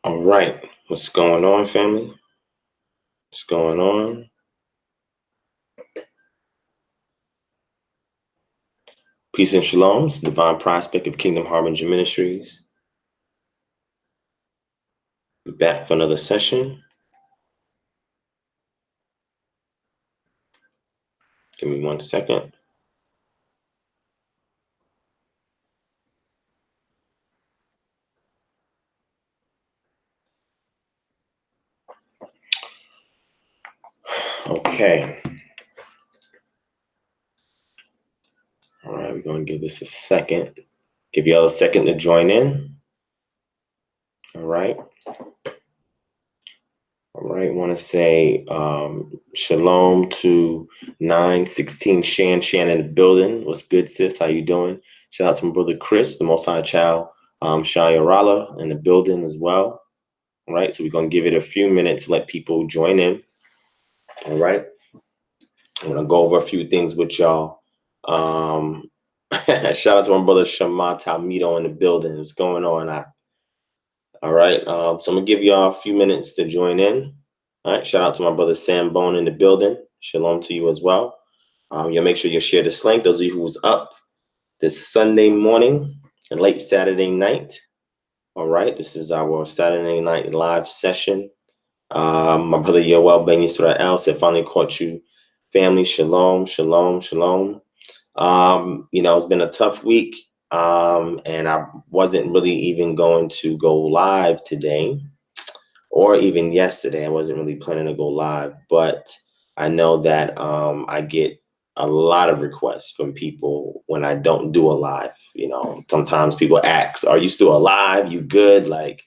All right, what's going on, family? What's going on? Peace and shalom. It's the Divine Prospect of Kingdom Harbinger Ministries. We're back for another session. Give me 1 second. Okay. All right, we're going to give this a second. Give y'all a second to join in. All right. All right, want to say shalom to 916 Shan in the building. What's good, sis? How you doing? Shout out to my brother Chris, the Most High Child, Shayarala in the building as well. All right, so we're going to give it a few minutes to let people join in. All right. I'm going to go over a few things with y'all. Shout out to my brother Shama Talmido in the building. What's going on? All right. So I'm going to give y'all a few minutes to join in. All right. Shout out to my brother Sam Bone in the building. Shalom to you as well. You'll make sure you share this link. Those of you who's up this Sunday morning and late Saturday night. All right. This is our Saturday night live session. My brother Yoel Ben Yisrael said, finally caught you, family. Shalom, shalom, shalom. It's been a tough week. And I wasn't really even going to go live today or even yesterday. I wasn't really planning to go live, but I know that I get a lot of requests from people when I don't do a live. Sometimes people ask, are you still alive? You good? Like,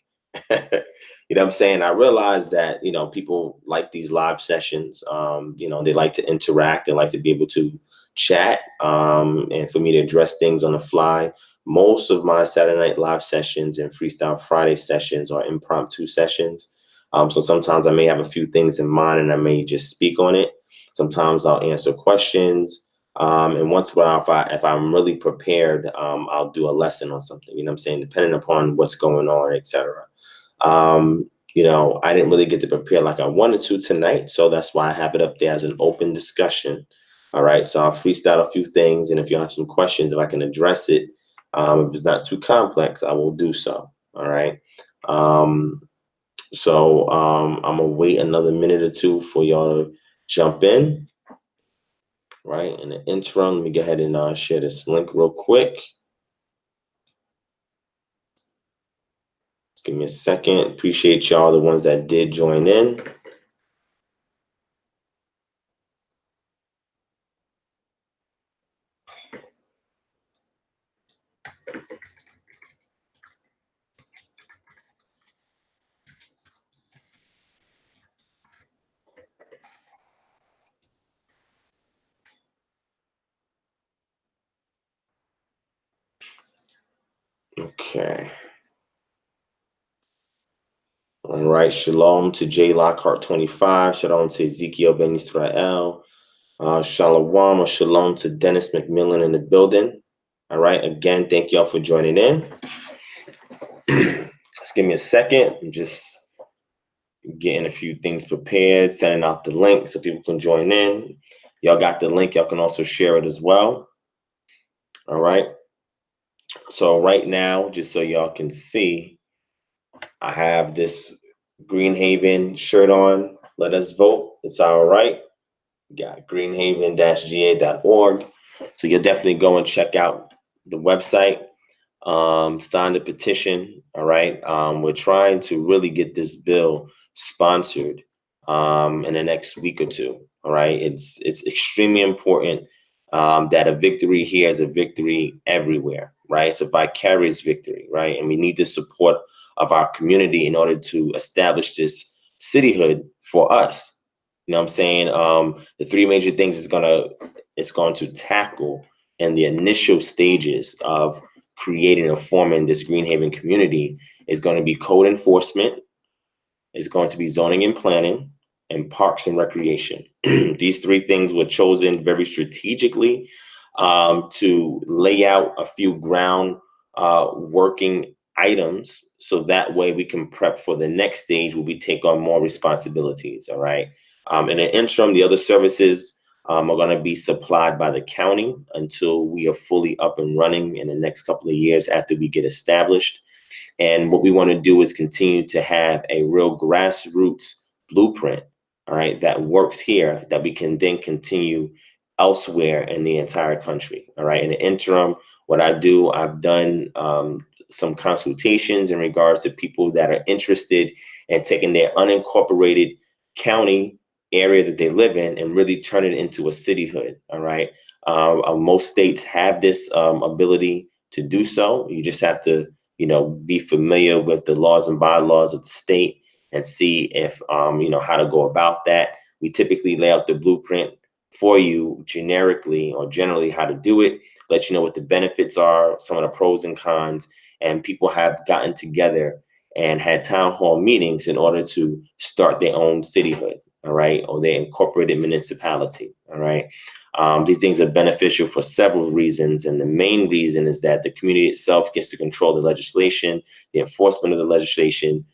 you know what I'm saying? I realize that, people like these live sessions. They like to interact. They like to be able to chat and for me to address things on the fly. Most of my Saturday night live sessions and Freestyle Friday sessions are impromptu sessions. So sometimes I may have a few things in mind and I may just speak on it. Sometimes I'll answer questions. And once in a while, if I'm really prepared, I'll do a lesson on something, you know what I'm saying, depending upon what's going on, etc. I didn't really get to prepare like I wanted to tonight. So that's why I have it up there as an open discussion. All right. So I'll freestyle a few things. And if you have some questions, if I can address it, if it's not too complex, I will do so. All right. I'm going to wait another minute or two for y'all to jump in. Right. In the interim, let me go ahead and share this link real quick. Give me a second. Appreciate y'all, the ones that did join in. Okay. All right. Shalom to J Lockhart 25. Shalom to Ezekiel Ben Israel. Shalom or shalom to Dennis McMillan in the building. All right. Again, thank y'all for joining in. Just give me a second. I'm just getting a few things prepared, sending out the link so people can join in. Y'all got the link. Y'all can also share it as well. All right. So right now, just so y'all can see, I have this Greenhaven shirt on. Let us vote. It's all right. We got greenhaven-ga.org. So you'll definitely go and check out the website. Sign the petition. All right. We're trying to really get this bill sponsored in the next week or two. All right. It's extremely important that a victory here is a victory everywhere. Right. It's a vicarious victory. Right. And we need the support of our community in order to establish this cityhood for us. You know what I'm saying? The three major things it's going to tackle in the initial stages of creating and forming this Greenhaven community is going to be code enforcement, is going to be zoning and planning, and parks and recreation. These three things were chosen very strategically to lay out a few ground working items so that way we can prep for the next stage where we take on more responsibilities. All right. In the interim, the other services are going to be supplied by the county until we are fully up and running in the next couple of years after we get established. And what we want to do is continue to have a real grassroots blueprint, all right, that works here that we can then continue elsewhere in the entire country. All right. In the interim, what I do, I've done some consultations in regards to people that are interested in taking their unincorporated county area that they live in and really turn it into a cityhood. All right. Most states have this ability to do so. You just have to, be familiar with the laws and bylaws of the state and see if, how to go about that. We typically lay out the blueprint for you generically or generally how to do it, let you know what the benefits are, some of the pros and cons, and people have gotten together and had town hall meetings in order to start their own cityhood, all right, or their incorporated municipality, all right. These things are beneficial for several reasons, and the main reason is that the community itself gets to control the legislation, the enforcement of the legislation,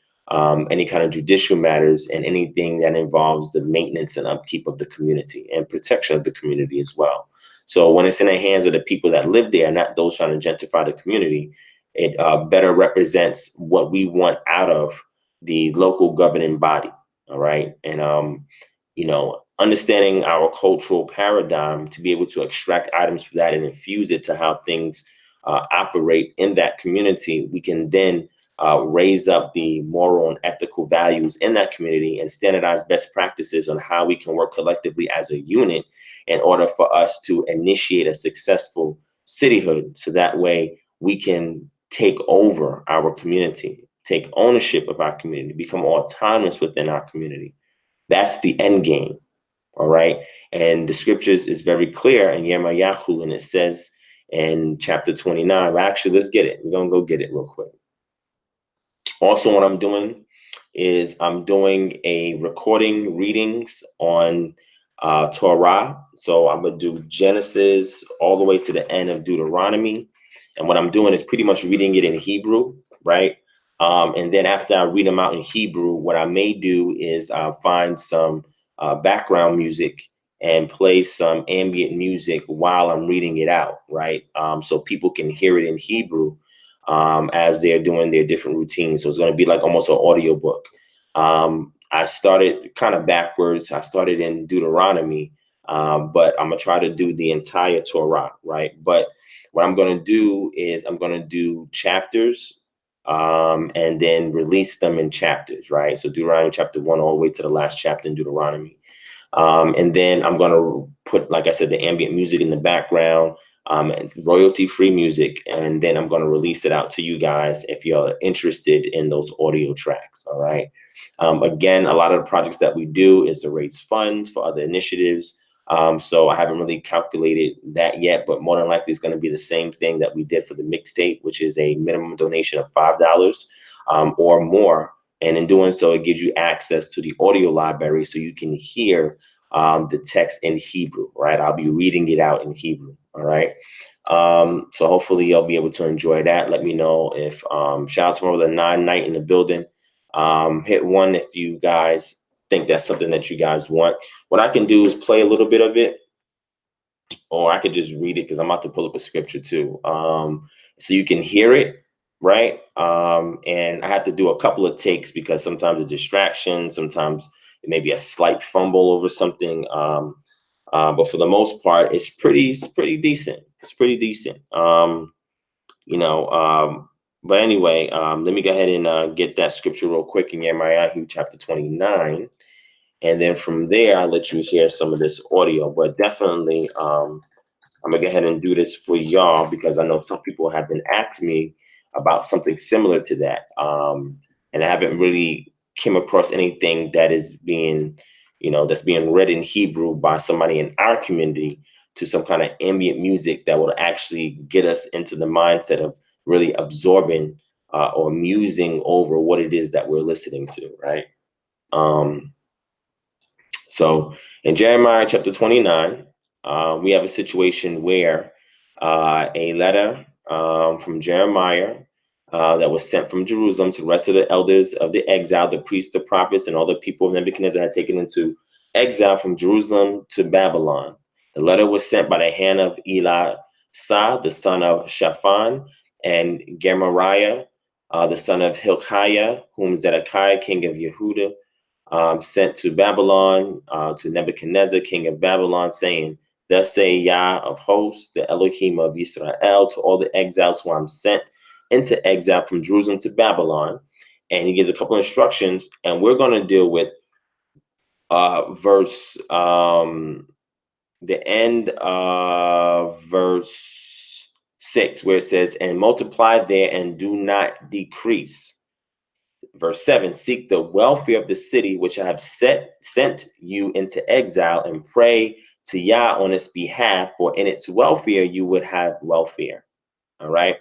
any kind of judicial matters, and anything that involves the maintenance and upkeep of the community and protection of the community as well. So when it's in the hands of the people that live there, not those trying to gentrify the community, it better represents what we want out of the local governing body. All right. And, understanding our cultural paradigm to be able to extract items from that and infuse it to how things operate in that community, we can then raise up the moral and ethical values in that community and standardize best practices on how we can work collectively as a unit in order for us to initiate a successful cityhood. So that way we can take over our community, take ownership of our community, become autonomous within our community. That's the end game. All right. And the scriptures is very clear in Yirmiyahu, and it says in chapter 29, actually, let's get it. We're going to go get it real quick. Also, what I'm doing is I'm doing a recording readings on Torah. So I'm going to do Genesis all the way to the end of Deuteronomy. And what I'm doing is pretty much reading it in Hebrew, right? And then after I read them out in Hebrew, what I may do is find some background music and play some ambient music while I'm reading it out, right? So people can hear it in Hebrew as they're doing their different routines. So it's going to be like almost an audio book. I started kind of backwards. I started in Deuteronomy, but I'm going to try to do the entire Torah, right? But what I'm going to do is I'm going to do chapters and then release them in chapters, right? So Deuteronomy chapter 1 all the way to the last chapter in Deuteronomy. And then I'm going to put, like I said, the ambient music in the background, and royalty-free music, and then I'm going to release it out to you guys if you're interested in those audio tracks, all right? Again, a lot of the projects that we do is to raise funds for other initiatives. So I haven't really calculated that yet, but more than likely it's going to be the same thing that we did for the mixtape, which is a minimum donation of $5 or more. And in doing so, it gives you access to the audio library so you can hear the text in Hebrew, right? I'll be reading it out in Hebrew, all right? So hopefully you'll be able to enjoy that. Let me know if, shout out to my brother 9 Night in the building. Hit 1 if you guys think that's something that you guys want. What I can do is play a little bit of it, or I could just read it because I'm about to pull up a scripture too. So you can hear it, right? And I have to do a couple of takes because sometimes it's distraction, sometimes it may be a slight fumble over something. But for the most part, it's pretty decent. It's pretty decent. But anyway, let me go ahead and get that scripture real quick in Jeremiah chapter 29. And then from there, I'll let you hear some of this audio. But definitely, I'm going to go ahead and do this for y'all because I know some people have been asking me about something similar to that. And I haven't really came across anything that is being, that's being read in Hebrew by somebody in our community to some kind of ambient music that will actually get us into the mindset of really absorbing or musing over what it is that we're listening to, right? So in Jeremiah chapter 29, we have a situation where a letter from Jeremiah that was sent from Jerusalem to the rest of the elders of the exile, the priests, the prophets, and all the people of Nebuchadnezzar had taken into exile from Jerusalem to Babylon. The letter was sent by the hand of Elisha, the son of Shaphan, and Gemariah, the son of Hilkiah, whom Zedekiah, king of Yehuda, sent to Babylon, to Nebuchadnezzar, king of Babylon, saying, "Thus say Yah of hosts, the Elohim of Israel, to all the exiles who I'm sent into exile from Jerusalem to Babylon." And he gives a couple of instructions, and we're going to deal with the end of verse 6, where it says, "And multiply there and do not decrease." Verse 7, "Seek the welfare of the city which I have sent you into exile, and pray to Yah on its behalf, for in its welfare you would have welfare." All right.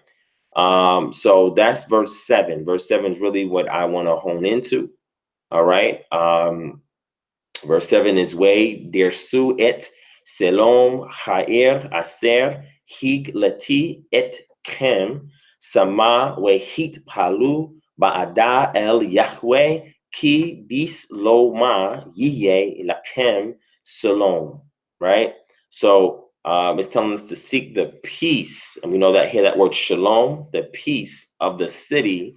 So that's verse 7. Verse 7 is really what I want to hone into. All right. Verse 7 is way dersu et selom ha'ir aser higlati et kem sama wehit palu ba'ada el Yahweh ki bis lo ma yiye lakem salom. Right. So it's telling us to seek the peace, and we know that here that word shalom, the peace of the city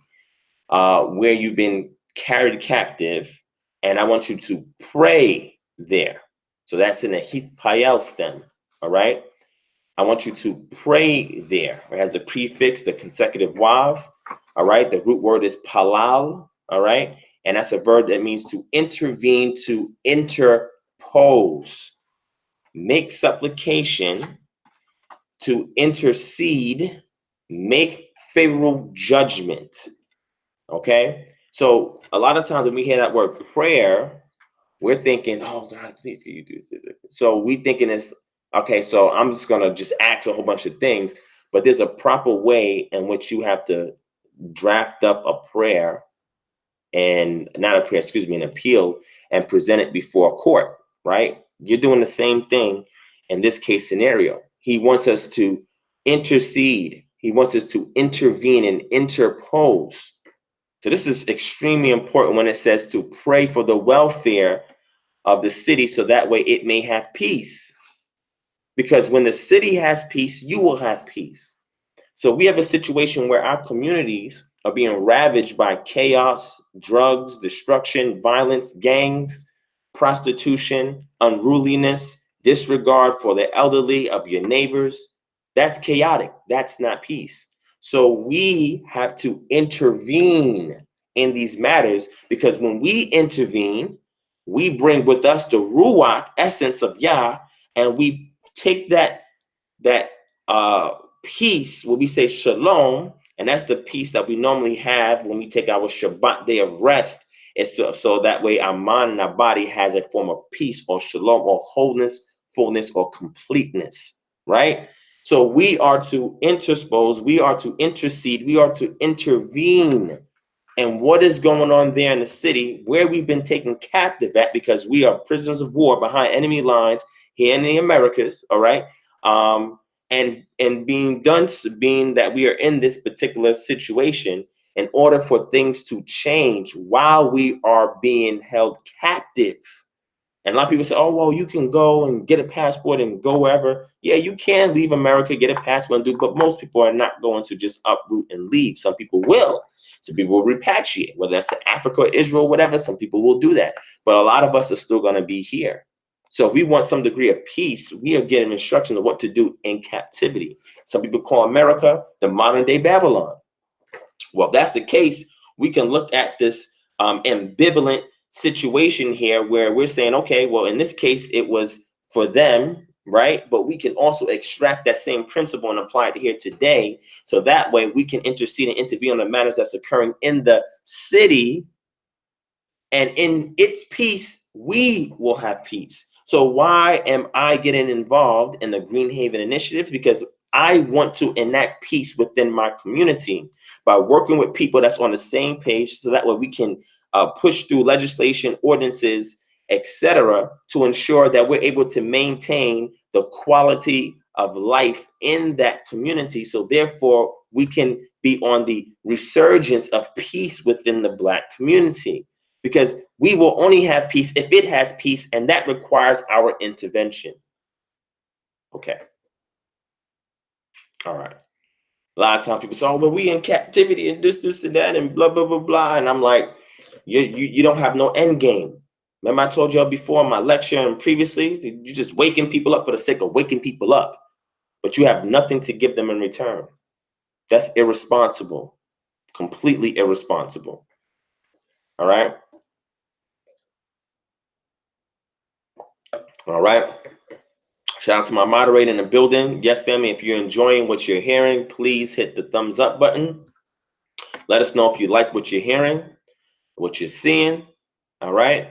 where you've been carried captive, and I want you to pray there. So that's in the Hithpayel stem. All right. I want you to pray there. It has the prefix, the consecutive wav. All right. The root word is palal. All right. And that's a verb that means to intervene, to interpose, make supplication, to intercede, make favorable judgment. Okay. So a lot of times when we hear that word prayer, we're thinking, "Oh God, please can you do this?" So we thinking it's okay. So I'm just gonna just ask a whole bunch of things, but there's a proper way in which you have to draft up a prayer, and not a prayer, excuse me, an appeal, and present it before a court. Right? You're doing the same thing in this case scenario. He wants us to intercede. He wants us to intervene and interpose. So this is extremely important when it says to pray for the welfare of the city, so that way it may have peace. Because when the city has peace, you will have peace. So we have a situation where our communities are being ravaged by chaos, drugs, destruction, violence, gangs, prostitution, unruliness, disregard for the elderly of your neighbors. That's chaotic. That's not peace. So we have to intervene in these matters, because when we intervene, we bring with us the ruach essence of Yah, and we take that peace, when we say shalom, and that's the peace that we normally have when we take our Shabbat day of rest. It's so that way our mind and our body has a form of peace or shalom or wholeness, fullness, or completeness, right? So we are to interpose, we are to intercede, we are to intervene. And what is going on there in the city where we've been taken captive at, because we are prisoners of war behind enemy lines here in the Americas, all right? And being that we are in this particular situation, in order for things to change while we are being held captive. And a lot of people say, "Oh, well, you can go and get a passport and go wherever." Yeah, you can leave America, get a passport and do, but most people are not going to just uproot and leave. Some people will. Some people will repatriate, whether that's to Africa or Israel, whatever. Some people will do that. But a lot of us are still going to be here. So if we want some degree of peace, we are getting instructions of what to do in captivity. Some people call America the modern day Babylon. Well, if that's the case, we can look at this ambivalent situation here where we're saying, okay, well, in this case, it was for them, right? But we can also extract that same principle and apply it here today. So that way we can intercede and intervene on the matters that's occurring in the city, and in its peace, we will have peace. So why am I getting involved in the Green Haven Initiative? Because I want to enact peace within my community by working with people that's on the same page, so that way we can push through legislation, ordinances, etc., to ensure that we're able to maintain the quality of life in that community. So therefore, we can be on the resurgence of peace within the Black community, because we will only have peace if it has peace, and that requires our intervention. Okay. All right. A lot of times people say, oh, but we in captivity and this and that and blah, blah, blah, blah. And I'm like, you don't have no end game. Remember I told y'all before in my lecture and previously, you're just waking people up for the sake of waking people up, but you have nothing to give them in return. That's irresponsible, completely irresponsible. All right. All right. Shout out to my moderator in the building. Yes, family, if you're enjoying what you're hearing, please hit the thumbs up button. Let us know if you like what you're hearing, what you're seeing. All right.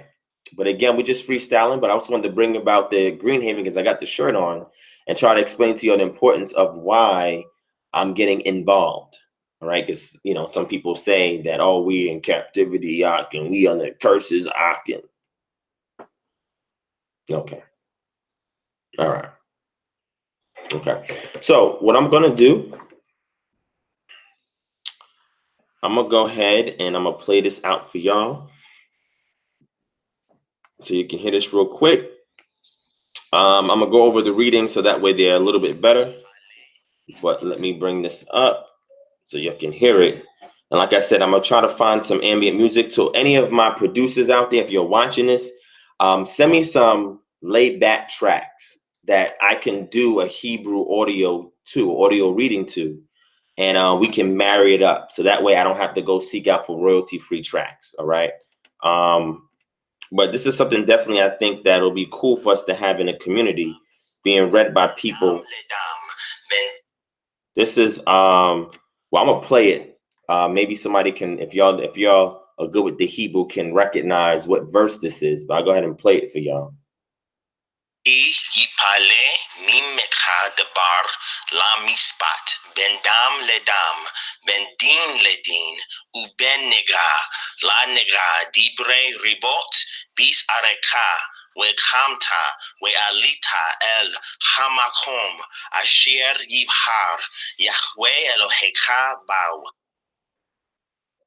But again, we're just freestyling, but I also wanted to bring about the Greenhaven because I got the shirt on and try to explain to you the importance of why I'm getting involved. All right. Because, you know, some people say that, oh, we in captivity, and we under curses, and okay. All right. Okay. So what I'm going to do, I'm going to go ahead and I'm going to play this out for y'all so you can hear this real quick. I'm going to go over the reading so that way they're a little bit better. But let me bring this up so you can hear it. And like I said, I'm going to try to find some ambient music. To any of my producers out there, if you're watching this, send me some laid back tracks that I can do a Hebrew audio reading to. And we can marry it up. So that way I don't have to go seek out for royalty-free tracks. All right. But this is something definitely I think that'll be cool for us to have in a community, being read by people. This is well, I'm gonna play it. Maybe somebody can, if y'all are good with the Hebrew, can recognize what verse this is. But I'll go ahead and play it for y'all. La mispat ben dam le dam ben din le din u ben nega la nega dibre ribot bis areka we kamta we alita el hamakom asher yibhar Yahweh Eloheka baw.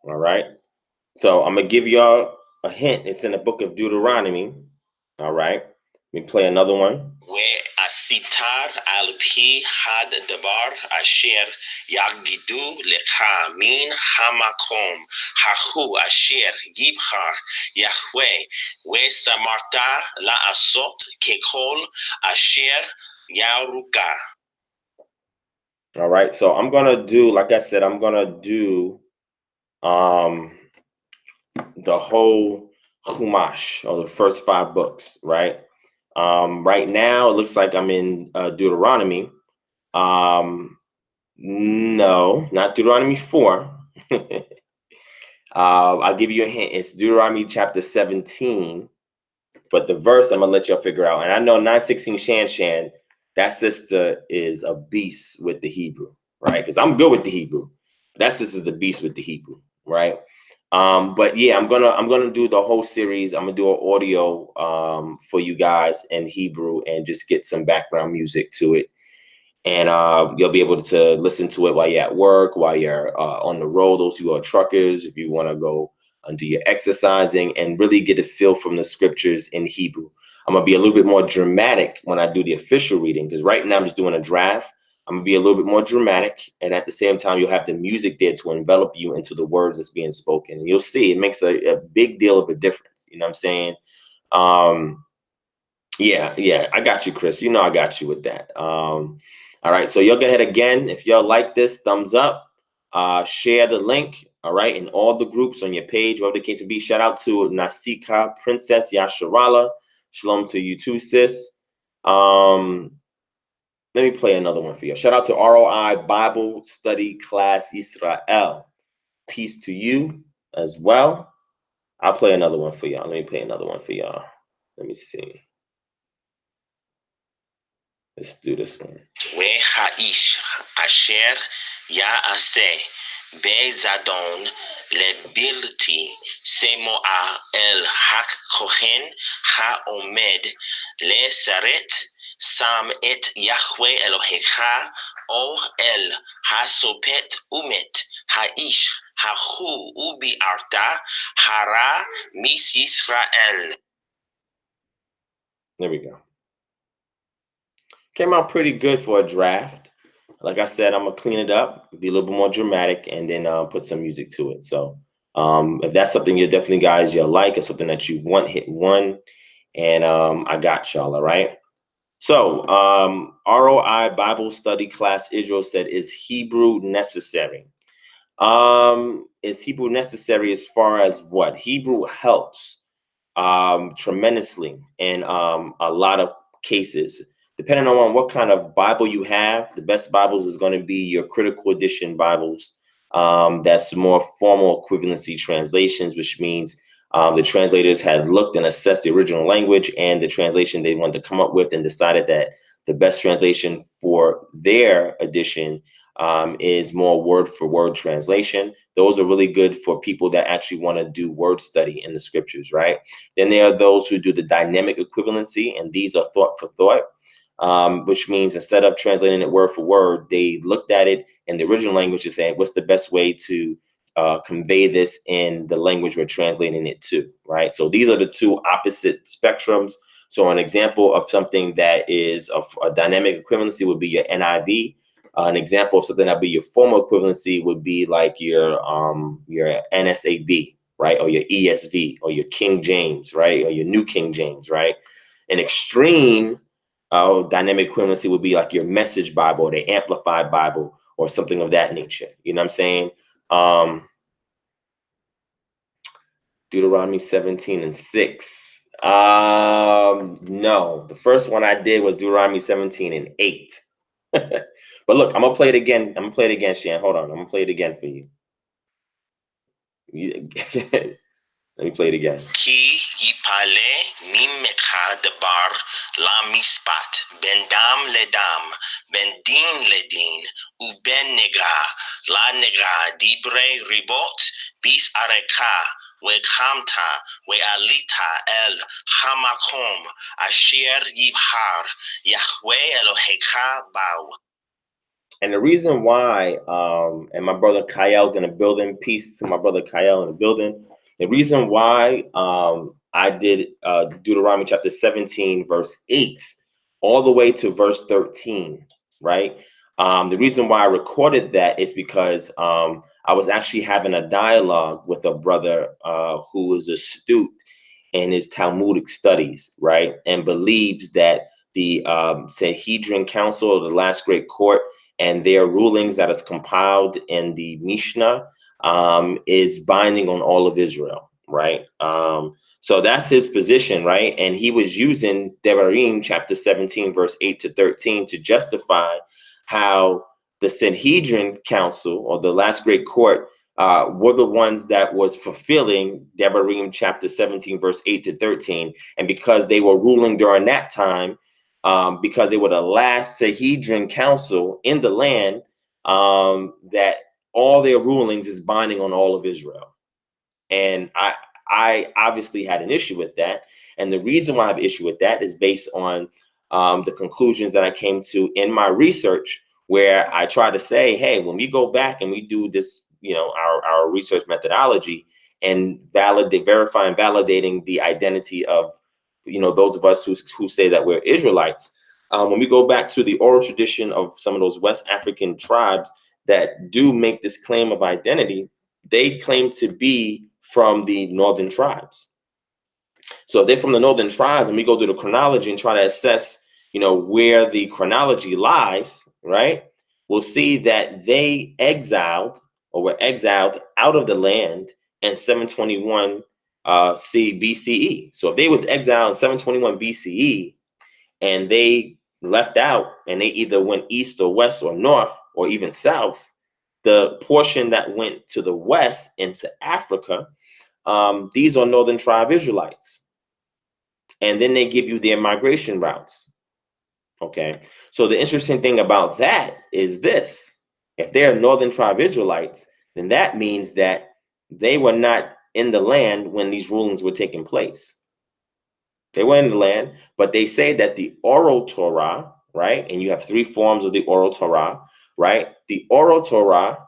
All right. So I'm gonna give y'all a hint. It's in the book of Deuteronomy. All right. Let me play another one. Where asitar al pi had dabar asher yagidu lecha min hamakom hahu asher yibhar Yahweh we samarta la asot kekol asher yaruka. All right, so I'm gonna do, like I said, I'm gonna do the whole Chumash, or the first 5 books, right? Right now, it looks like I'm in Deuteronomy. No, not Deuteronomy 4. I'll give you a hint. It's Deuteronomy chapter 17, but the verse I'm gonna let y'all figure out. And I know 916 Shan, that sister is a beast with the Hebrew, right? Because I'm good with the Hebrew. That sister's the beast with the Hebrew, right? But yeah, I'm gonna do the whole series. I'm gonna do an audio for you guys in Hebrew and just get some background music to it. And you'll be able to listen to it while you're at work, while you're on the road, those who are truckers, if you want to go and do your exercising and really get a feel from the scriptures in Hebrew. I'm going to be a little bit more dramatic when I do the official reading, because right now I'm just doing a draft. I'm going to be a little bit more dramatic. And at the same time, you'll have the music there to envelop you into the words that's being spoken. And you'll see it makes a big deal of a difference. You know what I'm saying? Yeah, I got you, Chris. You know I got you with that. All right, so y'all go ahead again. If y'all like this, thumbs up. Share the link, all right, in all the groups on your page, whatever the case may be. Shout out to Nasika, Princess Yasharala. Shalom to you too, sis. Let me play another one for you. Shout out to ROI Bible Study Class Israel. Peace to you as well. I'll play another one for y'all. Let me play another one for y'all. Let me see. Let's do this one. We haish asher ya'aseh bezadon lebilti semoa el hak kohen haomed lesaret Sam et Yahweh Elohecha o el hasopet umet haish hahu ubi arta hara mis Yisrael. There we go. Came out pretty good for a draft. Like I said, I'm gonna clean it up, be a little bit more dramatic, and then put some music to it. So if that's something you're definitely guys you'll like, or something that you want, hit one, and I got y'all. All right. So ROI Bible Study Class Israel said, is Hebrew necessary? Is Hebrew necessary as far as what? Hebrew helps tremendously in a lot of cases. Depending on what kind of Bible you have, the best Bibles is going to be your critical edition Bibles. That's more formal equivalency translations, which means the translators had looked and assessed the original language and the translation they wanted to come up with, and decided that the best translation for their edition is more word for word translation. Those are really good for people that actually want to do word study in the scriptures, right? Then there are those who do the dynamic equivalency, and these are thought for thought, which means instead of translating it word for word, they looked at it in the original language and saying, what's the best way to convey this in the language we're translating it to, right? So these are the two opposite spectrums. So an example of something that is a dynamic equivalency would be your NIV. An example of something that would be your formal equivalency would be like your NSAB, right? Or your ESV, or your King James, right? Or your New King James, right? An extreme dynamic equivalency would be like your Message Bible, or the Amplified Bible, or something of that nature. You know what I'm saying? Deuteronomy 17:6. No, the first one I did was Deuteronomy 17:8. But look, I'm gonna play it again. I'm gonna play it again, Shan. Hold on, I'm gonna play it again for you. Let me play it again. Ki yipale mimekha debar la mispat ben dam ledam ben din ledin u ben negra la negra dibre ribot bis areka we kamta we alita el hamakom asher yibhar Yahweh Elohecha bau. And the reason why, and my brother Kyle's in the building, peace to my brother Kyle in the building. The reason why I did Deuteronomy chapter 17, verse 8, all the way to verse 13, right? The reason why I recorded that is because I was actually having a dialogue with a brother who is astute in his Talmudic studies, right? And believes that the Sanhedrin Council, or the last great court, and their rulings that is compiled in the Mishnah is binding on all of Israel, right? So that's his position, right? And he was using Devarim chapter 17, verse 8 to 13 to justify how the Sanhedrin Council, or the last great court, were the ones that was fulfilling Devarim chapter 17, verse 8 to 13. And because they were ruling during that time, because they were the last Sanhedrin council in the land, that all their rulings is binding on all of Israel. And I obviously had an issue with that. And the reason why I have an issue with that is based on the conclusions that I came to in my research, where I try to say, hey, when we go back and we do this, our research methodology, and verify and validating the identity of those of us who say that we're Israelites, when we go back to the oral tradition of some of those West African tribes that do make this claim of identity, they claim to be from the northern tribes. So if they're from the northern tribes, and we go through the chronology and try to assess, where the chronology lies, right, we'll see that they were exiled out of the land in 721 BCE. So if they was exiled in 721 BCE and they left out and they either went east or west or north or even south, the portion that went to the west into Africa, these are northern tribe Israelites. And then they give you their migration routes. Okay. So the interesting thing about that is this: if they're northern tribe Israelites, then that means that they were not in the land when these rulings were taking place. They were in the land, but they say that the oral Torah, right? And you have three forms of the oral Torah, right? The oral Torah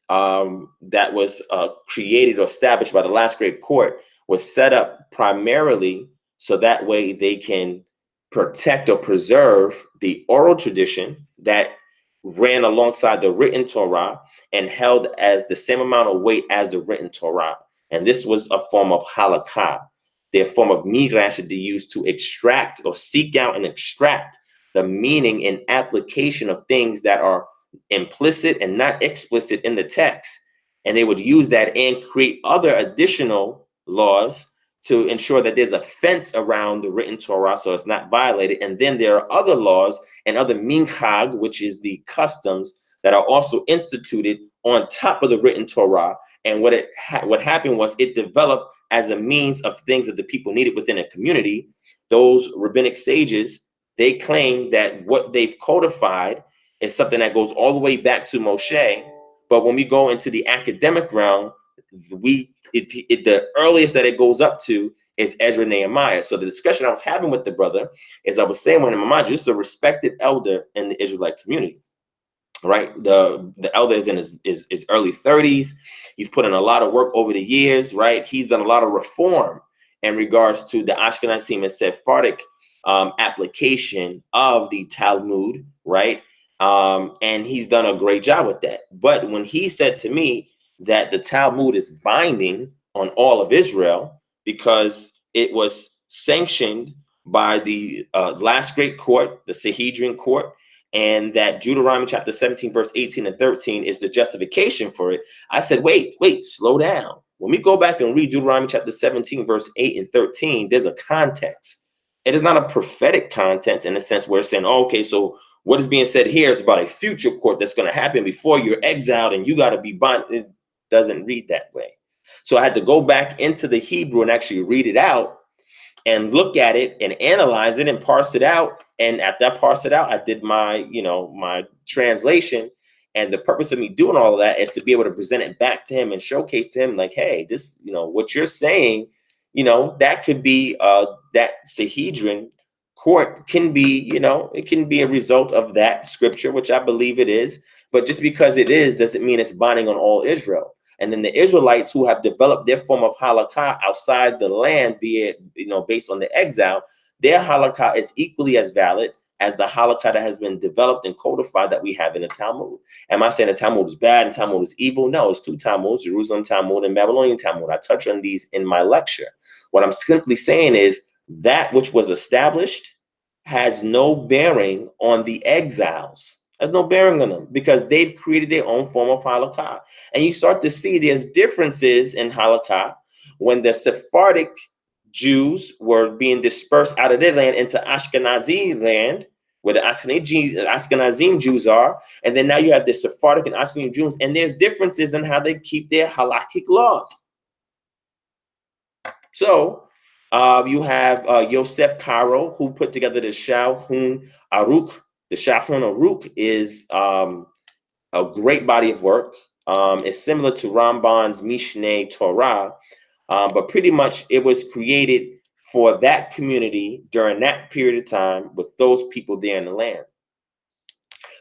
that was created or established by the last great court was set up primarily so that way they can protect or preserve the oral tradition that ran alongside the written Torah and held as the same amount of weight as the written Torah. And this was a form of Halakhah, their form of midrash that they used to extract or seek out and extract the meaning and application of things that are implicit and not explicit in the text. And they would use that and create other additional laws to ensure that there's a fence around the written Torah so it's not violated. And then there are other laws and other minchag, which is the customs that are also instituted on top of the written Torah. And what happened was it developed as a means of things that the people needed within a community. Those rabbinic sages, they claim that what they've codified is something that goes all the way back to Moshe. But when we go into the academic realm, the earliest that it goes up to is Ezra Nehemiah. So the discussion I was having with the brother is I was saying when Mamaji, this is a respected elder in the Israelite community, right? The elder is in his early 30s. He's put in a lot of work over the years, right? He's done a lot of reform in regards to the Ashkenazim and Sephardic application of the Talmud, right? And he's done a great job with that. But when he said to me that the Talmud is binding on all of Israel because it was sanctioned by the last great court, the Sanhedrin court, and that Deuteronomy chapter 17, verse 18 and 13 is the justification for it, I said, wait, slow down. When we go back and read Deuteronomy chapter 17, verse 8 and 13, there's a context. It is not a prophetic context in the sense where it's saying, oh, okay, so what is being said here is about a future court that's going to happen before you're exiled and you got to be bound. It doesn't read that way. So I had to go back into the Hebrew and actually read it out and look at it and analyze it and parse it out. And after I parsed it out, I did my, my translation. And the purpose of me doing all of that is to be able to present it back to him and showcase to him like, hey, this, what you're saying, that could be that Sanhedrin court can be, it can be a result of that scripture, which I believe it is. But just because it is doesn't mean it's binding on all Israel. And then the Israelites who have developed their form of Halakhah outside the land, be it, based on the exile, their Halakhah is equally as valid as the Halakhah that has been developed and codified that we have in the Talmud. Am I saying the Talmud is bad and Talmud is evil? No, it's two Talmuds, Jerusalem Talmud and Babylonian Talmud. I touch on these in my lecture. What I'm simply saying is that which was established has no bearing on the exiles. There's no bearing on them because they've created their own form of Halakhah. And you start to see there's differences in Halakhah when the Sephardic Jews were being dispersed out of their land into Ashkenazi land, where the Ashkenazim Jews are. And then now you have the Sephardic and Ashkenazi Jews, and there's differences in how they keep their halakhic laws. So you have Yosef Karo, who put together the Shulchan Aruch. The Shulchan Aruch is a great body of work. It's similar to Ramban's Mishneh Torah, but pretty much it was created for that community during that period of time with those people there in the land.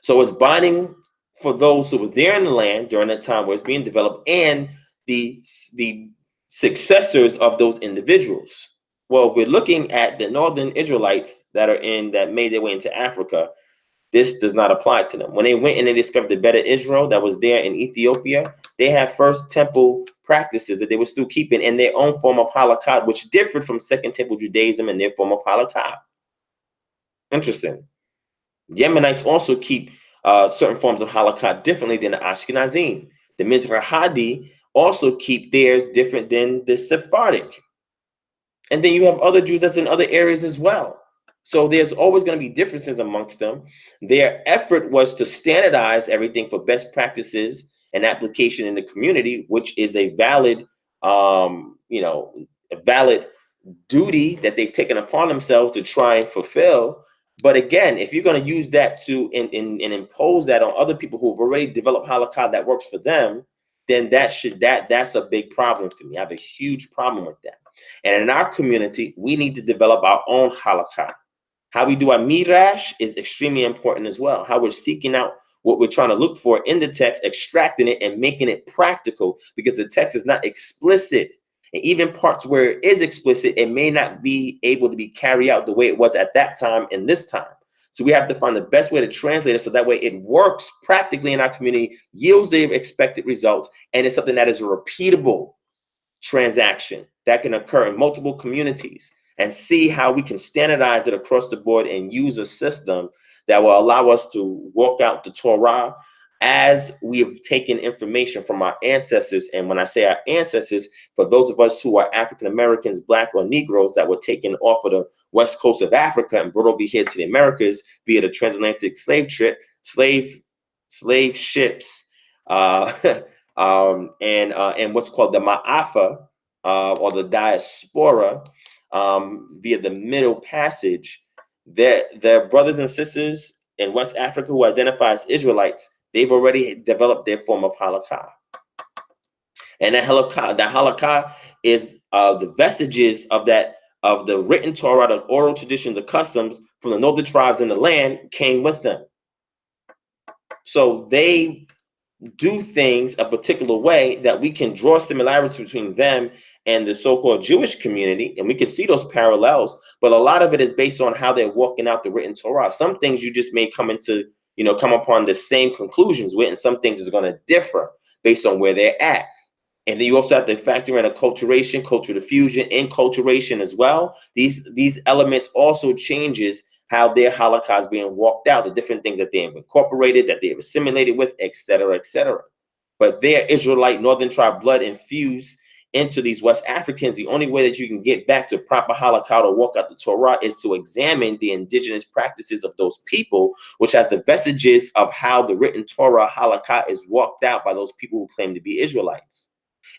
So it's binding for those who were there in the land during that time where it's being developed and the successors of those individuals. Well, we're looking at the northern Israelites that made their way into Africa. This does not apply to them. When they went and they discovered the better Israel that was there in Ethiopia, they had first temple practices that they were still keeping in their own form of Halakhah, which differed from Second Temple Judaism and their form of Halakhah. Interesting. Yemenites also keep certain forms of Halakhah differently than the Ashkenazim. The Mizrahadi also keep theirs different than the Sephardic. And then you have other Jews that's in other areas as well. So there's always going to be differences amongst them. Their effort was to standardize everything for best practices and application in the community, which is a valid, a valid duty that they've taken upon themselves to try and fulfill. But again, if you're going to use that to and impose that on other people who have already developed Halakhah that works for them, then that's a big problem for me. I have a huge problem with that. And in our community, we need to develop our own Halakhah. How we do our midrash is extremely important as well. How we're seeking out what we're trying to look for in the text, extracting it and making it practical, because the text is not explicit. And even parts where it is explicit, it may not be able to be carried out the way it was at that time and this time. So we have to find the best way to translate it so that way it works practically in our community, yields the expected results, and it's something that is a repeatable transaction that can occur in multiple communities, and see how we can standardize it across the board and use a system that will allow us to walk out the Torah as we have taken information from our ancestors. And when I say our ancestors, for those of us who are African Americans, Black or Negroes that were taken off of the west coast of Africa and brought over here to the Americas via the transatlantic slave ships, and what's called the Ma'afa, or the diaspora, via the Middle Passage, their brothers and sisters in West Africa who identify as Israelites, they've already developed their form of Halakhah. And that Halakhah is the vestiges of the written Torah, the oral traditions, the customs from the northern tribes in the land came with them. So they do things a particular way that we can draw similarities between them and the so-called Jewish community, and we can see those parallels, but a lot of it is based on how they're walking out the written Torah. Some things you just may come upon the same conclusions with, and some things is going to differ based on where they're at. And then you also have to factor in acculturation, cultural diffusion, enculturation as well. These elements also changes how their Halakhah is being walked out, the different things that they have incorporated, that they have assimilated with, et cetera, et cetera. But their Israelite Northern tribe blood infused into these West Africans, the only way that you can get back to proper Halakhah to walk out the Torah is to examine the indigenous practices of those people, which has the vestiges of how the written Torah Halakhah is walked out by those people who claim to be Israelites.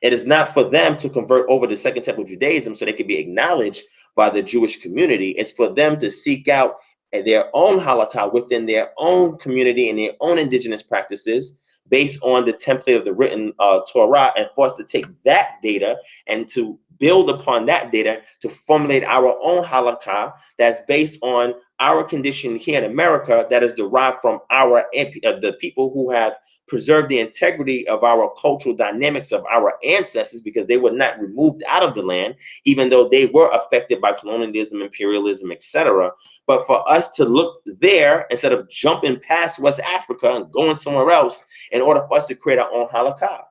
It is not for them to convert over to Second Temple Judaism so they can be acknowledged by the Jewish community. It's for them to seek out their own Halakhah within their own community and their own indigenous practices based on the template of the written Torah, and for us to take that data and to build upon that data to formulate our own Halakhah that's based on our condition here in America, that is derived from the people who have preserve the integrity of our cultural dynamics of our ancestors, because they were not removed out of the land, even though they were affected by colonialism, imperialism, etc. But for us to look there instead of jumping past West Africa and going somewhere else in order for us to create our own Halakhah.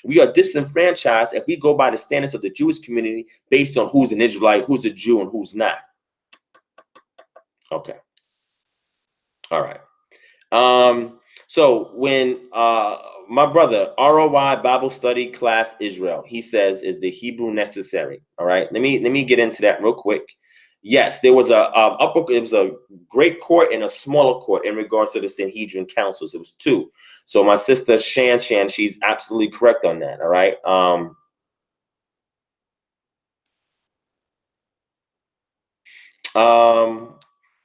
We are disenfranchised if we go by the standards of the Jewish community based on who's an Israelite, who's a Jew, and who's not. Okay. All right. So when my brother, ROI Bible Study Class Israel, he says, is the Hebrew necessary? All right, let me get into that real quick. Yes, there was it was a great court and a smaller court in regards to the Sanhedrin councils. It was two. So my sister Shan, she's absolutely correct on that. All right.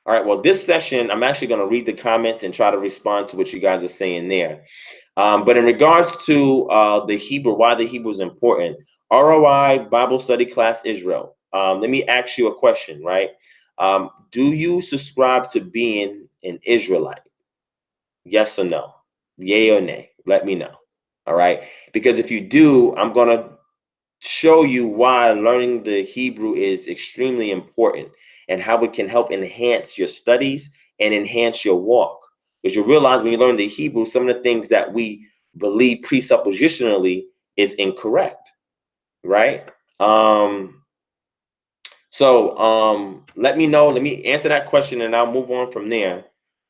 All right, well, this session, I'm actually going to read the comments and try to respond to what you guys are saying there. But in regards to the Hebrew, why the Hebrew is important, ROI Bible Study Class Israel, let me ask you a question, right? Do you subscribe to being an Israelite? Yes or no? Yay or nay? Let me know. All right, because if you do, I'm going to show you why learning the Hebrew is extremely important and how it can help enhance your studies and enhance your walk. Because you realize when you learn the Hebrew, some of the things that we believe presuppositionally is incorrect, right? So let me know. Let me answer that question and I'll move on from there.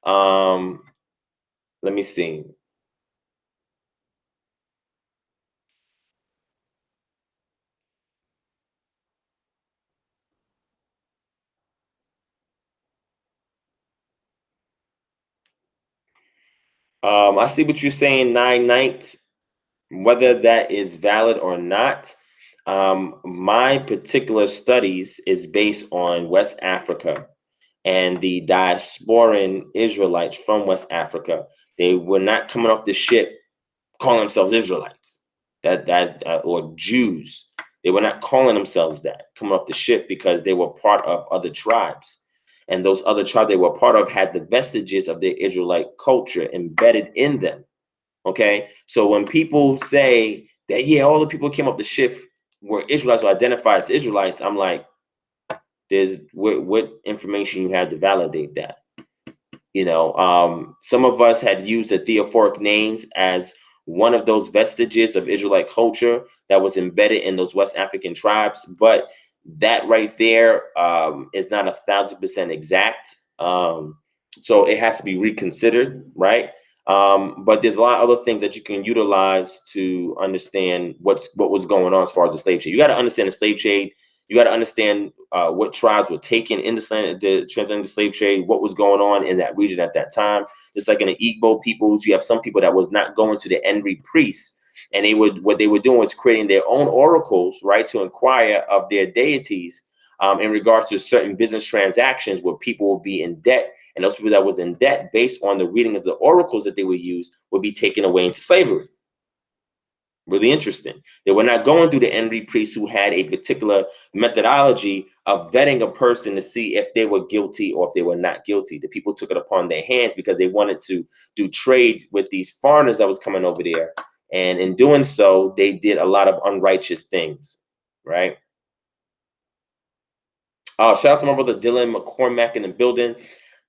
Let me see. I see what you're saying, 9 nights. Whether that is valid or not, my particular studies is based on West Africa and the diasporan Israelites from West Africa. They were not coming off the ship calling themselves Israelites, or Jews. They were not calling themselves that coming off the ship because they were part of other tribes. And those other tribes they were part of had the vestiges of their Israelite culture embedded in them. Okay. So when people say that, yeah, all the people who came off the ship were Israelites or identified as Israelites, I'm like, there's what information you have to validate that? Some of us had used the theophoric names as one of those vestiges of Israelite culture that was embedded in those West African tribes, but that right there is not 1,000% exact. So it has to be reconsidered, right? But there's a lot of other things that you can utilize to understand what was going on as far as the slave trade. You got to understand the slave trade. You got to understand what tribes were taken in the transatlantic slave trade, what was going on in that region at that time. Just like in the Igbo peoples, you have some people that was not going to the Enri priests, and what they were doing was creating their own oracles, right, to inquire of their deities in regards to certain business transactions where people would be in debt, and those people that was in debt based on the reading of the oracles that they would use would be taken away into slavery. Really interesting. They were not going through the Enri priests who had a particular methodology of vetting a person to see if they were guilty or if they were not guilty. The people took it upon their hands because they wanted to do trade with these foreigners that was coming over there. And in doing so, they did a lot of unrighteous things, right? Shout out to my brother Dylan McCormack in the building.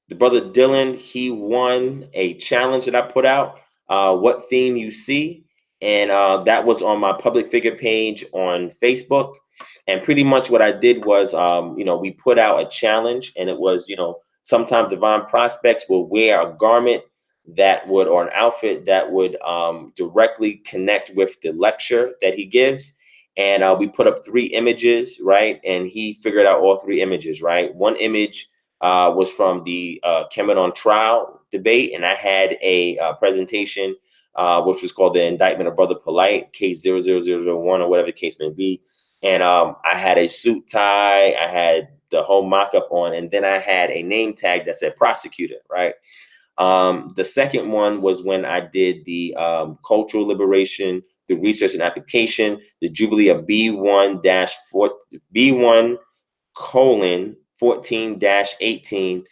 The brother Dylan, he won a challenge that I put out, what theme you see. And that was on my public figure page on Facebook. And pretty much what I did was, we put out a challenge, and it was, sometimes divine prospects will wear a garment or an outfit that would directly connect with the lecture that he gives. And we put up 3 images, right? And he figured out all 3 images, right? One image was from the Kemet on trial debate, and I had a presentation which was called the indictment of Brother Polite, case 00001 or whatever the case may be. And I had a suit tie, I had the whole mock-up on, and then I had a name tag that said prosecutor, right? The second one was when I did the cultural liberation, the research and application, the Jubilee of B1-14-18,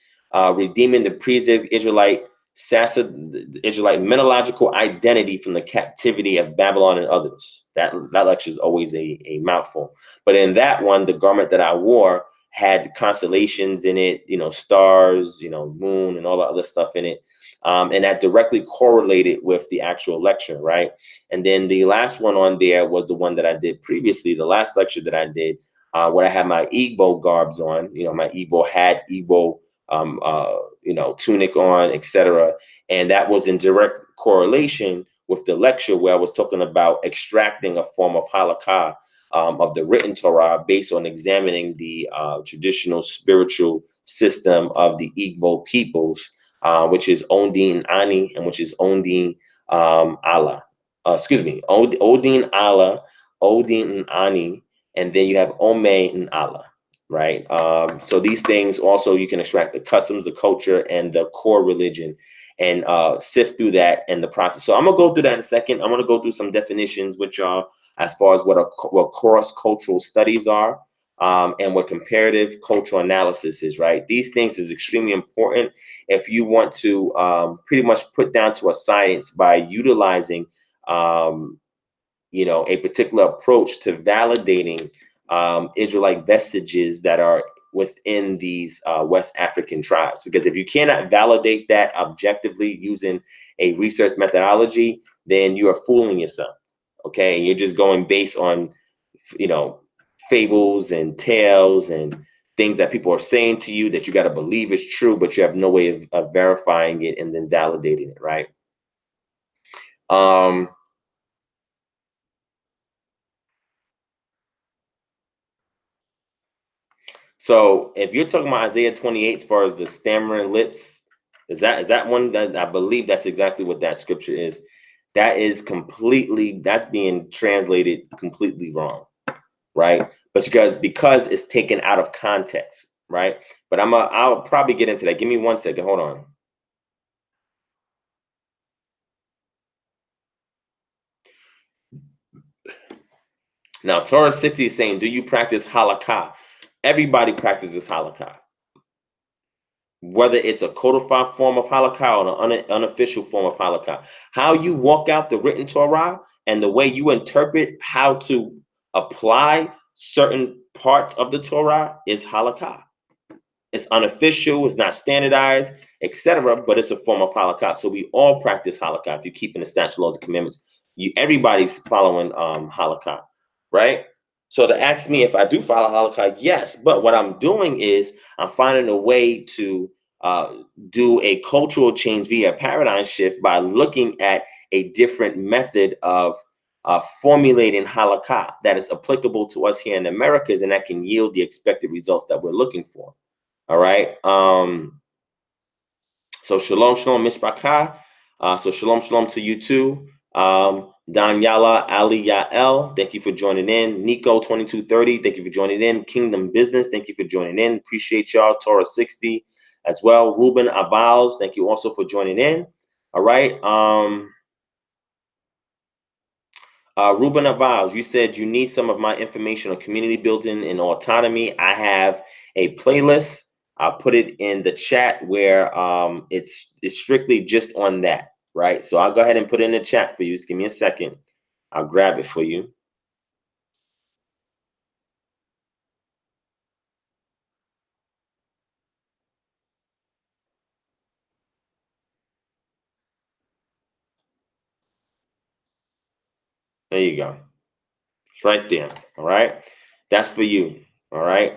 redeeming the pre-Israelite Israelite metallurgical identity from the captivity of Babylon and others. That lecture is always a mouthful. But in that one, the garment that I wore had constellations in it, stars, moon, and all that other stuff in it. And that directly correlated with the actual lecture, right? And then the last one on there was the one that I did previously, the last lecture that I did, where I had my Igbo garbs on, my Igbo hat, Igbo, tunic on, etc. And that was in direct correlation with the lecture where I was talking about extracting a form of Halakhah of the written Torah based on examining the traditional spiritual system of the Igbo peoples, which is Odin Ani, and which is Odin Allah. Odin Allah, Odin Ani, and then you have Ome and Allah, right? So these things also, you can extract the customs, the culture, and the core religion, and sift through that in the process. So I'm gonna go through that in a second. I'm gonna go through some definitions with y'all as far as what cross-cultural studies are, and what comparative cultural analysis is, right? These things is extremely important if you want to pretty much put down to a science by utilizing a particular approach to validating Israelite vestiges that are within these West African tribes. Because if you cannot validate that objectively using a research methodology, then you are fooling yourself. Okay, and you're just going based on, fables and tales and things that people are saying to you that you got to believe is true, but you have no way of verifying it and then validating it, right? So if you're talking about Isaiah 28 as far as the stammering lips, is that one that I believe that's exactly what that scripture is? That is that's being translated completely wrong, right? But because it's taken out of context, right? But I'll probably get into that. Give me 1 second. Hold on. Now, Torah 60 is saying, do you practice Halakhah? Everybody practices Halakhah. Whether it's a codified form of Halakhah or an unofficial form of Halakhah. How you walk out the written Torah and the way you interpret how to apply certain parts of the Torah is Halakhah. It's unofficial, it's not standardized, etc., but it's a form of Halakhah. So we all practice Halakhah. If you're keeping the statute, laws, and commandments, everybody's following Halakhah, right? So to ask me if I do follow Halakhah, yes. But what I'm doing is I'm finding a way to do a cultural change via paradigm shift by looking at a different method of formulating Halakhah that is applicable to us here in the Americas and that can yield the expected results that we're looking for. All right. So shalom, mishpachah. So shalom to you too. Danyala Ali Yael, thank you for joining in. Nico 2230, thank you for joining in. Kingdom Business, thank you for joining in. Appreciate y'all. Torah 60 as well. Ruben Avals, thank you also for joining in. All right. Ruben Avals, you said you need some of my information on community building and autonomy. I have a playlist. I'll put it in the chat where it's strictly just on that, right? So I'll go ahead and put it in the chat for you. Just give me a second. I'll grab it for you. There you go. It's right there. All right. That's for you. All right.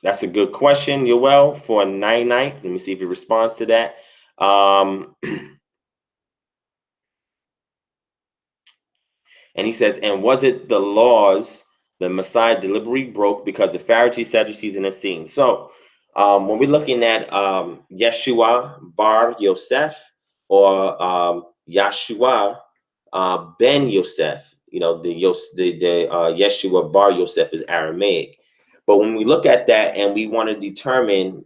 That's a good question, Yoel, for a night. Let me see if he responds to that. And he says, and was it the laws the Messiah deliberately broke because the Pharisees, Sadducees, and Essenes? So when we're looking at Yeshua bar Yosef or Yeshua ben Yosef, you know, the Yeshua bar Yosef is Aramaic. But when we look at that and we want to determine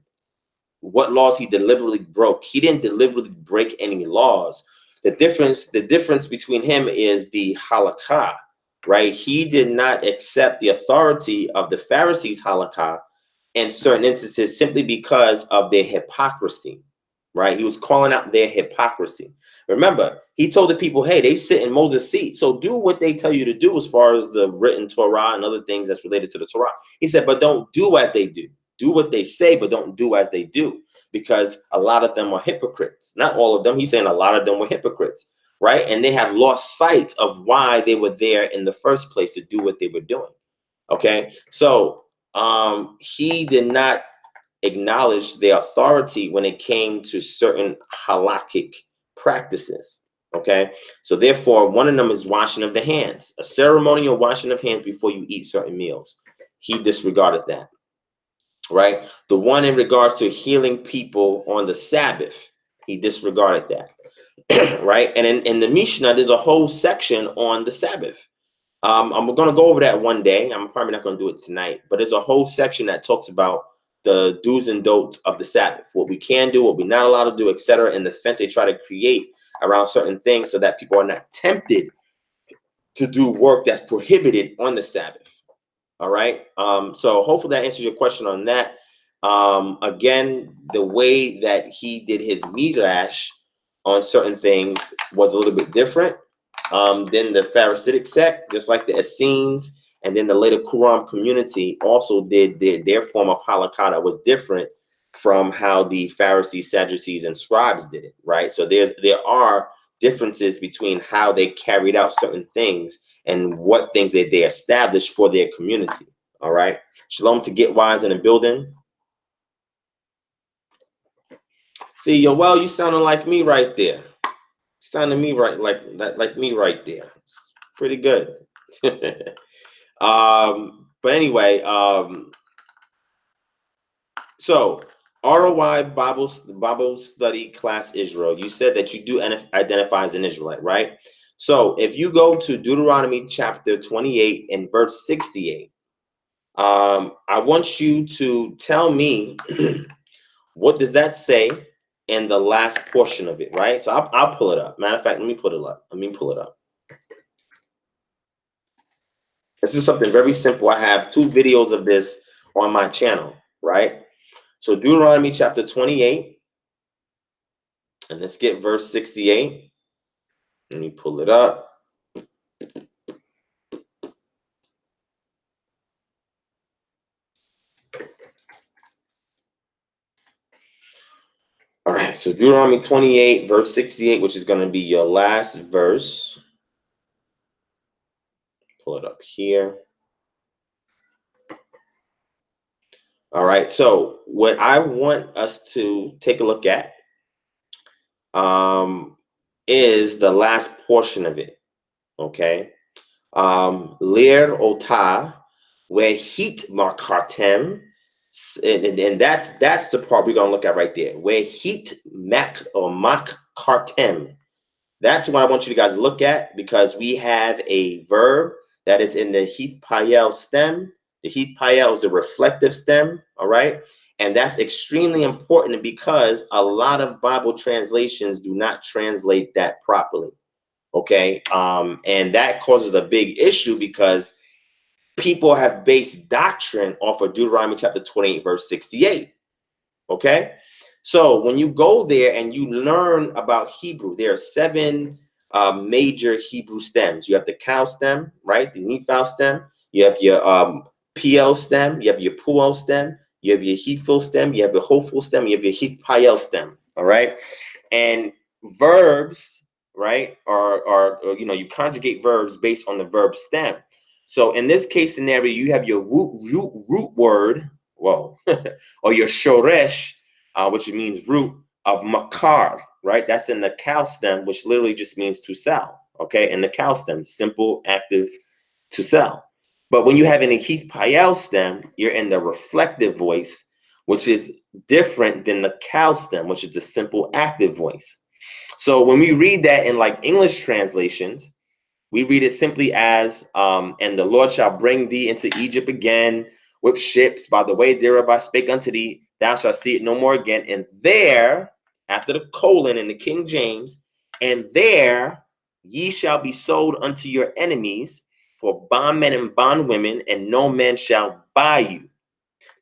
what laws he deliberately broke, he didn't deliberately break any laws. The difference between him is the Halakhah, right? He did not accept the authority of the Pharisees' Halakhah in certain instances simply because of their hypocrisy, right? He was calling out their hypocrisy. Remember, he told the people, hey, they sit in Moses' seat, so do what they tell you to do as far as the written Torah and other things that's related to the Torah. He said, but don't do as they do. Do what they say, but don't do as they do, because a lot of them are hypocrites. Not all of them. He's saying a lot of them were hypocrites, right? And they have lost sight of why they were there in the first place to do what they were doing. Okay, so he did not acknowledge their authority when it came to certain halakhic practices. Okay, so therefore, one of them is washing of the hands, a ceremonial washing of hands before you eat certain meals. He disregarded that. Right? The one in regards to healing people on the Sabbath, he disregarded that. Right? And in the Mishnah, there's a whole section on the Sabbath. I'm going to go over that one day. I'm probably not going to do it tonight, but there's a whole section that talks about the do's and don'ts of the Sabbath, what we can do, what we're not allowed to do, etc. And the fence they try to create around certain things so that people are not tempted to do work that's prohibited on the Sabbath. All right. So hopefully that answers your question on that. Again, the way that he did his midrash on certain things was a little bit different than the Pharisaic sect, just like the Essenes, and then the later Qumran community also did their form of Halakhah that was different from how the Pharisees, Sadducees, and scribes did it. Right. So there are differences between how they carried out certain things and what things they established for their community. All right. Shalom to Get Wise in the building. See, Yoel, you sounding like me right there. Sounding me right like me right there. It's pretty good. But anyway, so ROI Bible study class Israel. You said that you do identify as an Israelite, right? So if you go to Deuteronomy chapter 28 and verse 68, I want you to tell me what does that say in the last portion of it, right? So I'll pull it up. Matter of fact, let me pull it up. This is something very simple. I have 2 videos of this on my channel, right? So Deuteronomy chapter 28, and let's get verse 68. Let me pull it up. All right, so Deuteronomy 28, verse 68, which is going to be your last verse. Pull it up here. All right, so what I want us to take a look at is the last portion of it, okay? Lir Ota, where heat markartem, and that's the part we're gonna look at right there. Where heat mak or mak kartem. That's what I want you guys to look at, because we have a verb that is in the Heath Payel stem. The Heath Payel is a reflective stem, all right? And that's extremely important because a lot of Bible translations do not translate that properly, okay? And that causes a big issue because people have based doctrine off of Deuteronomy chapter 28, verse 68, okay? So when you go there and you learn about Hebrew, there are 7 major Hebrew stems. You have the cow stem, right? The Nephil stem. You have your PL stem. You have your Puel stem. You have your Hephil stem. You have your Hopeful stem. You have your Heath Payel stem. All right. And verbs, right, are you conjugate verbs based on the verb stem. So in this case scenario, you have your root word, well, or your shoresh, which means root of makar, right? That's in the cow stem, which literally just means to sell, okay? In the cow stem, simple, active, to sell. But when you have an Heath Payel stem, you're in the reflective voice, which is different than the cow stem, which is the simple, active voice. So when we read that in like English translations, we read it simply as, and the Lord shall bring thee into Egypt again with ships by the way thereof I spake unto thee, thou shalt see it no more again. And there, after the colon in the King James, and there ye shall be sold unto your enemies for bondmen and bondwomen, and no man shall buy you.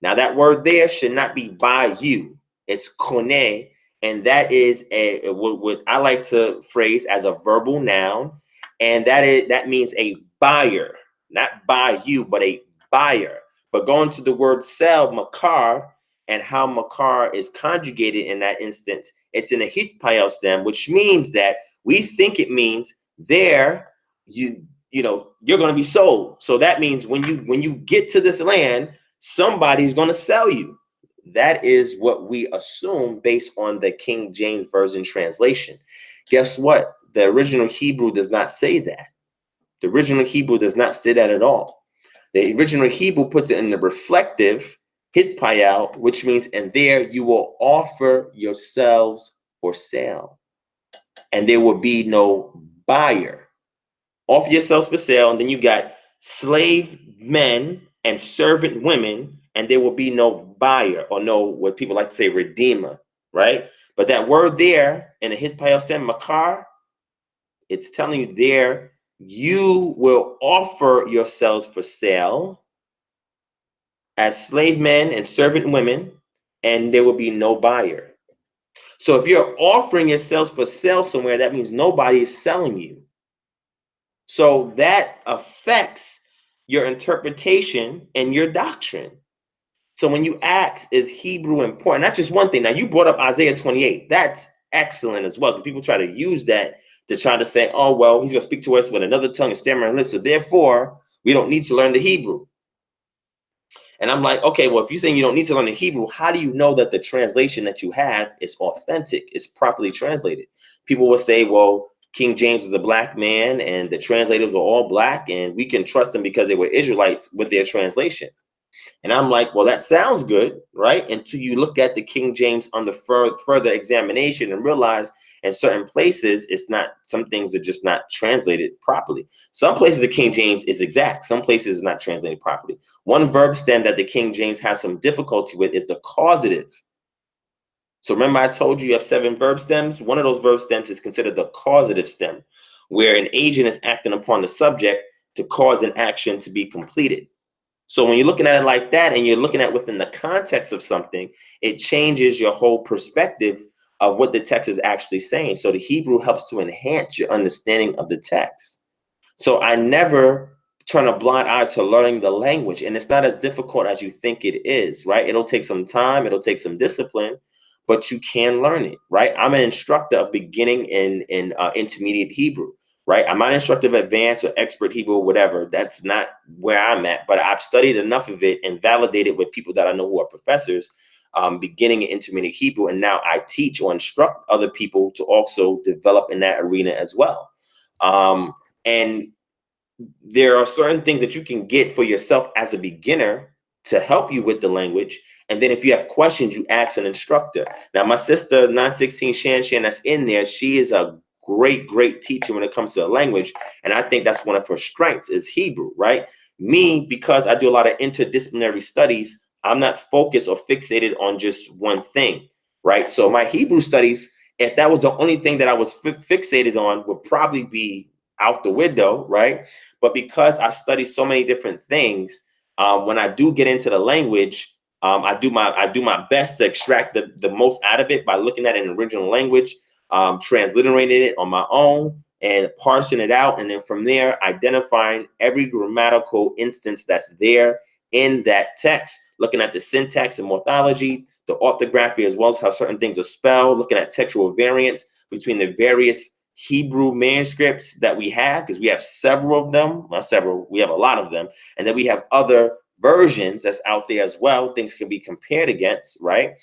Now that word there should not be buy you. It's kone, and that is what I like to phrase as a verbal noun, and that means a buyer, not buy you, but a buyer. But going to the word sell, makar, and how makar is conjugated in that instance, it's in a Heath Payel stem, which means that we think it means there you're going to be sold. So that means when you get to this land, somebody's going to sell you. That is what we assume based on the King James Version translation. Guess what? The original Hebrew does not say that. The original Hebrew does not say that at all. The original Hebrew puts it in the reflective hitpayal, which means, and there you will offer yourselves for sale, and there will be no buyer. Offer yourselves for sale, and then you got slave men and servant women, and there will be no buyer, or no, what people like to say, redeemer, right? But that word there in the Hispayel stem, makar, it's telling you there, you will offer yourselves for sale as slave men and servant women, and there will be no buyer. So if you're offering yourselves for sale somewhere, that means nobody is selling you. So that affects your interpretation and your doctrine. So when you ask, is Hebrew important? That's just one thing. Now, you brought up Isaiah 28. That's excellent as well, because people try to use that to try to say, oh, well, he's going to speak to us with another tongue and stammering lips, so therefore, we don't need to learn the Hebrew. And I'm like, okay, well, if you're saying you don't need to learn the Hebrew, how do you know that the translation that you have is authentic, is properly translated? People will say, well, King James was a black man and the translators were all black, and we can trust them because they were Israelites with their translation. And I'm like, well, that sounds good, right? Until you look at the King James under further examination and realize in certain places, it's not, some things are just not translated properly. Some places the King James is exact. Some places it's not translated properly. One verb stem that the King James has some difficulty with is the causative. So remember I told you have 7 verb stems. One of those verb stems is considered the causative stem, where an agent is acting upon the subject to cause an action to be completed. So when you're looking at it like that, and you're looking at within the context of something, it changes your whole perspective of what the text is actually saying. So the Hebrew helps to enhance your understanding of the text. So I never turn a blind eye to learning the language, and it's not as difficult as you think it is, right? It'll take some time, it'll take some discipline, but you can learn it, right? I'm an instructor of beginning and intermediate Hebrew, right? I'm not an instructor of advanced or expert Hebrew or whatever. That's not where I'm at, but I've studied enough of it and validated with people that I know who are professors, beginning and intermediate Hebrew, and now I teach or instruct other people to also develop in that arena as well. And there are certain things that you can get for yourself as a beginner to help you with the language. And then if you have questions, you ask an instructor. Now, my sister, 916 Shan, that's in there, she is a great teacher when it comes to the language. And I think that's one of her strengths is Hebrew, right? Me, because I do a lot of interdisciplinary studies, I'm not focused or fixated on just one thing, right? So my Hebrew studies, if that was the only thing that I was fixated on, would probably be out the window, right? But because I study so many different things, when I do get into the language, I do my best to extract the most out of it by looking at it in original language, transliterating it on my own, and parsing it out, and then from there identifying every grammatical instance that's there in that text, looking at the syntax and morphology, the orthography, as well as how certain things are spelled, looking at textual variants between the various Hebrew manuscripts that we have, because we have several of them, not several, we have a lot of them, and then we have other versions that's out there as well, things can be compared against, right?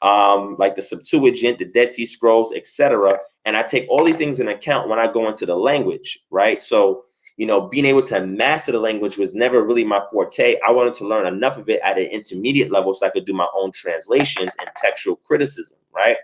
Like the Septuagint, the Dead Sea Scrolls, etc. And I take all these things in account when I go into the language, right? So, you know, being able to master the language was never really my forte. I wanted to learn enough of it at an intermediate level so I could do my own translations and textual criticism, right?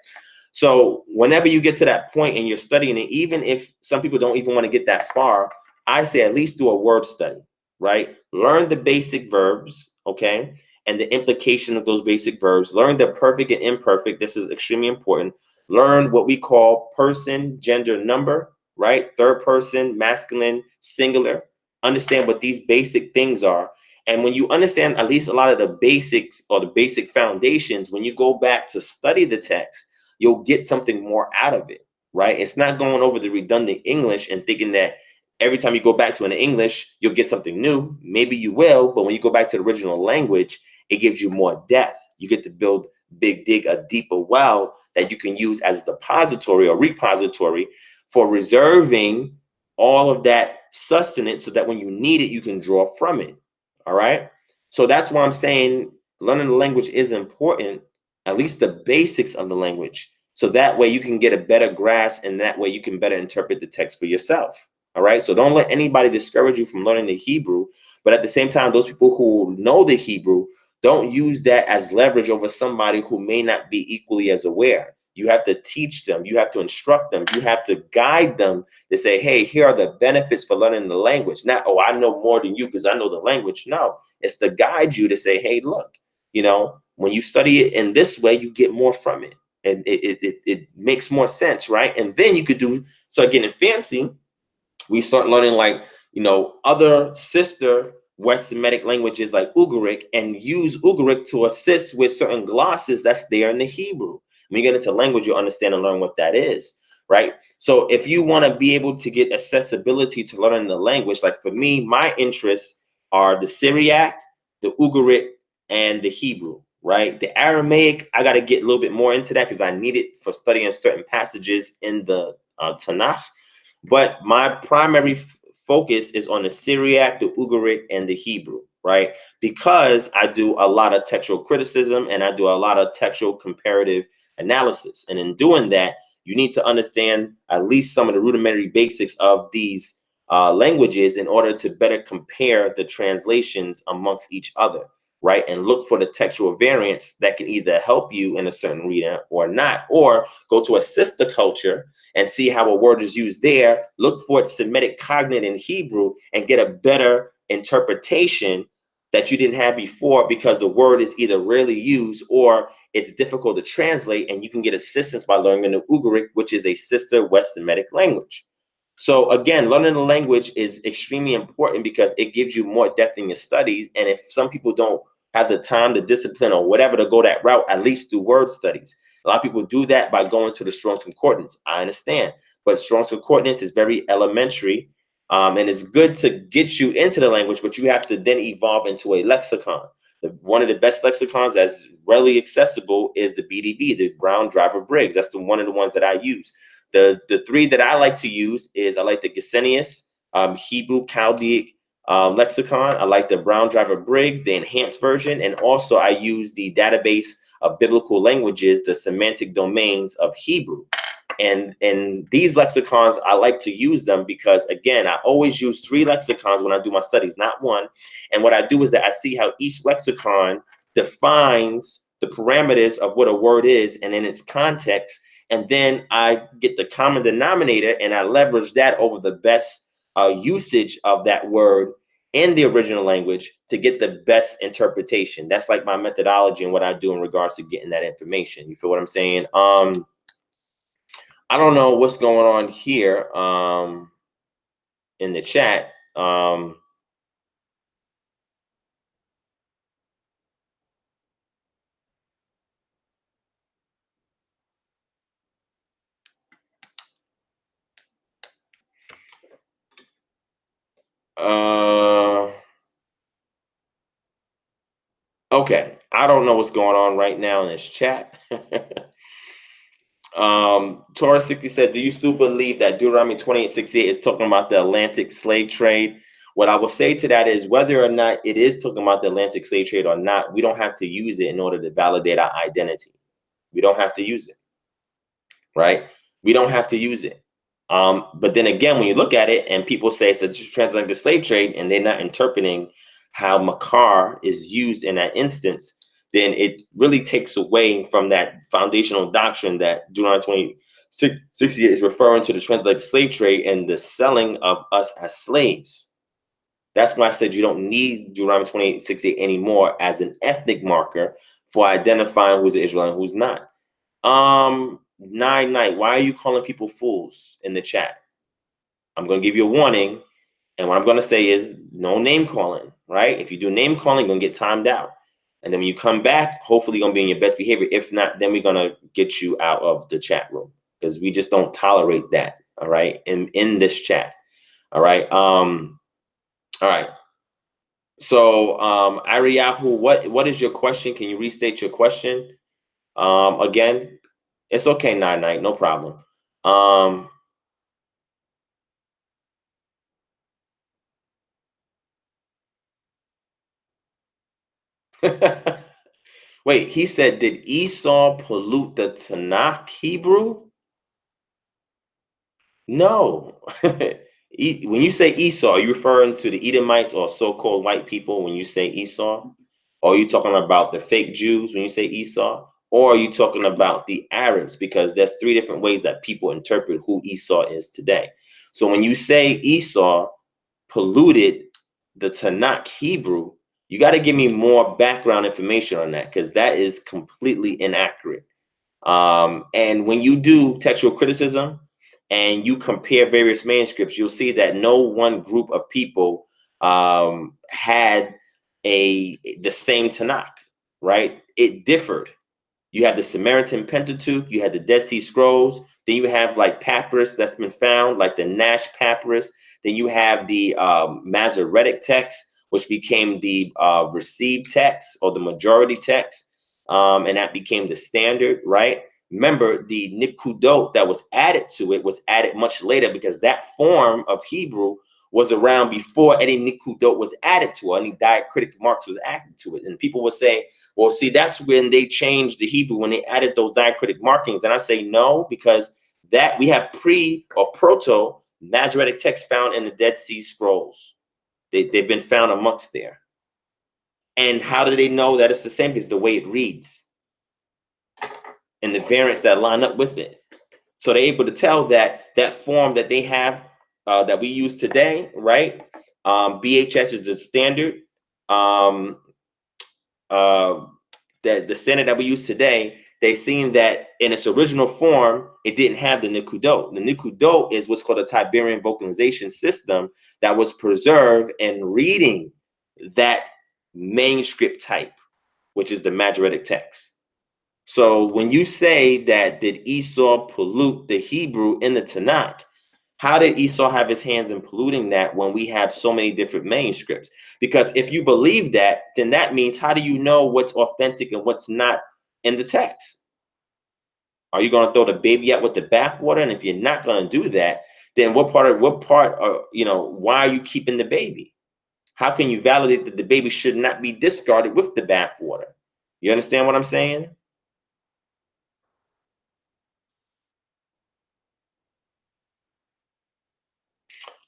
So whenever you get to that point and you're studying it, even if some people don't even want to get that far, I say at least do a word study, right? Learn the basic verbs, okay? And the implication of those basic verbs. Learn the perfect and imperfect. This is extremely important. Learn what we call person, gender, number, right? Third person, masculine, singular. Understand what these basic things are. And when you understand at least a lot of the basics or the basic foundations, when you go back to study the text, you'll get something more out of it, right? It's not going over the redundant English and thinking that every time you go back to an English, you'll get something new. Maybe you will, but when you go back to the original language, it gives you more depth. You get to dig a deeper well that you can use as a depository or repository for reserving all of that sustenance so that when you need it, you can draw from it, all right? So that's why I'm saying learning the language is important, at least the basics of the language. So that way you can get a better grasp, and that way you can better interpret the text for yourself. All right. So don't let anybody discourage you from learning the Hebrew. But at the same time, those people who know the Hebrew, don't use that as leverage over somebody who may not be equally as aware. You have to teach them. You have to instruct them. You have to guide them to say, hey, here are the benefits for learning the language. Not, oh, I know more than you because I know the language. No, it's to guide you to say, hey, look, you know, when you study it in this way, you get more from it. And it makes more sense, right? And then you could start getting fancy. We start learning, like, you know, other sister West Semitic languages like Ugaritic, and use Ugaritic to assist with certain glosses that's there in the Hebrew. When you get into language, you understand and learn what that is, right? So if you want to be able to get accessibility to learning the language, like for me, my interests are the Syriac, the Ugaritic, and the Hebrew, right? The Aramaic, I got to get a little bit more into that because I need it for studying certain passages in the Tanakh. But my primary focus is on the Syriac, the Ugaritic, and the Hebrew, right? Because I do a lot of textual criticism and I do a lot of textual comparative analysis. And in doing that, you need to understand at least some of the rudimentary basics of these languages in order to better compare the translations amongst each other, right? And look for the textual variants that can either help you in a certain reader or not, or go to a sister culture and see how a word is used there, look for its Semitic cognate in Hebrew, and get a better interpretation that you didn't have before, because the word is either rarely used or it's difficult to translate, and you can get assistance by learning the Ugaritic, which is a sister West Semitic language. So again, learning the language is extremely important because it gives you more depth in your studies. And if some people don't have the time, the discipline, or whatever to go that route, at least do word studies. A lot of people do that by going to the Strong's Concordance. I understand, but Strong's Concordance is very elementary, and it's good to get you into the language, but you have to then evolve into a lexicon. One of the best lexicons that's readily accessible is the BDB, the Brown Driver Briggs. That's one of the ones that I use. The three that I like to use is I like the Gesenius Hebrew Chaldaic lexicon. I like the Brown Driver Briggs, the enhanced version, and also I use the database of biblical languages, the semantic domains of Hebrew. And these lexicons, I like to use them because, again, I always use 3 lexicons when I do my studies, not one. And what I do is that I see how each lexicon defines the parameters of what a word is and in its context. And then I get the common denominator and I leverage that over the best usage of that word in the original language to get the best interpretation. That's like my methodology and what I do in regards to getting that information. You feel what I'm saying? I don't know what's going on here in the chat. Okay, I don't know what's going on right now in this chat. Torah 60 says, do you still believe that Deuteronomy 28:68 is talking about the Atlantic slave trade? What I will say to that is whether or not it is talking about the Atlantic slave trade or not, we don't have to use it in order to validate our identity. We don't have to use it, right? We don't have to use it. But then again, when you look at it and people say it's a transatlantic slave trade and they're not interpreting how makar is used in that instance, then it really takes away from that foundational doctrine that Deuteronomy 28:68 is referring to the transatlantic slave trade and the selling of us as slaves. That's why I said you don't need Deuteronomy 28:68 anymore as an ethnic marker for identifying who's an Israelite and who's not. Night, why are you calling people fools in the chat? I'm going to give you a warning. And what I'm going to say is no name calling, right? If you do name calling, you're going to get timed out. And then when you come back, hopefully you're going to be in your best behavior. If not, then we're going to get you out of the chat room because we just don't tolerate that. All right. In this chat. All right. All right. So, Ariyahu, what is your question? Can you restate your question? Again, it's okay. Night, no problem. Wait, he said, did Esau pollute the Tanakh Hebrew? No. When you say Esau, are you referring to the Edomites or so-called white people when you say Esau? Or are you talking about the fake Jews when you say Esau? Or are you talking about the Arabs? Because there's 3 different ways that people interpret who Esau is today. So when you say Esau polluted the Tanakh Hebrew, you got to give me more background information on that because that is completely inaccurate. And when you do textual criticism and you compare various manuscripts, you'll see that no one group of people had the same Tanakh, right? It differed. You have the Samaritan Pentateuch, you had the Dead Sea Scrolls, then you have like papyrus that's been found, like the Nash papyrus. Then you have the Masoretic text, which became the received text or the majority text, and that became the standard, right? Remember, the Nikudot that was added to it was added much later because that form of Hebrew was around before any Nikudot was added to it, any diacritic marks was added to it. And people would say, well, see, that's when they changed the Hebrew, when they added those diacritic markings. And I say no, because that we have pre or proto Masoretic text found in the Dead Sea Scrolls. They've been found amongst there. And how do they know that it's the same? Because the way it reads and the variants that line up with it. So they're able to tell that that form that they have that we use today, right? BHS is the standard. That the standard that we use today, they seen that in its original form, it didn't have the nikudot. The nikudot is what's called a Tiberian vocalization system that was preserved in reading that manuscript type, which is the Masoretic text. So when you say that did Esau pollute the Hebrew in the Tanakh, how did Esau have his hands in polluting that when we have so many different manuscripts? Because if you believe that, then that means how do you know what's authentic and what's not in the text? Are you going to throw the baby out with the bathwater? And if you're not going to do that, then what part, why are you keeping the baby? How can you validate that the baby should not be discarded with the bathwater? You understand what I'm saying?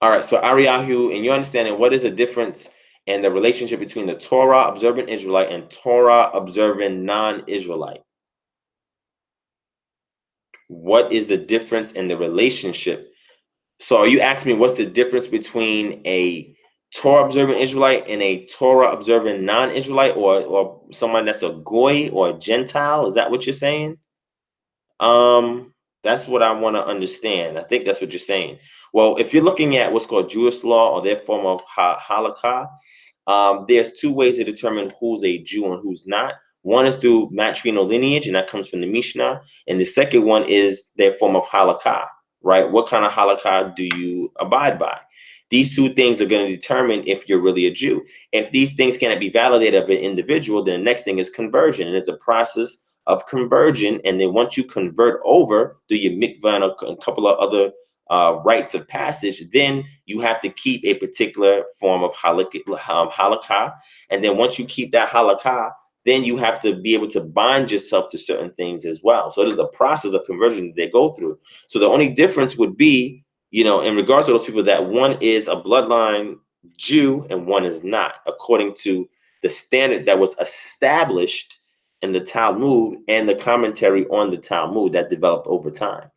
All right, so Ariyahu, in your understanding, what is the difference in the relationship between the Torah observant Israelite and Torah observant non-Israelite? What is the difference in the relationship? So are you asking me what's the difference between a Torah observant Israelite and a Torah observant non-Israelite, or someone that's a goy or a Gentile? Is that what you're saying? That's what I want to understand. I think that's what you're saying. Well, if you're looking at what's called Jewish law or their form of Halakhah, there's two ways to determine who's a Jew and who's not. One is through matrilineal lineage, and that comes from the Mishnah. And the second one is their form of Halakhah, right? What kind of Halakhah do you abide by? These two things are going to determine if you're really a Jew. If these things cannot be validated of an individual, then the next thing is conversion. And it's a process of conversion. And then once you convert over, do your mikvah and a couple of other rites of passage, then you have to keep a particular form of Halakhah. And then once you keep that Halakhah, then you have to be able to bind yourself to certain things as well. So there's a process of conversion that they go through. So the only difference would be, in regards to those people, that one is a bloodline Jew and one is not, according to the standard that was established in the Talmud and the commentary on the Talmud that developed over time.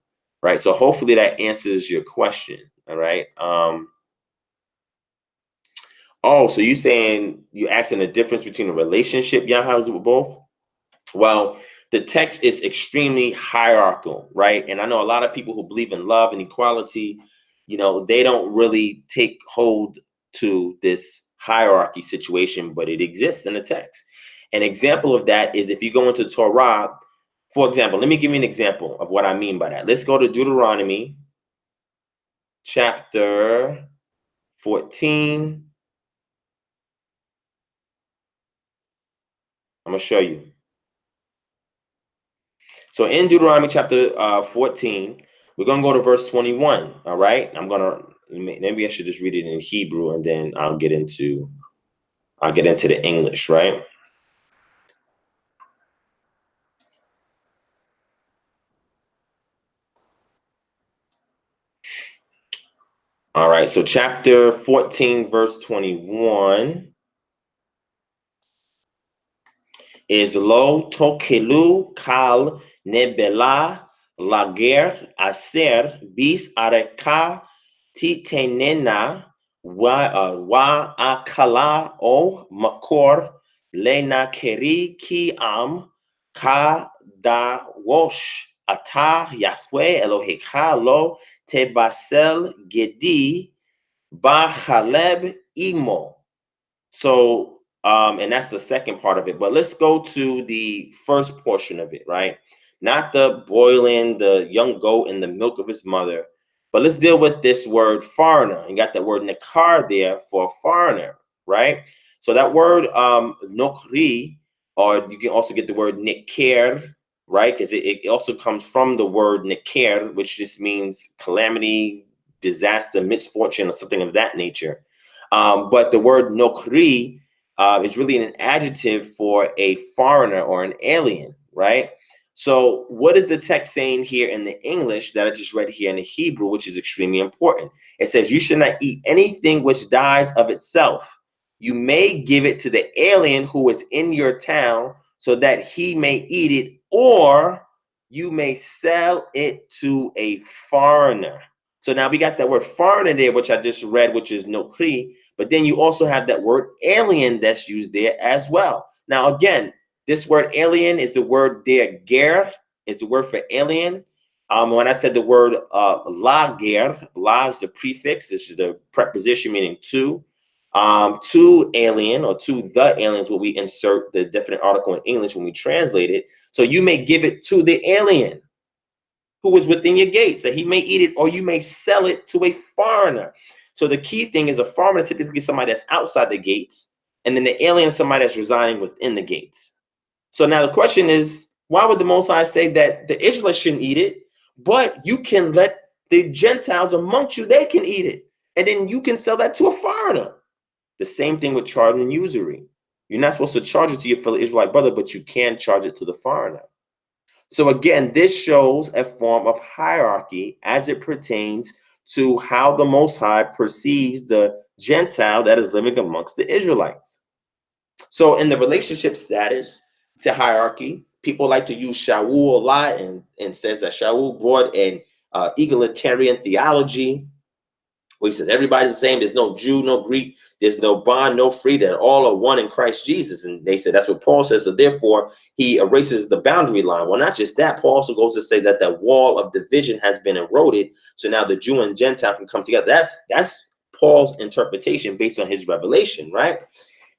Right. So hopefully that answers your question. All right. So you're saying you're asking the difference between a relationship, Yahweh, with both? Well, the text is extremely hierarchical, right? And I know a lot of people who believe in love and equality, they don't really take hold to this hierarchy situation, but it exists in the text. An example of that is if you go into Torah, for example, let me give you an example of what I mean by that. Let's go to Deuteronomy chapter 14. I'm going to show you. So in Deuteronomy chapter 14, we're going to go to verse 21. All right. Maybe I should just read it in Hebrew and then I'll get into the English, right? All right. So chapter 14, verse 21 is Lo tokelu kal nebela lager aser bis areka titenena wa akala o makor lena keri ki am ka da wosh ata Yahweh Elohecha lo tebasel gedi ba chaleb imo. So and that's the second part of it. But let's go to the first portion of it, right? Not the boiling the young goat in the milk of his mother, but let's deal with this word foreigner. You got that word nekar there for foreigner, right? So that word nokri, or you can also get the word neker, right? Because it also comes from the word neker, which just means calamity, disaster, misfortune, or something of that nature. But the word nokri is really an adjective for a foreigner or an alien, right? So what is the text saying here in the English that I just read here in the Hebrew, which is extremely important? It says, you should not eat anything which dies of itself. You may give it to the alien who is in your town so that he may eat it, or you may sell it to a foreigner. So now we got that word foreigner there, which I just read, which is nokri, but then you also have that word alien that's used there as well. Now, again, This word alien is the word there, ger, is the word for alien. When I said the word la ger, la is the prefix. This is the preposition meaning to. To alien or to the aliens, where we insert the definite article in English when we translate it. So you may give it to the alien who is within your gates, that he may eat it, or you may sell it to a foreigner. So the key thing is a foreigner is typically somebody that's outside the gates, and then the alien is somebody that's residing within the gates. So now the question is, why would the Most High say that the Israelites shouldn't eat it, but you can let the Gentiles amongst you, they can eat it, and then you can sell that to a foreigner? The same thing with charging and usury. You're not supposed to charge it to your fellow Israelite brother, but you can charge it to the foreigner. So again, this shows a form of hierarchy as it pertains to how the Most High perceives the Gentile that is living amongst the Israelites. So in the relationship status to hierarchy, people like to use Shaul a lot and says that Shaul brought an egalitarian theology, where he says everybody's the same. There's no Jew, no Greek. There's no bond, no free. They're all are one in Christ Jesus. And they said that's what Paul says. So therefore, he erases the boundary line. Well, not just that. Paul also goes to say that the wall of division has been eroded. So now the Jew and Gentile can come together. That's Paul's interpretation based on his revelation, right?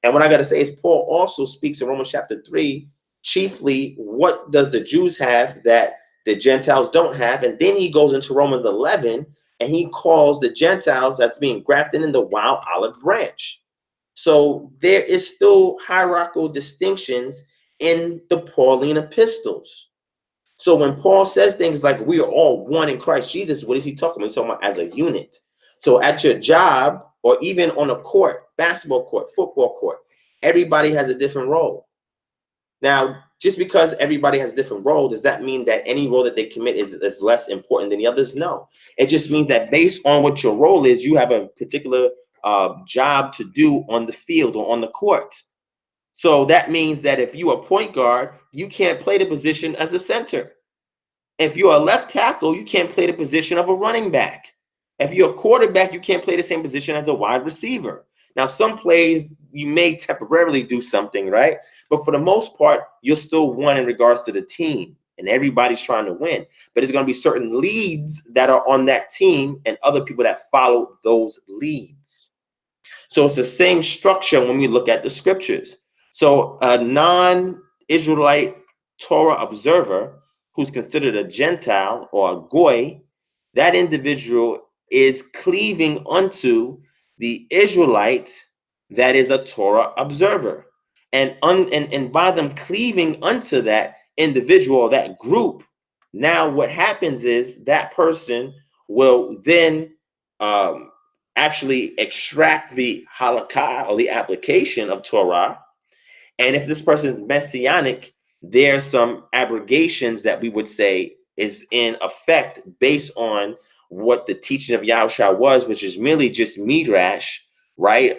And what I got to say is Paul also speaks in Romans chapter 3, chiefly what does the Jews have that the Gentiles don't have? And then he goes into Romans 11, and he calls the Gentiles that's being grafted in the wild olive branch. So there is still hierarchical distinctions in the Pauline epistles. So when Paul says things like we are all one in Christ Jesus, what is he talking about? He's talking about as a unit. So at your job, or even on a court, basketball court, football court, everybody has a different role. Now, just because everybody has a different role, does that mean that any role that they commit is less important than the others? No. It just means that based on what your role is, you have a particular job to do on the field or on the court. So that means that if you're a point guard, you can't play the position as a center. If you're a left tackle, you can't play the position of a running back. If you're a quarterback, you can't play the same position as a wide receiver. Now, some plays you may temporarily do something, right? But for the most part, you're still one in regards to the team, and everybody's trying to win. But there's going to be certain leads that are on that team and other people that follow those leads. So it's the same structure when we look at the scriptures. So a non-Israelite Torah observer who's considered a Gentile or a goy, that individual is cleaving unto the Israelite that is a Torah observer. And by them cleaving unto that individual, that group, now what happens is that person will then actually extract the Halakhah or the application of Torah. And if this person is messianic, there's some abrogations that we would say is in effect based on what the teaching of Yahushua was, which is merely just midrash, right?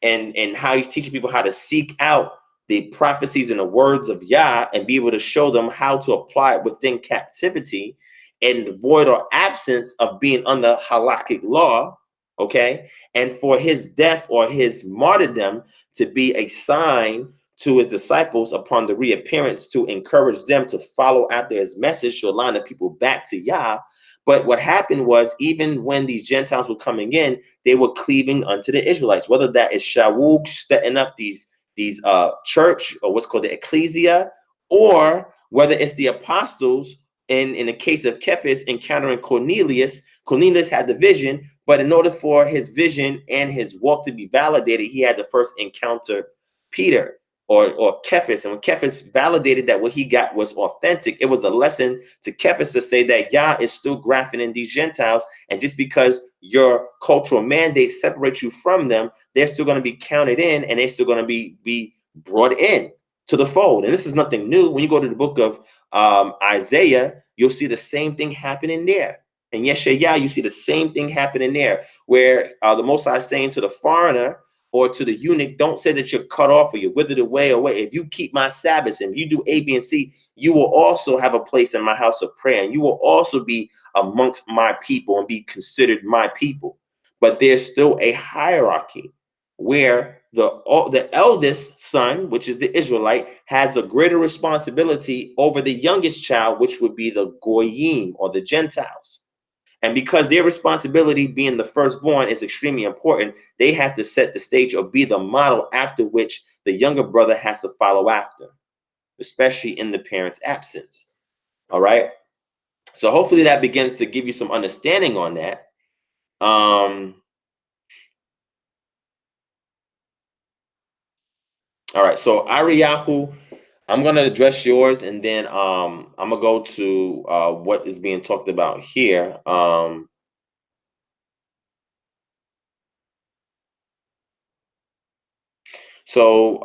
And how he's teaching people how to seek out the prophecies and the words of Yah and be able to show them how to apply it within captivity and the void or absence of being under halakhic law, okay? And for his death or his martyrdom to be a sign to his disciples upon the reappearance to encourage them to follow after his message to align the people back to Yah. But what happened was, even when these Gentiles were coming in, they were cleaving unto the Israelites, whether that is Shaul setting up these church or what's called the ecclesia, or whether it's the apostles in the case of Cephas encountering Cornelius. Cornelius had the vision, but in order for his vision and his walk to be validated, he had to first encounter Peter or Cephas. And when Cephas validated that what he got was authentic, it was a lesson to Cephas to say that Yah is still grafting in these Gentiles. And just because your cultural mandate separates you from them, they're still going to be counted in, and they're still going to be brought in to the fold. And this is nothing new. When you go to the book of Isaiah, you'll see the same thing happening there. And Yeshayah, you see the same thing happening there, where the Most High is saying to the foreigner or to the eunuch, don't say that you're cut off or you're withered away. If you keep my Sabbaths and you do A, B, and C, you will also have a place in my house of prayer, and you will also be amongst my people and be considered my people. But there's still a hierarchy where the eldest son, which is the Israelite, has a greater responsibility over the youngest child, which would be the Goyim, or the Gentiles. And because their responsibility, being the firstborn, is extremely important, they have to set the stage or be the model after which the younger brother has to follow after, especially in the parent's absence. All right. So hopefully that begins to give you some understanding on that. All right. So Ariyahu, I'm going to address yours, and then I'm going to go to what is being talked about here. So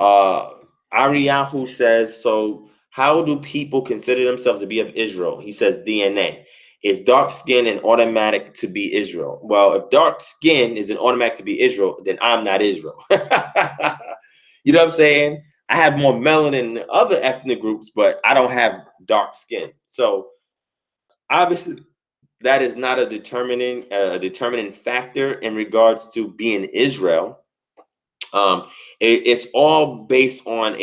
Ariyahu says, so how do people consider themselves to be of Israel? He says DNA. Is dark skin an automatic to be Israel? Well, if dark skin is an automatic to be Israel, then I'm not Israel. You know what I'm saying? I have more melanin than other ethnic groups, but I don't have dark skin. So obviously that is not a determining factor in regards to being Israel. It's all based on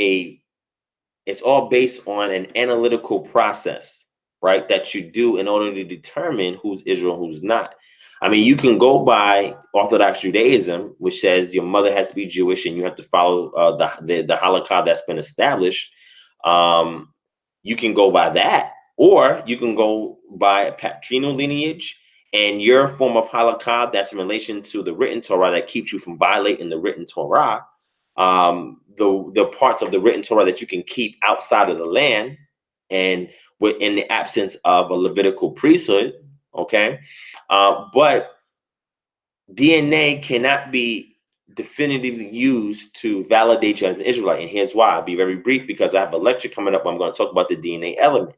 an analytical process, right, that you do in order to determine who's Israel, who's not. I mean, you can go by Orthodox Judaism, which says your mother has to be Jewish and you have to follow the Halakhah that's been established. You can go by that, or you can go by a patrilineal lineage and your form of Halakhah that's in relation to the written Torah that keeps you from violating the written Torah. The parts of the written Torah that you can keep outside of the land and in the absence of a Levitical priesthood. Okay. But DNA cannot be definitively used to validate you as an Israelite. And here's why. I'll be very brief because I have a lecture coming up where I'm going to talk about the DNA element.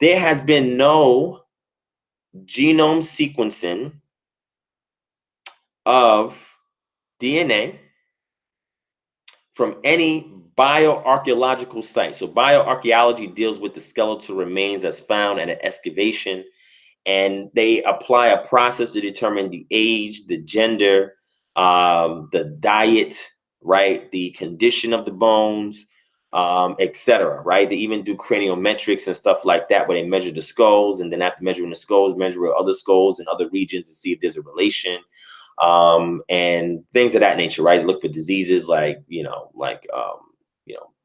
There has been no genome sequencing of DNA from any bioarchaeological site. So bioarchaeology deals with the skeletal remains that's found at an excavation, and they apply a process to determine the age, the gender, the diet, right, the condition of the bones, etc. Right? They even do craniometrics and stuff like that, where they measure the skulls, and then after measuring the skulls, measure other skulls in other regions to see if there's a relation, and things of that nature. Right? They look for diseases like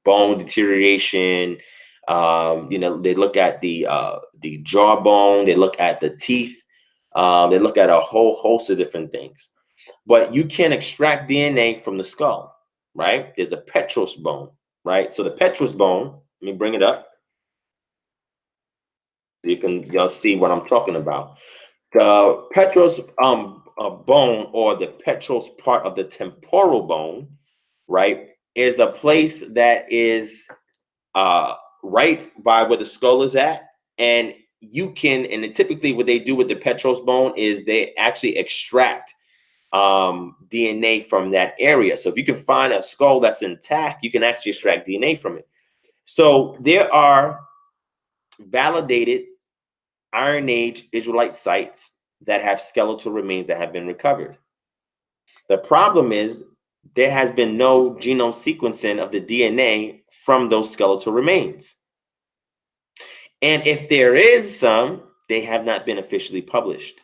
bone deterioration. They look at the jawbone, they look at the teeth, they look at a whole host of different things. But you can extract DNA from the skull, right? There's a petrous bone, right? So the petrous bone, let me bring it up. Y'all see what I'm talking about. The petrous bone, or the petrous part of the temporal bone, right, is a place that is right by where the skull is at. And typically what they do with the petrous bone is they actually extract DNA from that area. So if you can find a skull that's intact, you can actually extract DNA from it. So there are validated Iron Age Israelite sites that have skeletal remains that have been recovered. The problem is there has been no genome sequencing of the DNA from those skeletal remains. And if there is some, they have not been officially published.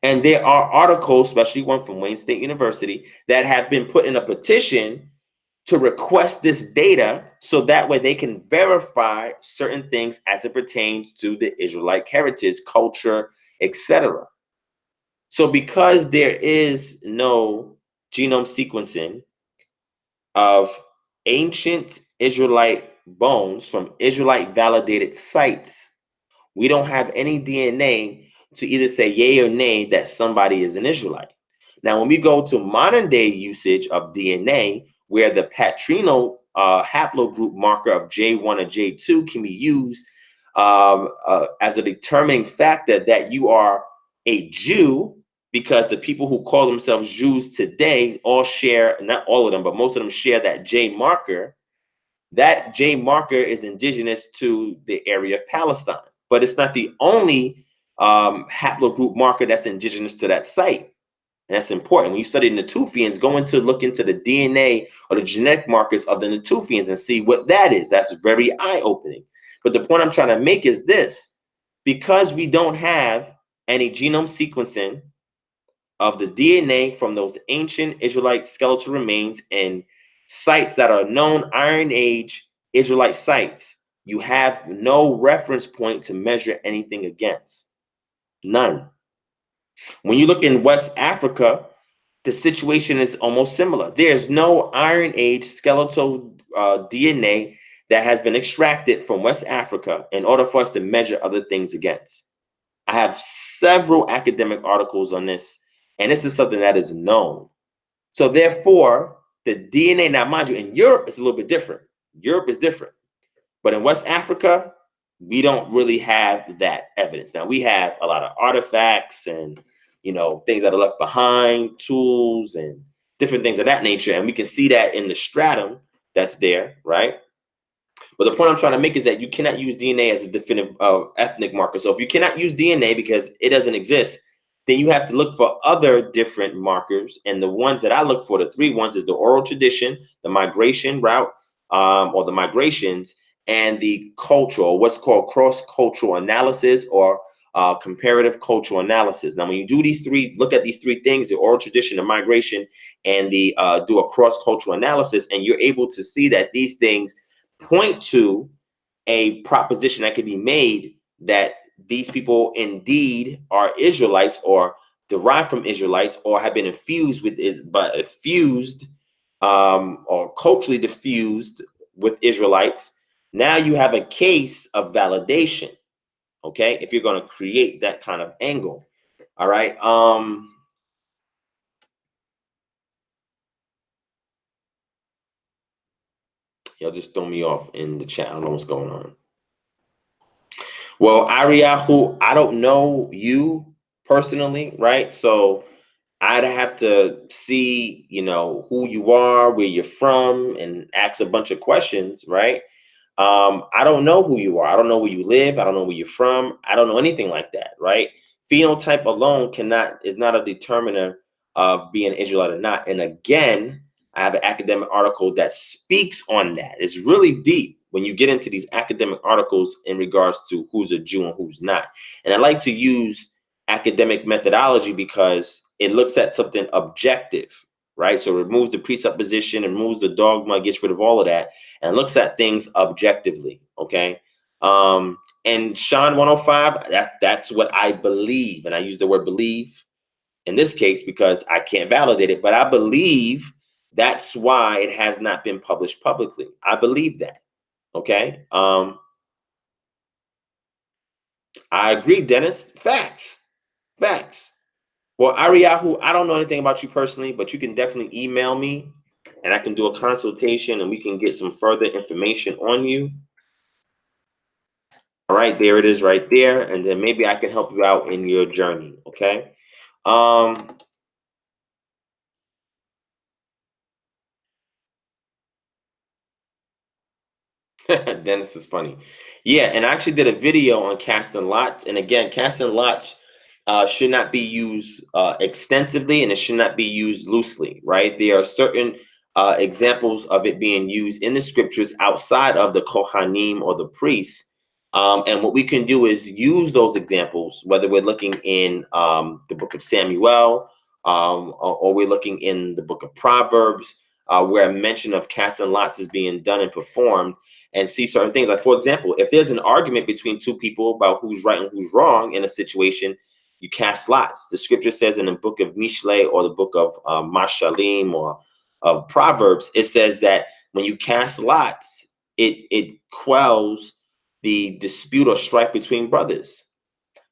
And there are articles, especially one from Wayne State University, that have been put in a petition to request this data so that way they can verify certain things as it pertains to the Israelite heritage, culture, etc. So because there is no genome sequencing of ancient Israelite bones from Israelite validated sites, we don't have any DNA to either say yay or nay that somebody is an Israelite. Now, when we go to modern day usage of DNA, where the patrilineal haplogroup marker of J1 or J2 can be used as a determining factor that you are a Jew, because the people who call themselves Jews today all share, not all of them, but most of them share that J marker. That J marker is indigenous to the area of Palestine, but it's not the only haplogroup marker that's indigenous to that site. And that's important. When you study Natufians, go into look into the DNA or the genetic markers of the Natufians and see what that is. That's very eye-opening. But the point I'm trying to make is this: because we don't have any genome sequencing of the DNA from those ancient Israelite skeletal remains and sites that are known Iron Age Israelite sites, you have no reference point to measure anything against. None. When you look in West Africa, the situation is almost similar. There's no Iron Age skeletal DNA that has been extracted from West Africa in order for us to measure other things against. I have several academic articles on this, and this is something that is known. So therefore, the DNA, now mind you, in Europe, it's a little bit different. Europe is different. But in West Africa, we don't really have that evidence. Now, we have a lot of artifacts and, things that are left behind, tools and different things of that nature. And we can see that in the stratum that's there, right? But the point I'm trying to make is that you cannot use DNA as a definitive ethnic marker. So if you cannot use DNA because it doesn't exist, then you have to look for other different markers. And the ones that I look for, the three ones, is the oral tradition, the migration route, or the migrations, and the cultural, what's called cross-cultural analysis or comparative cultural analysis. Now, when you do these three, look at these three things, the oral tradition, the migration, and the do a cross-cultural analysis, and you're able to see that these things point to a proposition that could be made that these people indeed are Israelites or derived from Israelites or have been infused with it, but infused or culturally diffused with Israelites. Now you have a case of validation, okay, if you're going to create that kind of angle. All right. Y'all just throw me off in the chat. I don't know what's going on. Well, Ariyahu, I don't know you personally, right? So I'd have to see, who you are, where you're from, and ask a bunch of questions, right? I don't know who you are. I don't know where you live. I don't know where you're from. I don't know anything like that, right? Phenotype alone is not a determiner of being Israelite or not. And again, I have an academic article that speaks on that. It's really deep when you get into these academic articles in regards to who's a Jew and who's not. And I like to use academic methodology because it looks at something objective, right? So it removes the presupposition, and removes the dogma, gets rid of all of that, and looks at things objectively, okay? And Sean 105, that's what I believe. And I use the word believe in this case because I can't validate it, but I believe that's why it has not been published publicly. I believe that, okay? I agree, Dennis. Facts. Well, Ariyahu, I don't know anything about you personally, but you can definitely email me and I can do a consultation and we can get some further information on you. All right, there it is right there. And then maybe I can help you out in your journey, okay? Dennis is funny. Yeah, and I actually did a video on casting lots. And again, casting lots should not be used extensively, and it should not be used loosely, right? There are certain examples of it being used in the scriptures outside of the Kohanim or the priests. And what we can do is use those examples, whether we're looking in the book of Samuel or we're looking in the book of Proverbs, where a mention of casting lots is being done and performed, and see certain things. Like, for example, if there's an argument between two people about who's right and who's wrong in a situation, you cast lots. The scripture says in the book of Mishle or the book of Mashalim or of Proverbs, it says that when you cast lots, it quells the dispute or strife between brothers.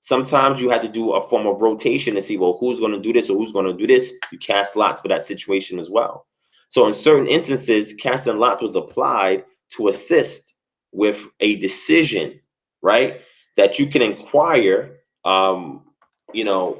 Sometimes you have to do a form of rotation to see, well, who's going to do this or who's going to do this. You cast lots for that situation as well. So in certain instances, casting lots was applied to assist with a decision, right? That you can inquire,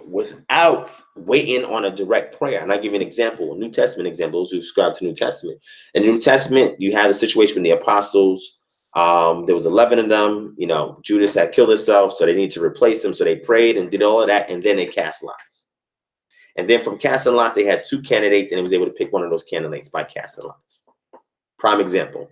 without waiting on a direct prayer. And I give you an example, a New Testament example, those who subscribe to New Testament. In the New Testament, you have the situation with the apostles. There was 11 of them. Judas had killed himself, so they need to replace him. So they prayed and did all of that, and then they cast lots. And then from casting lots, they had 2 candidates, and he was able to pick one of those candidates by casting lots. Prime example.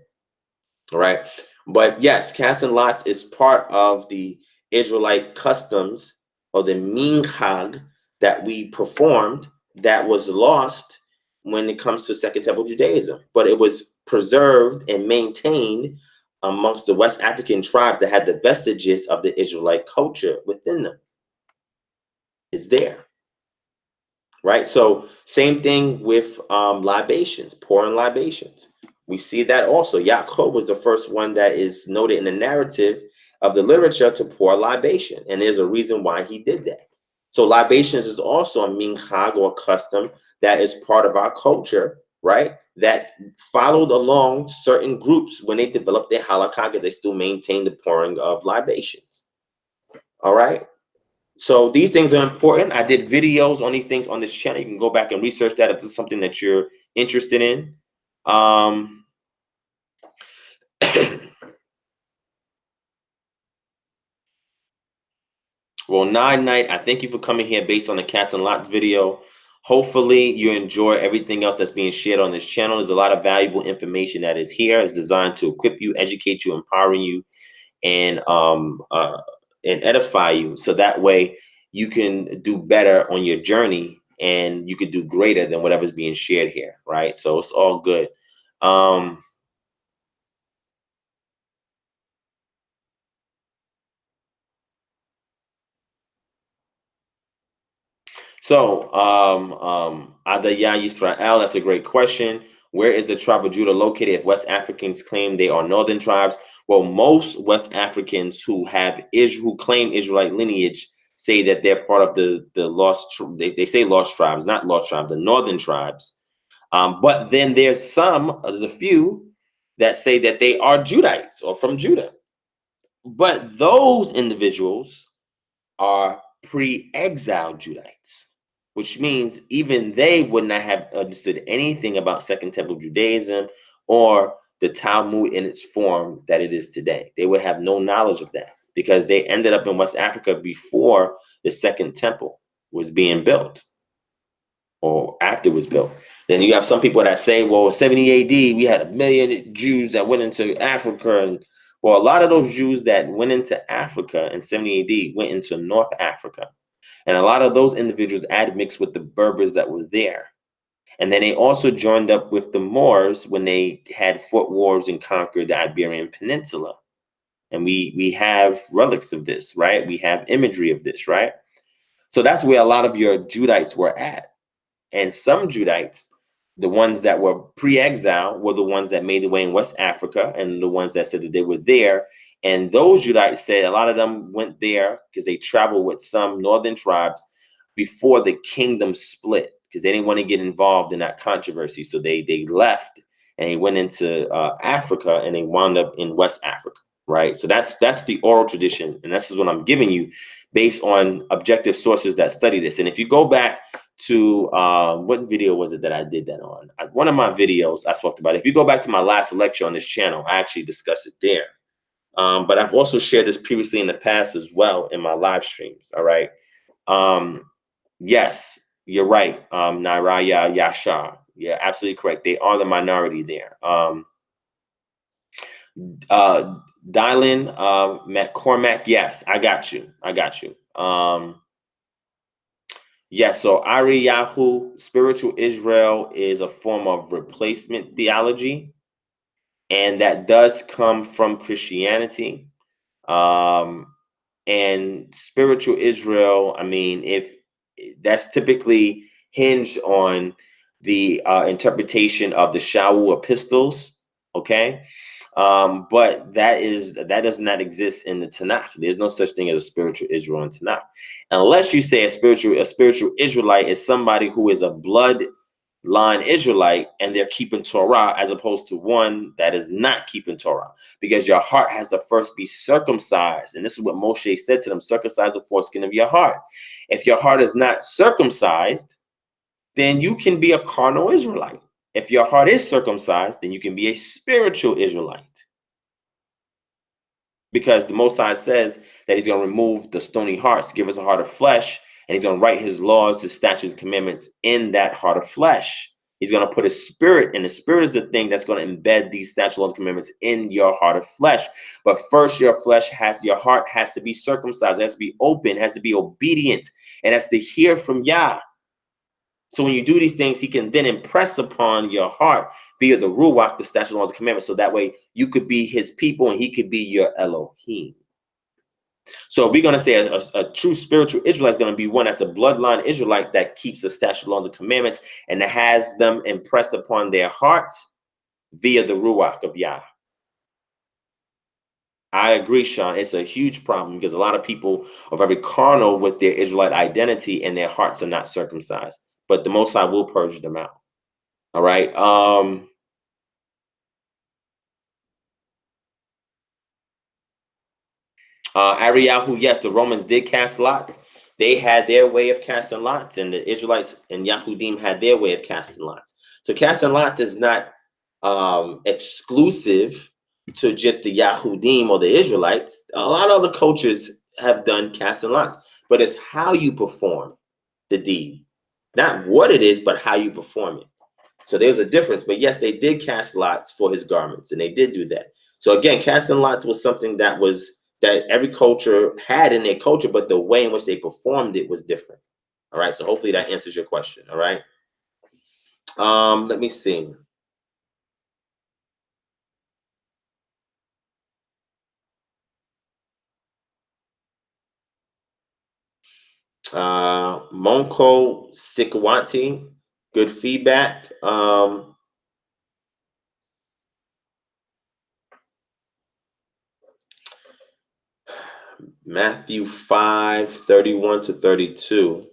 All right. But yes, casting lots is part of the Israelite customs, or the minhag, that we performed, that was lost when it comes to Second Temple Judaism. But it was preserved and maintained amongst the West African tribes that had the vestiges of the Israelite culture within them. It's there. Right? So same thing with libations, pouring libations. We see that also. Yaakov was the first one that is noted in the narrative of the literature to pour libation. And there's a reason why he did that. So libations is also a minhag, or custom, that is part of our culture, right? That followed along certain groups when they developed their Halakhah, because they still maintain the pouring of libations. All right? So these things are important. I did videos on these things on this channel. You can go back and research that if this is something that you're interested in. Well, Night, I thank you for coming here based on the Cats and Lots video. Hopefully you enjoy everything else that's being shared on this channel. There's a lot of valuable information that is here. It's designed to equip you, educate you, empower you, and edify you, so that way you can do better on your journey, and you could do greater than whatever's being shared here, right? So it's all good. Adaya Yisrael, that's a great question. Where is the tribe of Judah located if West Africans claim they are northern tribes? Well, most West Africans who claim Israelite lineage say that they're part of the lost. They say lost tribes, not lost tribes, the northern tribes. But then there's a few that say that they are Judites or from Judah. But those individuals are pre-exile Judites, which means even they would not have understood anything about Second Temple Judaism or the Talmud in its form that it is today. They would have no knowledge of that, because they ended up in West Africa before the Second Temple was being built, or after it was built. Then you have some people that say, well, 70 AD, we had 1 million Jews that went into Africa. And well, a lot of those Jews that went into Africa in 70 AD went into North Africa. And a lot of those individuals admixed with the Berbers that were there. And then they also joined up with the Moors when they had fought wars and conquered the Iberian Peninsula. And we have relics of this, right? We have imagery of this, right? So that's where a lot of your Judites were at. And some Judites, the ones that were pre-exile, were the ones that made their way in West Africa, and the ones that said that they were there. And those Judites said a lot of them went there because they traveled with some northern tribes before the kingdom split, because they didn't want to get involved in that controversy. So they left and they went into Africa, and they wound up in West Africa, right? So that's the oral tradition, and this is what I'm giving you based on objective sources that study this. And if you go back to what video was it that I did that on? One of my videos I spoke about it. If you go back to my last lecture on this channel, I actually discussed it there. But I've also shared this previously in the past as well in my live streams. All right. Yes, you're right. Naraya Yasha. Yeah, absolutely correct. They are the minority there. Dylan McCormack. Yes, I got you. Yes, so Ariyahu, spiritual Israel, is a form of replacement theology, and that does come from Christianity. And spiritual Israel, I mean, if that's typically hinged on the interpretation of the Shaul epistles, okay? But that does not exist in the Tanakh. There's no such thing as a spiritual Israel in Tanakh, unless you say a spiritual Israelite is somebody who is a bloodline Israelite and they're keeping Torah, as opposed to one that is not keeping Torah, because your heart has to first be circumcised. And this is what Moshe said to them: circumcise the foreskin of your heart. If your heart is not circumcised, then you can be a carnal Israelite. If your heart is circumcised, then you can be a spiritual Israelite. Because the Most High says that he's going to remove the stony hearts, give us a heart of flesh, and he's going to write his laws, his statutes, commandments in that heart of flesh. He's going to put a spirit, and the spirit is the thing that's going to embed these statutes, laws, commandments in your heart of flesh. But first, your heart has to be circumcised, it has to be open, it has to be obedient, and has to hear from Yah. So when you do these things, he can then impress upon your heart via the Ruach, the statutes, laws, and commandments. So that way you could be his people and he could be your Elohim. So we're going to say a true spiritual Israelite is going to be one that's a bloodline Israelite that keeps the statutes, laws, and commandments and that has them impressed upon their heart via the Ruach of Yah. I agree, Sean. It's a huge problem because a lot of people are very carnal with their Israelite identity and their hearts are not circumcised. But the Most High will purge them out. All right. Ariyahu, yes, the Romans did cast lots. They had their way of casting lots, and the Israelites and Yahudim had their way of casting lots. So casting lots is not exclusive to just the Yahudim or the Israelites. A lot of other cultures have done casting lots, but it's how you perform the deed. Not what it is, but how you perform it. So there's a difference. But yes, they did cast lots for his garments, and they did do that. So again, casting lots was something that every culture had in their culture, but the way in which they performed it was different. All right. So hopefully that answers your question. All right. Let me see. Monko Sikwati, good feedback. Matthew 5:31-32.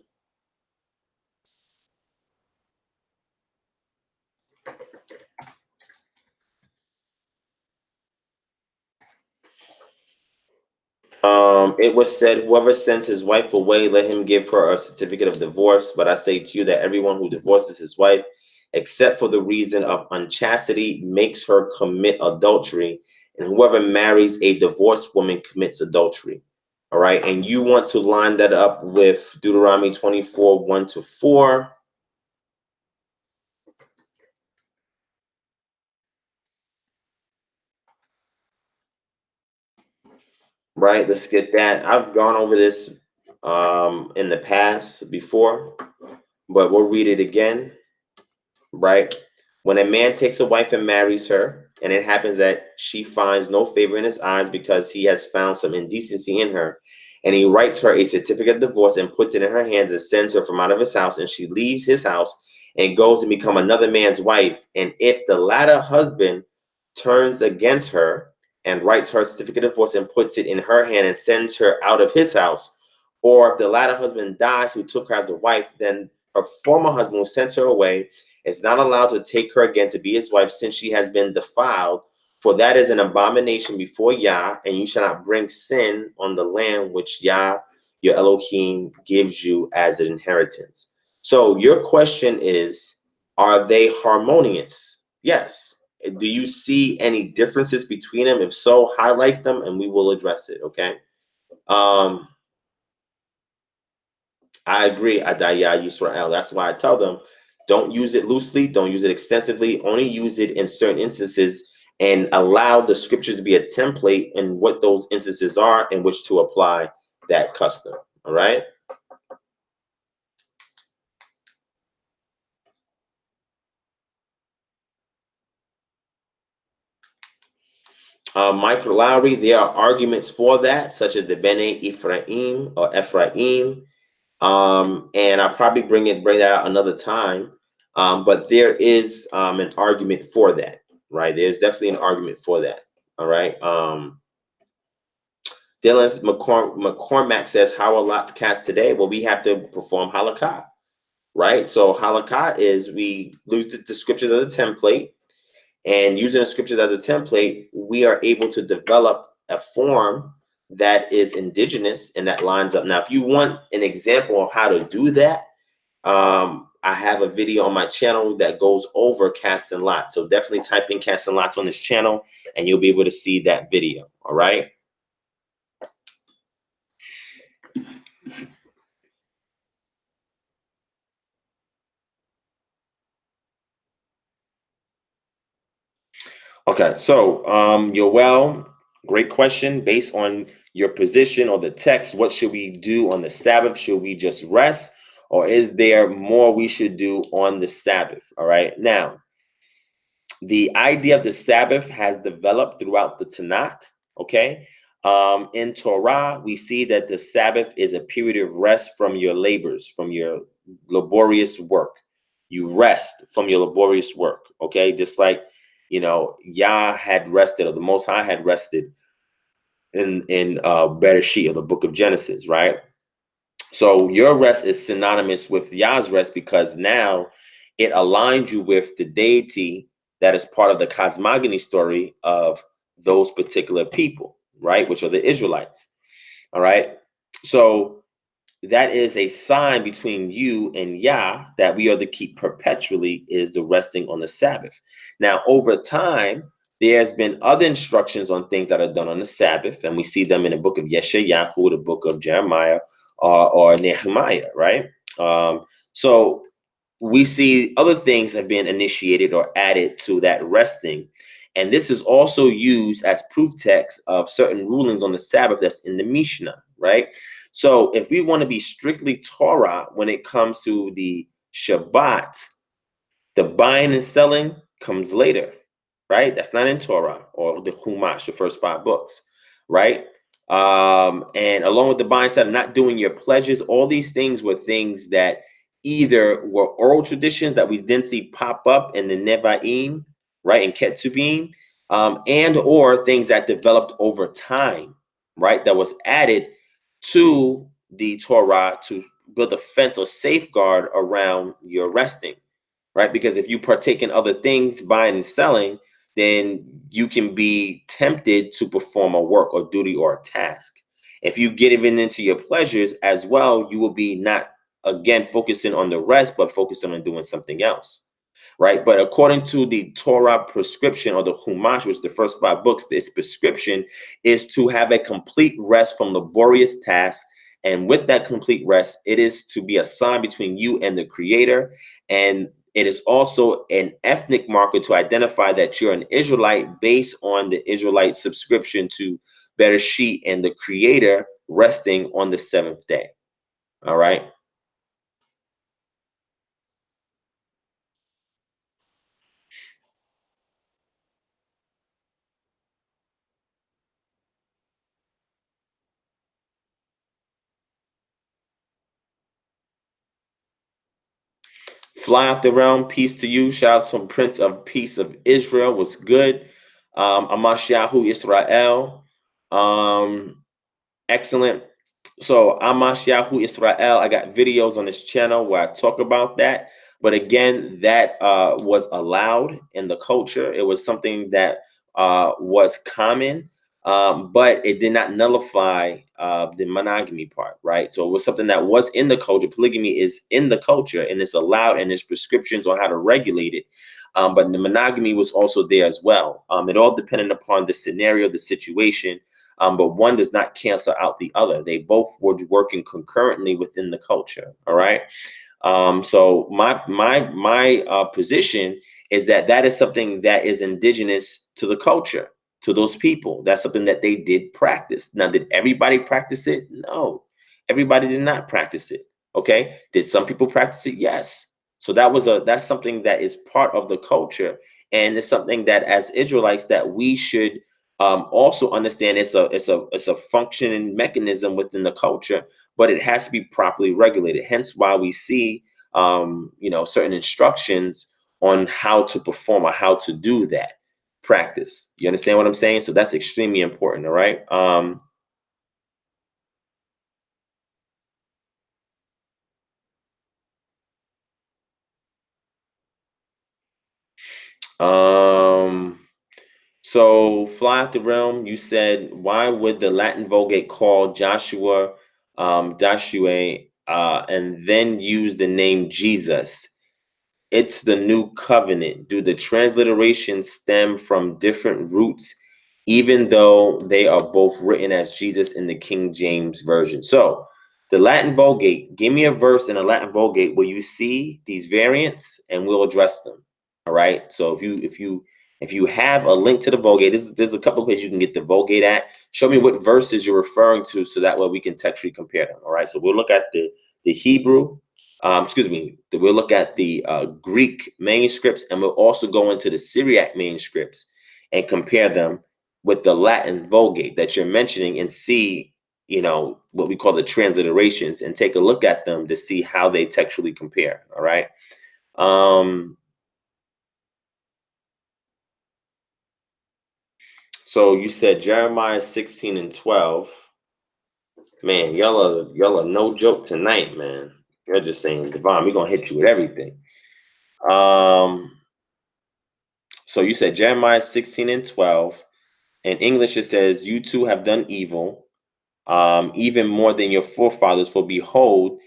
It was said, whoever sends his wife away, let him give her a certificate of divorce. But I say to you that everyone who divorces his wife, except for the reason of unchastity, makes her commit adultery. And whoever marries a divorced woman commits adultery. All right. And you want to line that up with Deuteronomy 24:1-4. Right. Let's get that. I've gone over this in the past before, but we'll read it again. Right. When a man takes a wife and marries her, and it happens that she finds no favor in his eyes because he has found some indecency in her, and he writes her a certificate of divorce and puts it in her hands and sends her from out of his house, and she leaves his house and goes and become another man's wife. And if the latter husband turns against her and writes her certificate of divorce and puts it in her hand and sends her out of his house, or if the latter husband dies who took her as a wife, then her former husband who sent her away is not allowed to take her again to be his wife, since she has been defiled, for that is an abomination before Yah, and you shall not bring sin on the land which Yah, your Elohim, gives you as an inheritance. So your question is, are they harmonious? Yes. Do you see any differences between them? If so, highlight them and we will address it, okay? I agree, Adaya Yisrael. That's why I tell them, don't use it loosely, don't use it extensively, only use it in certain instances and allow the scriptures to be a template in what those instances are in which to apply that custom. All right. Michael Lowry, there are arguments for that, such as the Bene Ephraim or Ephraim. And I'll probably bring that out another time. But there is an argument for that, right? There's definitely an argument for that. All right. Dylan McCormack says, how are lots cast today? Well, we have to perform Halakhah, right? So Halakhah is we use the scriptures as a template, and using the scriptures as a template, we are able to develop a form that is indigenous and that lines up. Now, if you want an example of how to do that, I have a video on my channel that goes over casting lots. So definitely type in casting lots on this channel and you'll be able to see that video. All right. Okay, so Yoel, great question. Based on your position or the text, what should we do on the Sabbath? Should we just rest, or is there more we should do on the Sabbath? All right. Now, the idea of the Sabbath has developed throughout the Tanakh. Okay. In Torah, we see that the Sabbath is a period of rest from your labors, from your laborious work. You rest from your laborious work. Okay. Just like, Yah had rested, or the Most High had rested in Bereshit, or the book of Genesis, right? So your rest is synonymous with Yah's rest, because now it aligns you with the deity that is part of the cosmogony story of those particular people, right? Which are the Israelites. All right. So that is a sign between you and Yah that we are to keep perpetually, is the resting on the Sabbath. Now, over time, there's been other instructions on things that are done on the Sabbath, and we see them in the book of Yeshayahu, the book of Jeremiah, or Nehemiah, right? So we see other things have been initiated or added to that resting. And this is also used as proof text of certain rulings on the Sabbath that's in the Mishnah, right? So if we want to be strictly Torah when it comes to the Shabbat, the buying and selling comes later, right? That's not in Torah or the Chumash, the first 5 books, right? And along with the buying and selling, not doing your pledges, all these things were things that either were oral traditions that we then see pop up in the Nevi'im, right, and Ketubim, and or things that developed over time, right, that was added to the Torah to build a fence or safeguard around your resting, right? Because if you partake in other things, buying and selling, then you can be tempted to perform a work or duty or a task. If you get even into your pleasures as well, you will be not, again, focusing on the rest, but focusing on doing something else, right? But according to the Torah prescription, or the Chumash, which is the first 5 books, this prescription is to have a complete rest from laborious tasks. And with that complete rest, it is to be a sign between you and the Creator. And it is also an ethnic marker to identify that you're an Israelite based on the Israelite subscription to Bereshit and the Creator resting on the 7th day. All right. Fly off the realm. Peace to you. Shout out to Prince of Peace of Israel. What's good? Amashiahu Israel. Excellent. So Amashiahu Israel. I got videos on this channel where I talk about that. But again, that was allowed in the culture. It was something that was common, but it did not nullify the monogamy part, right? So it was something that was in the culture. Polygamy is in the culture, and it's allowed, and there's prescriptions on how to regulate it. But the monogamy was also there as well. It all depended upon the scenario, the situation. But one does not cancel out the other. They both were working concurrently within the culture. All right. So my position is that that is something that is indigenous to the culture, to those people. That's something that they did practice. Now, did everybody practice it? No, everybody did not practice it. Okay. Did some people practice it? Yes. So that's something that is part of the culture, and it's something that as Israelites that we should also understand. It's a functioning mechanism within the culture, but it has to be properly regulated. Hence why we see certain instructions on how to perform or how to do that practice. You understand what I'm saying? So that's extremely important. All right. Um so fly out the realm, you said, why would the Latin Vulgate call Joshua Joshua and then use the name Jesus? It's the new covenant. Do the transliterations stem from different roots, even though they are both written as Jesus in the King James Version? So, the Latin Vulgate, give me a verse in the Latin Vulgate where you see these variants, and we'll address them. All right. So, if you If you have a link to the Vulgate, there's a couple of places you can get the Vulgate at. Show me what verses you're referring to, so that way we can textually compare them. All right. So we'll look at the Hebrew, we'll look at the Greek manuscripts, and we'll also go into the Syriac manuscripts and compare them with the Latin Vulgate that you're mentioning, and see, what we call the transliterations, and take a look at them to see how they textually compare. All right. So you said Jeremiah 16 and 12. Man, y'all are no joke tonight, man. You're just saying, Devon, we're gonna hit you with everything. So you said Jeremiah 16 and 12. In English, it says, "You too have done evil, even more than your forefathers. For behold,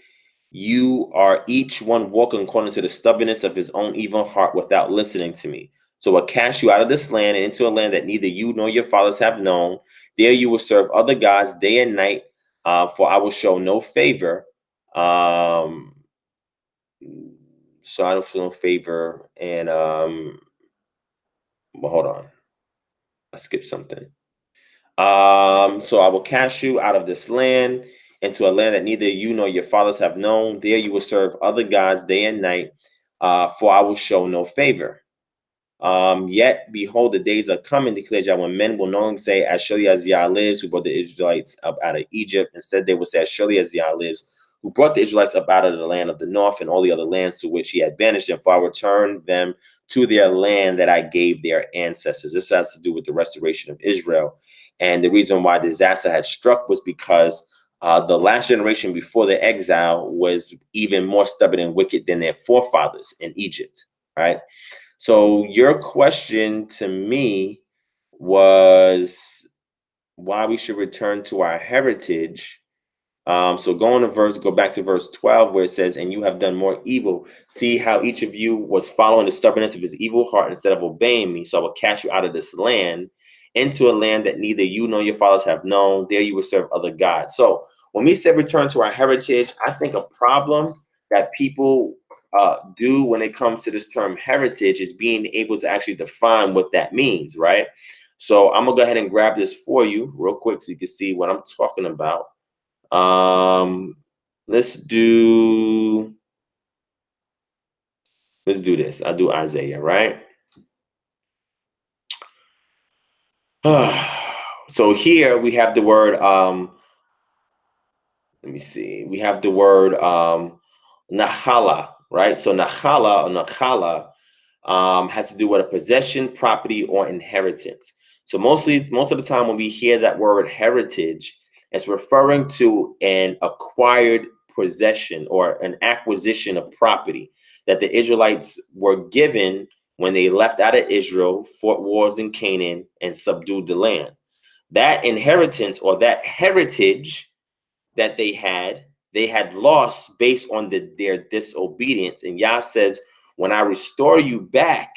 you are each one walking according to the stubbornness of his own evil heart, without listening to me. So I cast you out of this land, and into a land that neither you nor your fathers have known. There you will serve other gods day and night, for I will show no favor." So I don't feel no favor. And well, hold on, I skipped something. So I will cast you out of this land into a land that neither you nor your fathers have known. There you will serve other gods day and night, for I will show no favor. Yet behold, the days are coming, declares Yah, when men will no longer say, "As surely as Yah lives, who brought the Israelites up out of Egypt." Instead, they will say, "As surely as Yah lives, who brought the Israelites up out of the land of the north and all the other lands to which he had banished them, for I returned them to their land that I gave their ancestors." This has to do with the restoration of Israel. And the reason why disaster had struck was because the last generation before the exile was even more stubborn and wicked than their forefathers in Egypt, right? So your question to me was why we should return to our heritage. So go back to verse 12, where it says, "And you have done more evil. See how each of you was following the stubbornness of his evil heart instead of obeying me. So I will cast you out of this land into a land that neither you nor your fathers have known. There you will serve other gods." So when we say return to our heritage, I think a problem that people do when it comes to this term heritage is being able to actually define what that means, right? So I'm gonna go ahead and grab this for you real quick so you can see what I'm talking about. Let's do this. I'll do Isaiah, right? So here we have the word, let me see. We have the word Nahala, right? So Nahala or Nakhala has to do with a possession, property, or inheritance. So most of the time when we hear that word heritage, it's referring to an acquired possession or an acquisition of property that the Israelites were given when they left out of Israel, fought wars in Canaan, and subdued the land. That inheritance or that heritage that they had lost based on their disobedience. And Yah says, when I restore you back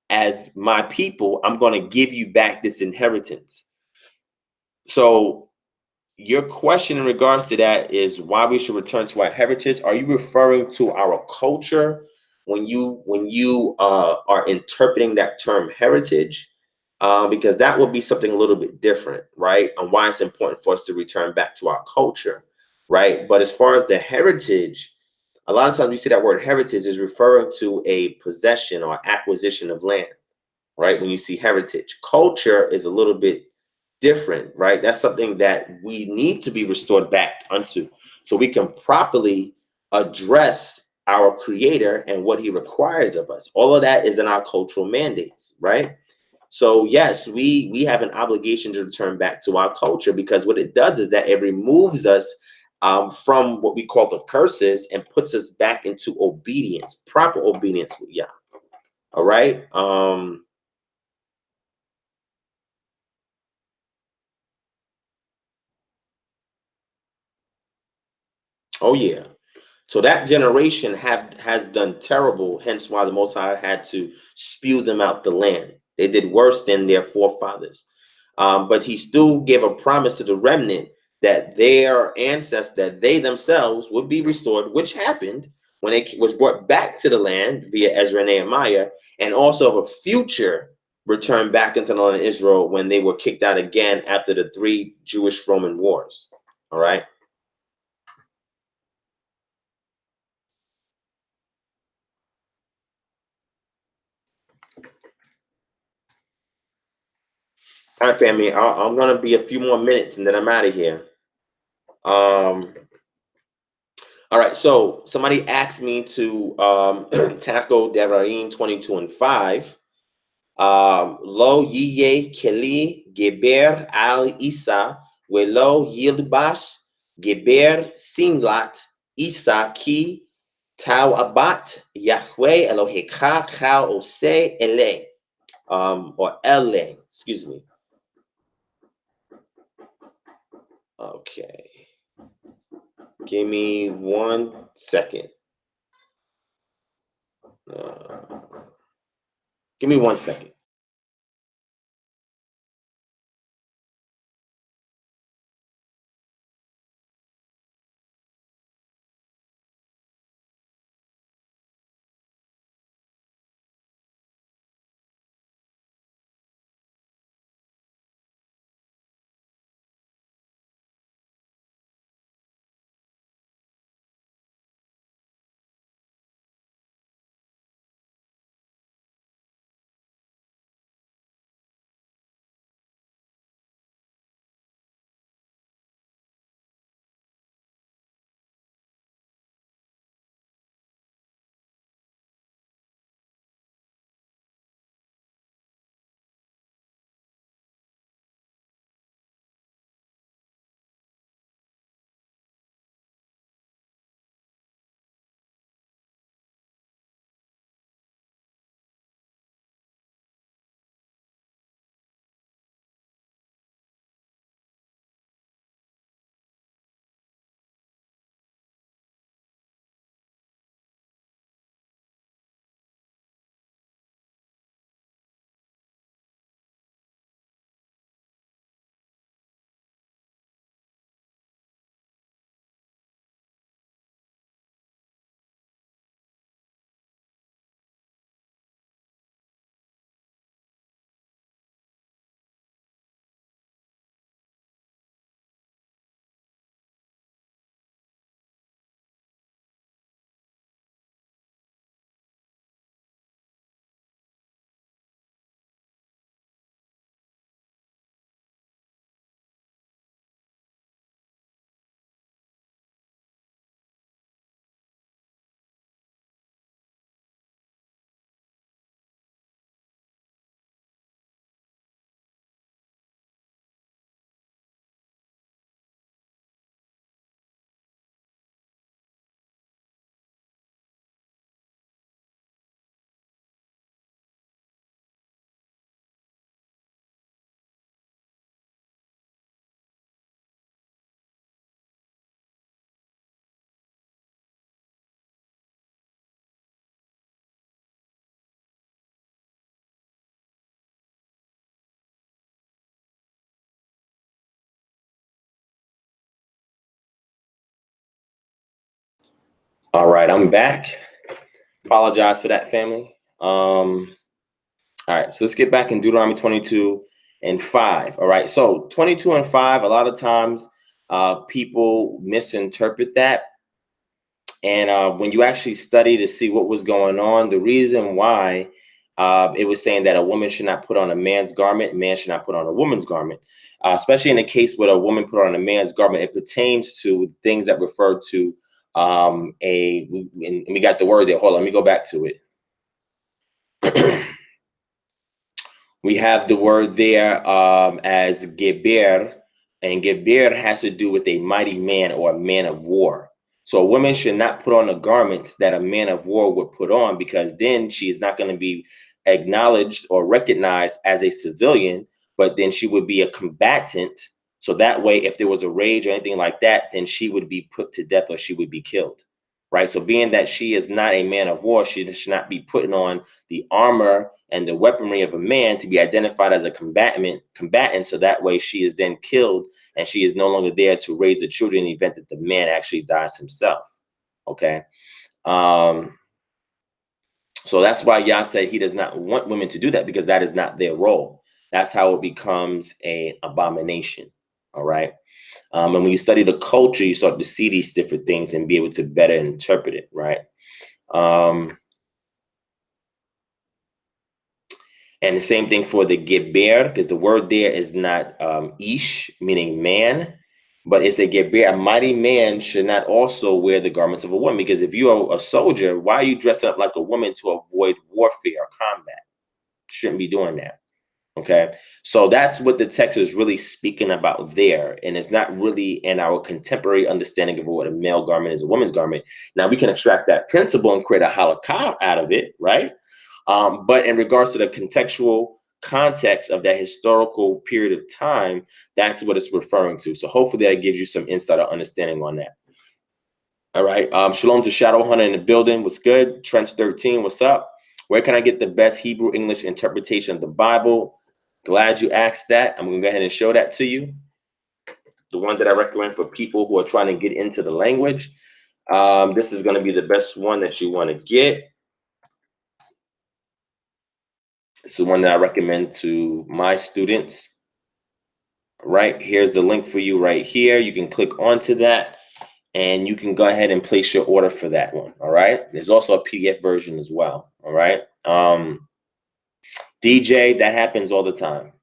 as my people, I'm going to give you back this inheritance. So your question in regards to that is why we should return to our heritage. Are you referring to our culture when you are interpreting that term heritage? Because that would be something a little bit different, right? And why it's important for us to return back to our culture, right? But as far as the heritage, a lot of times we see that word heritage is referring to a possession or acquisition of land, right? When you see heritage, culture is a little bit different, right? That's something that we need to be restored back unto so we can properly address our creator and what he requires of us. All of that is in our cultural mandates, right? So yes, we have an obligation to return back to our culture, because what it does is that it removes us from what we call the curses and puts us back into obedience, proper obedience with Yah. All right. Oh yeah. So that generation has done terrible, hence why the Most High had to spew them out the land. They did worse than their forefathers. But he still gave a promise to the remnant that their ancestors, that they themselves would be restored, which happened when it was brought back to the land via Ezra and Nehemiah, and also of a future returned back into the land of Israel when they were kicked out again after the 3 Jewish-Roman wars. All right. All right, family. I'm gonna be a few more minutes and then I'm out of here. All right, so somebody asked me to tackle Devarim 22 and 5. Lo yiye keli geber al Isa velo yilbash geber simlat Isa ki tau abat Yahweh Eloheka chal ose ele. Or ele, excuse me. Okay. Give me 1 second. Give me 1 second. All right, I'm back. Apologize for that, family. All right, so let's get back in Deuteronomy 22 and 5. All right, so 22 and 5, a lot of times people misinterpret that. And when you actually study to see what was going on, the reason why it was saying that a woman should not put on a man's garment, man should not put on a woman's garment, especially in the case where a woman put on a man's garment, it pertains to things that refer to and we got the word there. Hold on, let me go back to it. We have the word there as geber, and geber has to do with a mighty man or a man of war. So a woman should not put on the garments that a man of war would put on, because then she is not going to be acknowledged or recognized as a civilian, but then she would be a combatant. So that way, if there was a rage or anything like that, then she would be put to death or she would be killed. Right. So being that she is not a man of war, she should not be putting on the armor and the weaponry of a man to be identified as a combatant. So that way she is then killed and she is no longer there to raise the children in the event that the man actually dies himself. Okay. So that's why Yah said he does not want women to do that, because that is not their role. That's how it becomes an abomination. All right. And when you study the culture, you start to see these different things and be able to better interpret it. Right. And the same thing for the geber, because the word there is not ish, meaning man, but it's a geber. A mighty man should not also wear the garments of a woman, because if you are a soldier, why are you dressing up like a woman to avoid warfare or combat? Shouldn't be doing that. Okay, so that's what the text is really speaking about there, and it's not really in our contemporary understanding of what a male garment is, a woman's garment. Now we can extract that principle and create a halakhah out of it, right? But in regards to the contextual context of that historical period of time, that's what it's referring to. So hopefully that gives you some insight or understanding on that. All right. Shalom to Shadow Hunter in the building. What's good? Trench 13. What's up? Where can I get the best Hebrew English interpretation of the Bible? Glad you asked that. I'm going to go ahead and show that to you. The one that I recommend for people who are trying to get into the language. This is going to be the best one that you want to get. It's the one that I recommend to my students. Right, here's the link for you right here. You can click onto that and you can go ahead and place your order for that one. All right, there's also a PDF version as well. All right, DJ, that happens all the time.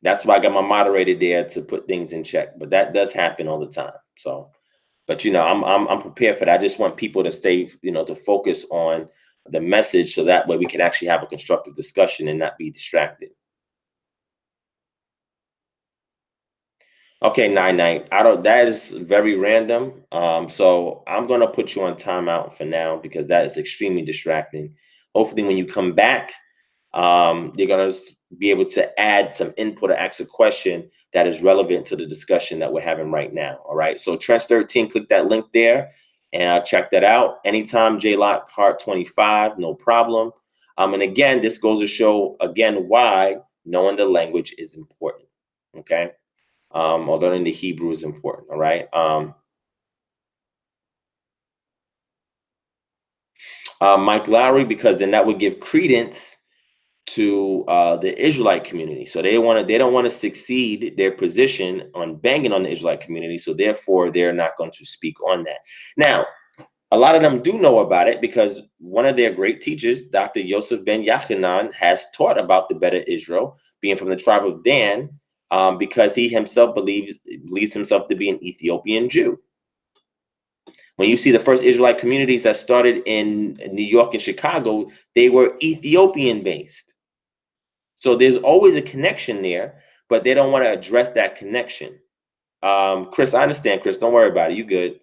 That's why I got my moderator there to put things in check, but that does happen all the time. So, but you know, I'm prepared for that. I just want people to stay, you know, to focus on the message, so that way we can actually have a constructive discussion and not be distracted. Okay, Nine. I don't. That is very random. So I'm gonna put you on timeout for now, because that is extremely distracting. Hopefully, when you come back, you're gonna be able to add some input or ask a question that is relevant to the discussion that we're having right now. All right. So Trent 13, click that link there, and I'll check that out. Anytime, J Lockhart 25, no problem. And again, this goes to show again why knowing the language is important. Okay. Or learning the Hebrew is important. All right. Mike Lowry, because then that would give credence to the Israelite community. So they don't want to succeed their position on banging on the Israelite community. So therefore, they're not going to speak on that. Now, a lot of them do know about it, because one of their great teachers, Dr. Yosef Ben Yachanan, has taught about the Beta Israel, being from the tribe of Dan, because he himself believes himself to be an Ethiopian Jew. When you see the first Israelite communities that started in New York and Chicago, they were Ethiopian based. So there's always a connection there, but they don't want to address that connection. Chris, I understand, Chris. Don't worry about it. You good.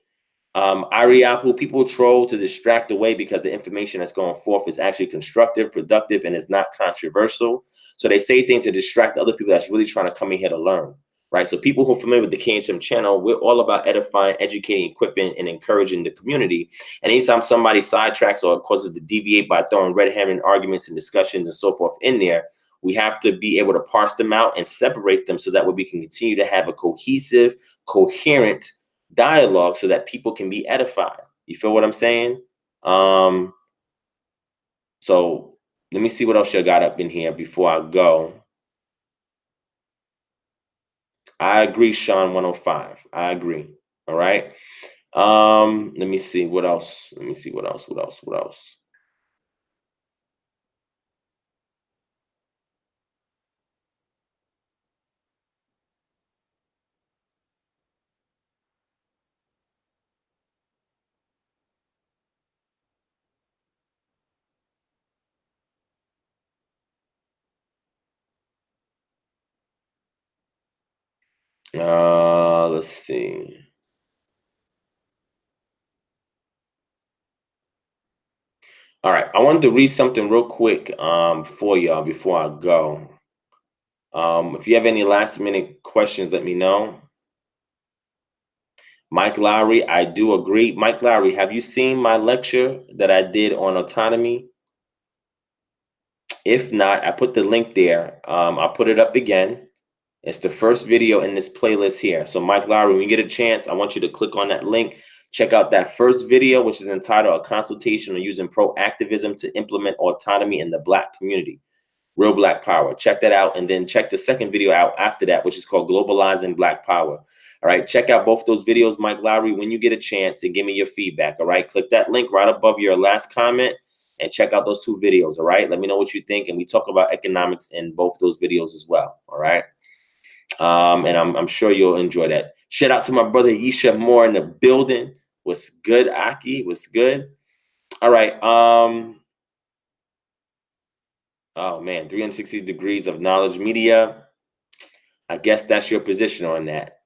Ariyahu, people troll to distract away, because the information that's going forth is actually constructive, productive, and is not controversial. So they say things to distract other people that's really trying to come in here to learn. Right. So people who are familiar with the KSM channel, we're all about edifying, educating, equipping, and encouraging the community. And anytime somebody sidetracks or causes to deviate by throwing red herring arguments and discussions and so forth in there, we have to be able to parse them out and separate them, so that way we can continue to have a cohesive, coherent dialogue, so that people can be edified. You feel what I'm saying? So let me see what else you got up in here before I go. I agree, Sean 105. I agree. All right. Let me see what else. What else? Let's see. All right, I wanted to read something real quick for y'all before I go. If you have any last minute questions, let me know. Mike Lowry, I do agree. Mike Lowry, have you seen my lecture that I did on autonomy? If not, I put the link there. I'll put it up again. It's the first video in this playlist here. So Mike Lowry, when you get a chance, I want you to click on that link. Check out that first video, which is entitled A Consultation on Using Proactivism to Implement Autonomy in the Black Community. Real Black Power. Check that out. And then check the second video out after that, which is called Globalizing Black Power. All right. Check out both those videos, Mike Lowry, when you get a chance, and give me your feedback. All right. Click that link right above your last comment and check out those 2 videos. All right. Let me know what you think. And we talk about economics in both those videos as well. All right. And I'm sure you'll enjoy that. Shout out to my brother Yisha Moore in the building. What's good, Aki? What's good? All right. Oh man, 360 degrees of knowledge media. I guess that's your position on that.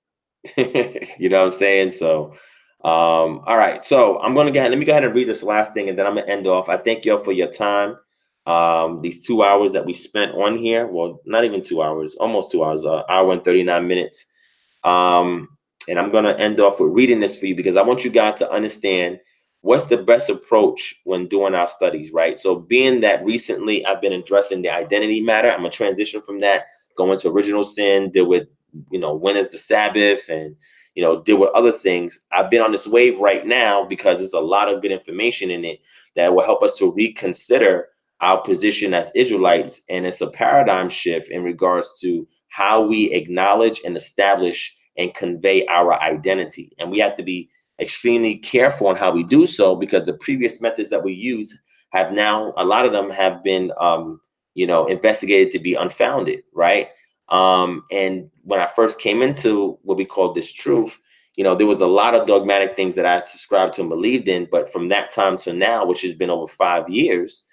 You know what I'm saying? So, all right. So I'm gonna let me go ahead and read this last thing, and then I'm gonna end off. I thank y'all for your time. These 2 hours that we spent on here. Well, not even 2 hours, almost 2 hours, hour and 39 minutes. And I'm gonna end off with reading this for you because I want you guys to understand what's the best approach when doing our studies, right? So being that recently I've been addressing the identity matter, I'm gonna transition from that, go into original sin, deal with, when is the Sabbath, and, deal with other things. I've been on this wave right now because there's a lot of good information in it that will help us to reconsider our position as Israelites. And it's a paradigm shift in regards to how we acknowledge and establish and convey our identity. And we have to be extremely careful on how we do so, because the previous methods that we use have now, a lot of them have been, investigated to be unfounded, right? And when I first came into what we call this truth, there was a lot of dogmatic things that I subscribed to and believed in. But from that time to now, which has been over 5 years,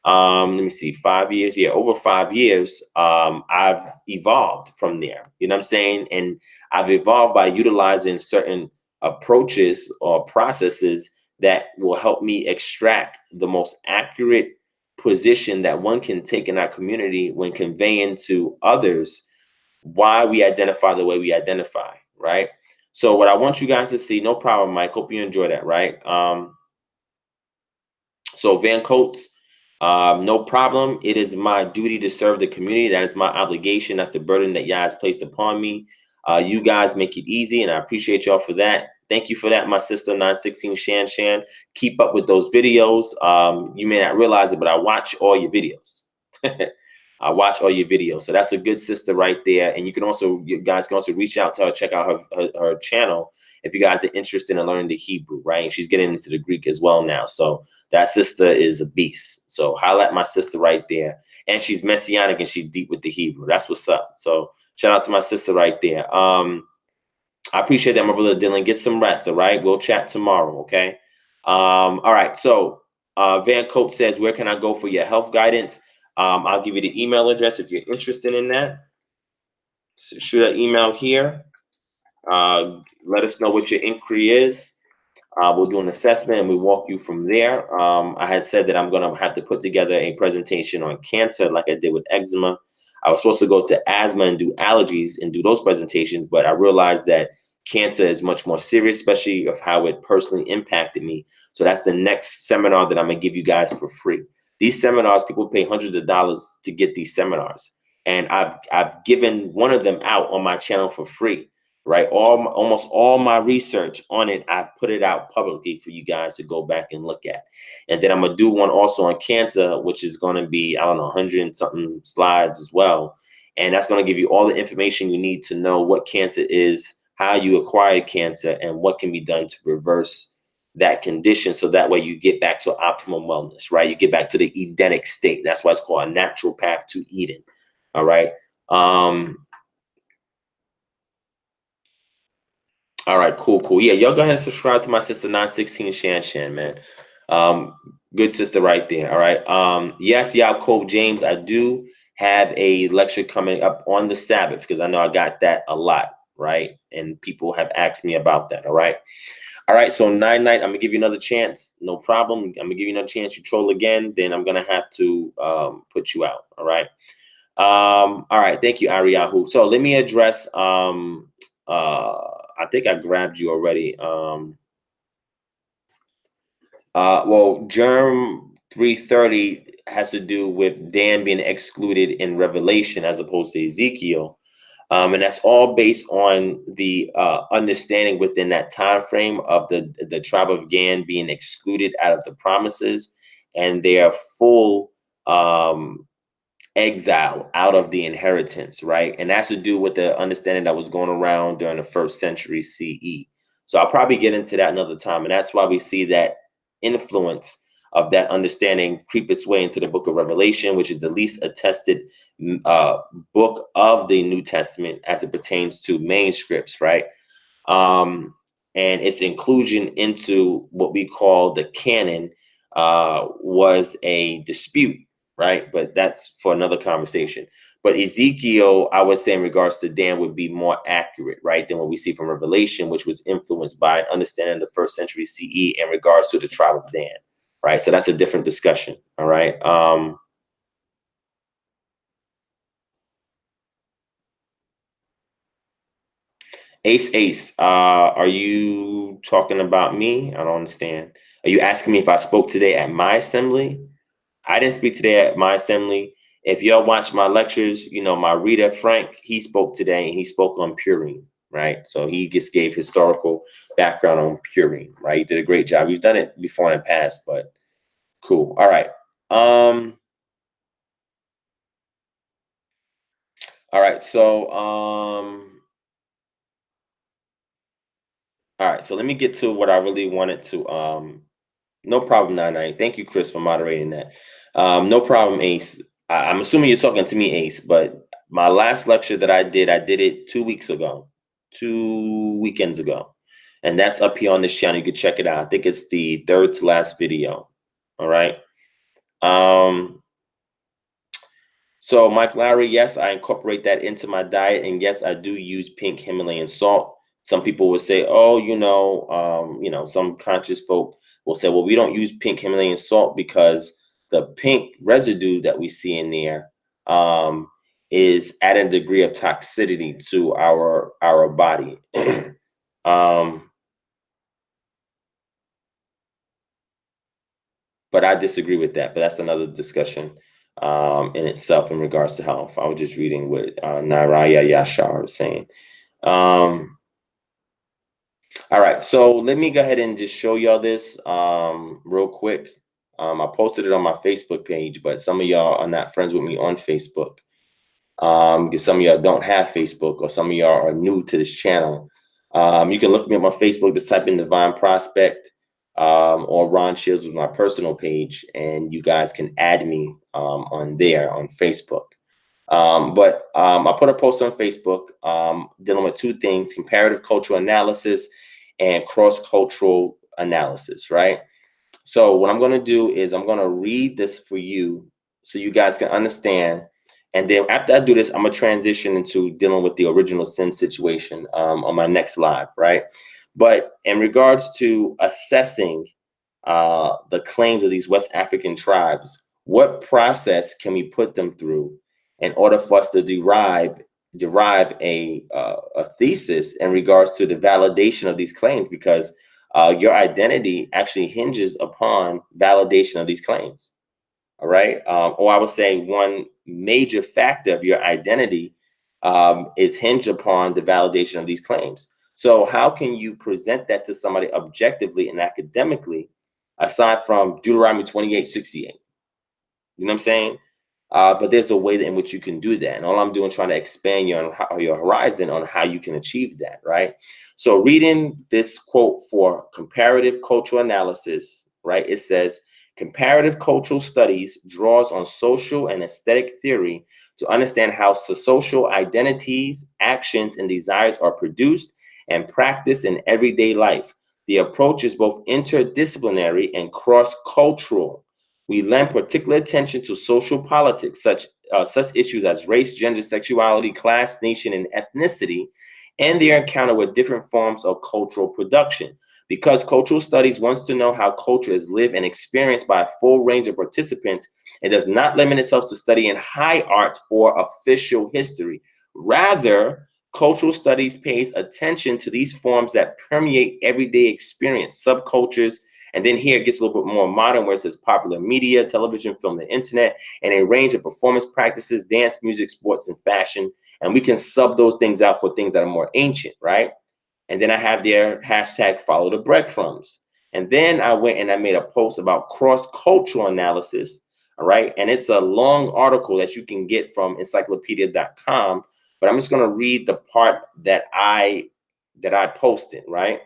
let me see, 5 years. Yeah, over 5 years, I've evolved from there. You know what I'm saying? And I've evolved by utilizing certain approaches or processes that will help me extract the most accurate position that one can take in our community when conveying to others why we identify the way we identify, right? So what I want you guys to see, no problem, Mike. Hope you enjoy that, right? So Van Coates, no problem. It is my duty to serve the community. That is my obligation. That's the burden that Yah has placed upon me. You guys make it easy, and I appreciate y'all for that. Thank you for that, my sister 916 Shan. Keep up with those videos. You may not realize it, but I watch all your videos. I watch all your videos. So that's a good sister right there. And you guys can also reach out to her, check out her channel if you guys are interested in learning the Hebrew, right? And she's getting into the Greek as well now. So that sister is a beast. So holla at my sister right there. And she's messianic and she's deep with the Hebrew. That's what's up. So shout out to my sister right there. I appreciate that, my brother Dylan. Get some rest, all right? We'll chat tomorrow, okay? All right. So Van Coat says, where can I go for your health guidance? I'll give you the email address if you're interested in that. Shoot an email here. Let us know what your inquiry is. We'll do an assessment and we walk you from there. I had said that I'm going to have to put together a presentation on cancer like I did with eczema. I was supposed to go to asthma and do allergies and do those presentations, but I realized that cancer is much more serious, especially of how it personally impacted me. So that's the next seminar that I'm going to give you guys for free. These seminars, people pay hundreds of dollars to get these seminars. And I've given one of them out on my channel for free. Right, almost all my research on it, I've put it out publicly for you guys to go back and look at. And then I'm gonna do one also on cancer, which is gonna be, I don't know, 100 and something slides as well. And that's gonna give you all the information you need to know what cancer is, how you acquired cancer, and what can be done to reverse that condition. So that way you get back to optimum wellness, right? You get back to the Edenic state. That's why it's called a natural path to Eden. All right. All right, cool. Yeah, y'all go ahead and subscribe to my sister 916 Shan, man. Good sister right there. All right. Yes, Yaakov James, I do have a lecture coming up on the Sabbath because I know I got that a lot, right? And people have asked me about that. All right. All right. So Night, I'm gonna give you another chance. No problem. I'm gonna give you another chance. You troll again, then I'm gonna have to put you out. All right. All right. Thank you, Ariyahu. So let me address I think I grabbed you already. Well, Germ 330 has to do with Dan being excluded in Revelation as opposed to Ezekiel. And that's all based on the understanding within that time frame of the tribe of Dan being excluded out of the promises and their full exile out of the inheritance, right? And that's to do with the understanding that was going around during the 1st century CE. So I'll probably get into that another time. And that's why we see that influence of that understanding creep its way into the book of Revelation, which is the least attested book of the New Testament as it pertains to manuscripts, right? And its inclusion into what we call the canon was a dispute, right? But that's for another conversation. But Ezekiel, I would say in regards to Dan, would be more accurate, right, than what we see from Revelation, which was influenced by understanding the 1st century CE in regards to the tribe of Dan, right? So that's a different discussion, all right? Ace, are you talking about me? I don't understand. Are you asking me if I spoke today at my assembly? I didn't speak today at my assembly. If y'all watch my lectures, you know, my reader, Frank, he spoke today and he spoke on Purine, right? So he just gave historical background on Purine, right? He did a great job. We've done it before in the past, but cool. All right. All right. So, all right. So let me get to what I really wanted to, no problem, 99. Thank you, Chris, for moderating that. No problem, Ace. I'm assuming you're talking to me, Ace, but my last lecture that I did it 2 weeks ago, 2 weekends ago. And that's up here on this channel. You can check it out. I think it's the 3rd to last video. All right. So Mike Lowry, yes, I incorporate that into my diet. And yes, I do use pink Himalayan salt. Some people would say, oh, some conscious folk will say, well, we don't use pink Himalayan salt because the pink residue that we see in there is at a degree of toxicity to our body. But I disagree with that. But that's another discussion in itself in regards to health. I was just reading what Naraya Yashar was saying. All right, so let me go ahead and just show y'all this real quick. I posted it on my Facebook page, but some of y'all are not friends with me on Facebook. Because some of y'all don't have Facebook, or some of y'all are new to this channel. You can look me up on Facebook, just type in Divine Prospect, or Ron Shields with my personal page, and you guys can add me on there on Facebook. But I put a post on Facebook dealing with 2 things: comparative cultural analysis and cross-cultural analysis, right? So what I'm going to do is I'm going to read this for you so you guys can understand. And then after I do this, I'm going to transition into dealing with the original sin situation on my next live, right? But in regards to assessing the claims of these West African tribes, what process can we put them through in order for us to derive a thesis in regards to the validation of these claims? Because your identity actually hinges upon validation of these claims. All right. Or I would say one major factor of your identity is hinged upon the validation of these claims. So how can you present that to somebody objectively and academically, aside from Deuteronomy 28:68? You know what I'm saying? But there's a way in which you can do that. And all I'm doing is trying to expand your horizon on how you can achieve that, right? So reading this quote for comparative cultural analysis, right? It says, comparative cultural studies draws on social and aesthetic theory to understand how social identities, actions, and desires are produced and practiced in everyday life. The approach is both interdisciplinary and cross-cultural. We lend particular attention to social politics, such issues as race, gender, sexuality, class, nation, and ethnicity, and their encounter with different forms of cultural production. Because cultural studies wants to know how culture is lived and experienced by a full range of participants, it does not limit itself to studying high art or official history. Rather, cultural studies pays attention to these forms that permeate everyday experience, subcultures, And then here it gets a little bit more modern, where it says popular media, television, film, and internet, and a range of performance practices, dance, music, sports, and fashion. And we can sub those things out for things that are more ancient, right? And then I have their hashtag follow the breadcrumbs. And then I went and I made a post about cross-cultural analysis, all right? And it's a long article that you can get from encyclopedia.com, but I'm just going to read the part that I posted, right?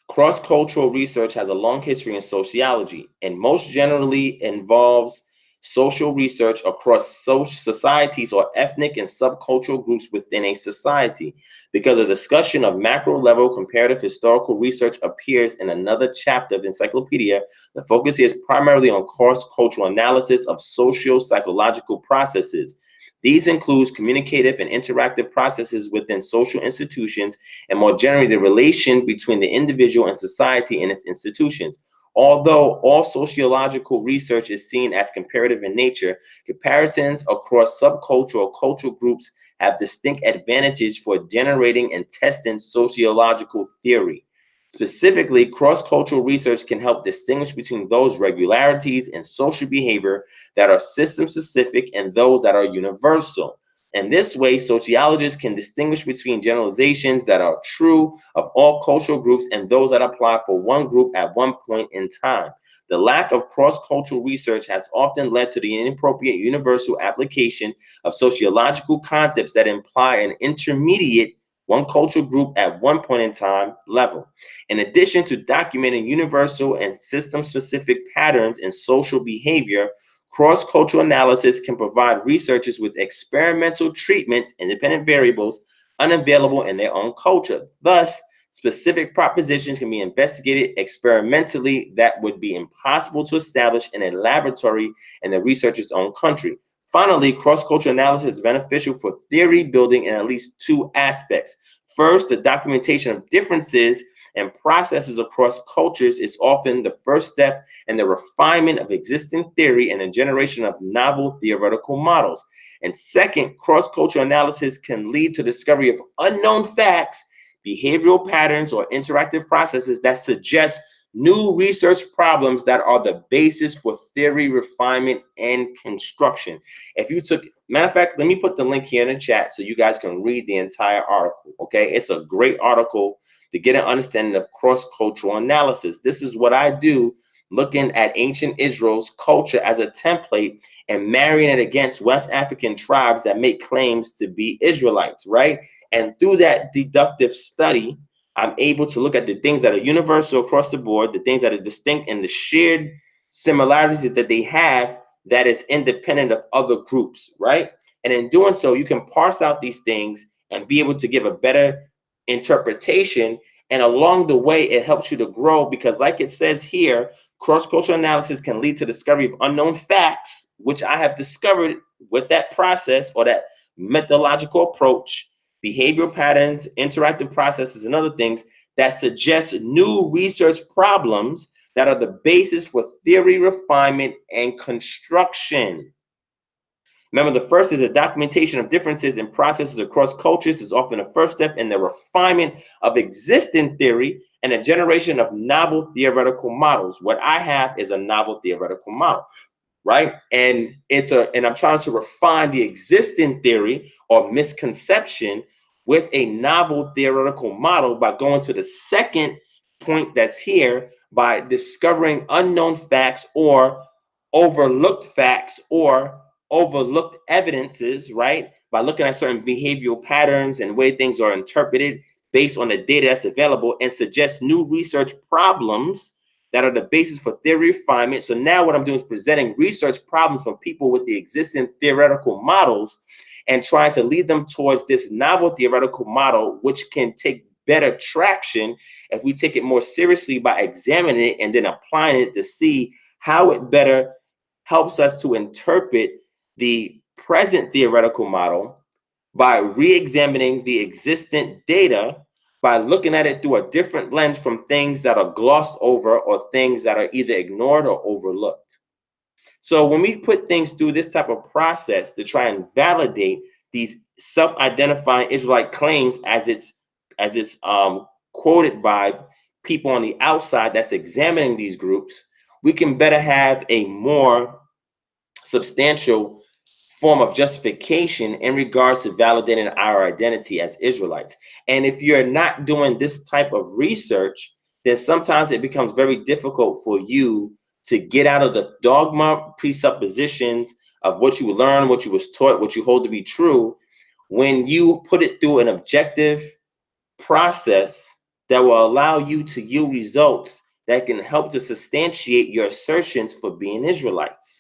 Cross-cultural research has a long history in sociology and most generally involves social research across societies or ethnic and subcultural groups within a society. Because a discussion of macro-level comparative historical research appears in another chapter of Encyclopedia, the focus is primarily on cross-cultural analysis of socio-psychological processes. These include communicative and interactive processes within social institutions, and more generally, the relation between the individual and society and its institutions. Although all sociological research is seen as comparative in nature, comparisons across subcultural or cultural groups have distinct advantages for generating and testing sociological theory. Specifically, cross-cultural research can help distinguish between those regularities in social behavior that are system-specific and those that are universal. In this way, sociologists can distinguish between generalizations that are true of all cultural groups and those that apply for one group at one point in time. The lack of cross-cultural research has often led to the inappropriate universal application of sociological concepts that imply an intermediate one cultural group at one point in time level. In addition to documenting universal and system-specific patterns in social behavior, cross-cultural analysis can provide researchers with experimental treatments, independent variables, unavailable in their own culture. Thus, specific propositions can be investigated experimentally that would be impossible to establish in a laboratory in the researcher's own country. Finally, cross-cultural analysis is beneficial for theory building in at least two aspects. First, the documentation of differences and processes across cultures is often the first step in the refinement of existing theory and the generation of novel theoretical models. And second, cross-cultural analysis can lead to the discovery of unknown facts, behavioral patterns, or interactive processes that suggest new research problems that are the basis for theory refinement and construction. If you took, matter of fact, let me put the link here in the chat so you guys can read the entire article, okay? It's a great article to get an understanding of cross-cultural analysis. This is what I do, looking at ancient Israel's culture as a template and marrying it against West African tribes that make claims to be Israelites, right? And through that deductive study, I'm able to look at the things that are universal across the board, the things that are distinct, and the shared similarities that they have that is independent of other groups, right? And in doing so, you can parse out these things and be able to give a better interpretation. And along the way, it helps you to grow because, like it says here, cross-cultural analysis can lead to discovery of unknown facts, which I have discovered with that process or that methodological approach, behavioral patterns, interactive processes, and other things that suggest new research problems that are the basis for theory refinement and construction. Remember, the first is the documentation of differences in processes across cultures is often the first step in the refinement of existing theory and a generation of novel theoretical models. What I have is a novel theoretical model, right? And I'm trying to refine the existing theory or misconception with a novel theoretical model by going to the second point that's here, by discovering unknown facts or overlooked facts or overlooked evidences, right? By looking at certain behavioral patterns and way things are interpreted based on the data that's available and suggest new research problems that are the basis for theory refinement. So now what I'm doing is presenting research problems from people with the existing theoretical models and trying to lead them towards this novel theoretical model, which can take better traction if we take it more seriously by examining it and then applying it to see how it better helps us to interpret the present theoretical model by re-examining the existent data, by looking at it through a different lens from things that are glossed over or things that are either ignored or overlooked. So when we put things through this type of process to try and validate these self-identifying Israelite claims as it's quoted by people on the outside that's examining these groups, we can better have a more substantial form of justification in regards to validating our identity as Israelites. And if you're not doing this type of research, then sometimes it becomes very difficult for you to get out of the dogma presuppositions of what you learned, what you was taught, what you hold to be true, when you put it through an objective process that will allow you to yield results that can help to substantiate your assertions for being Israelites.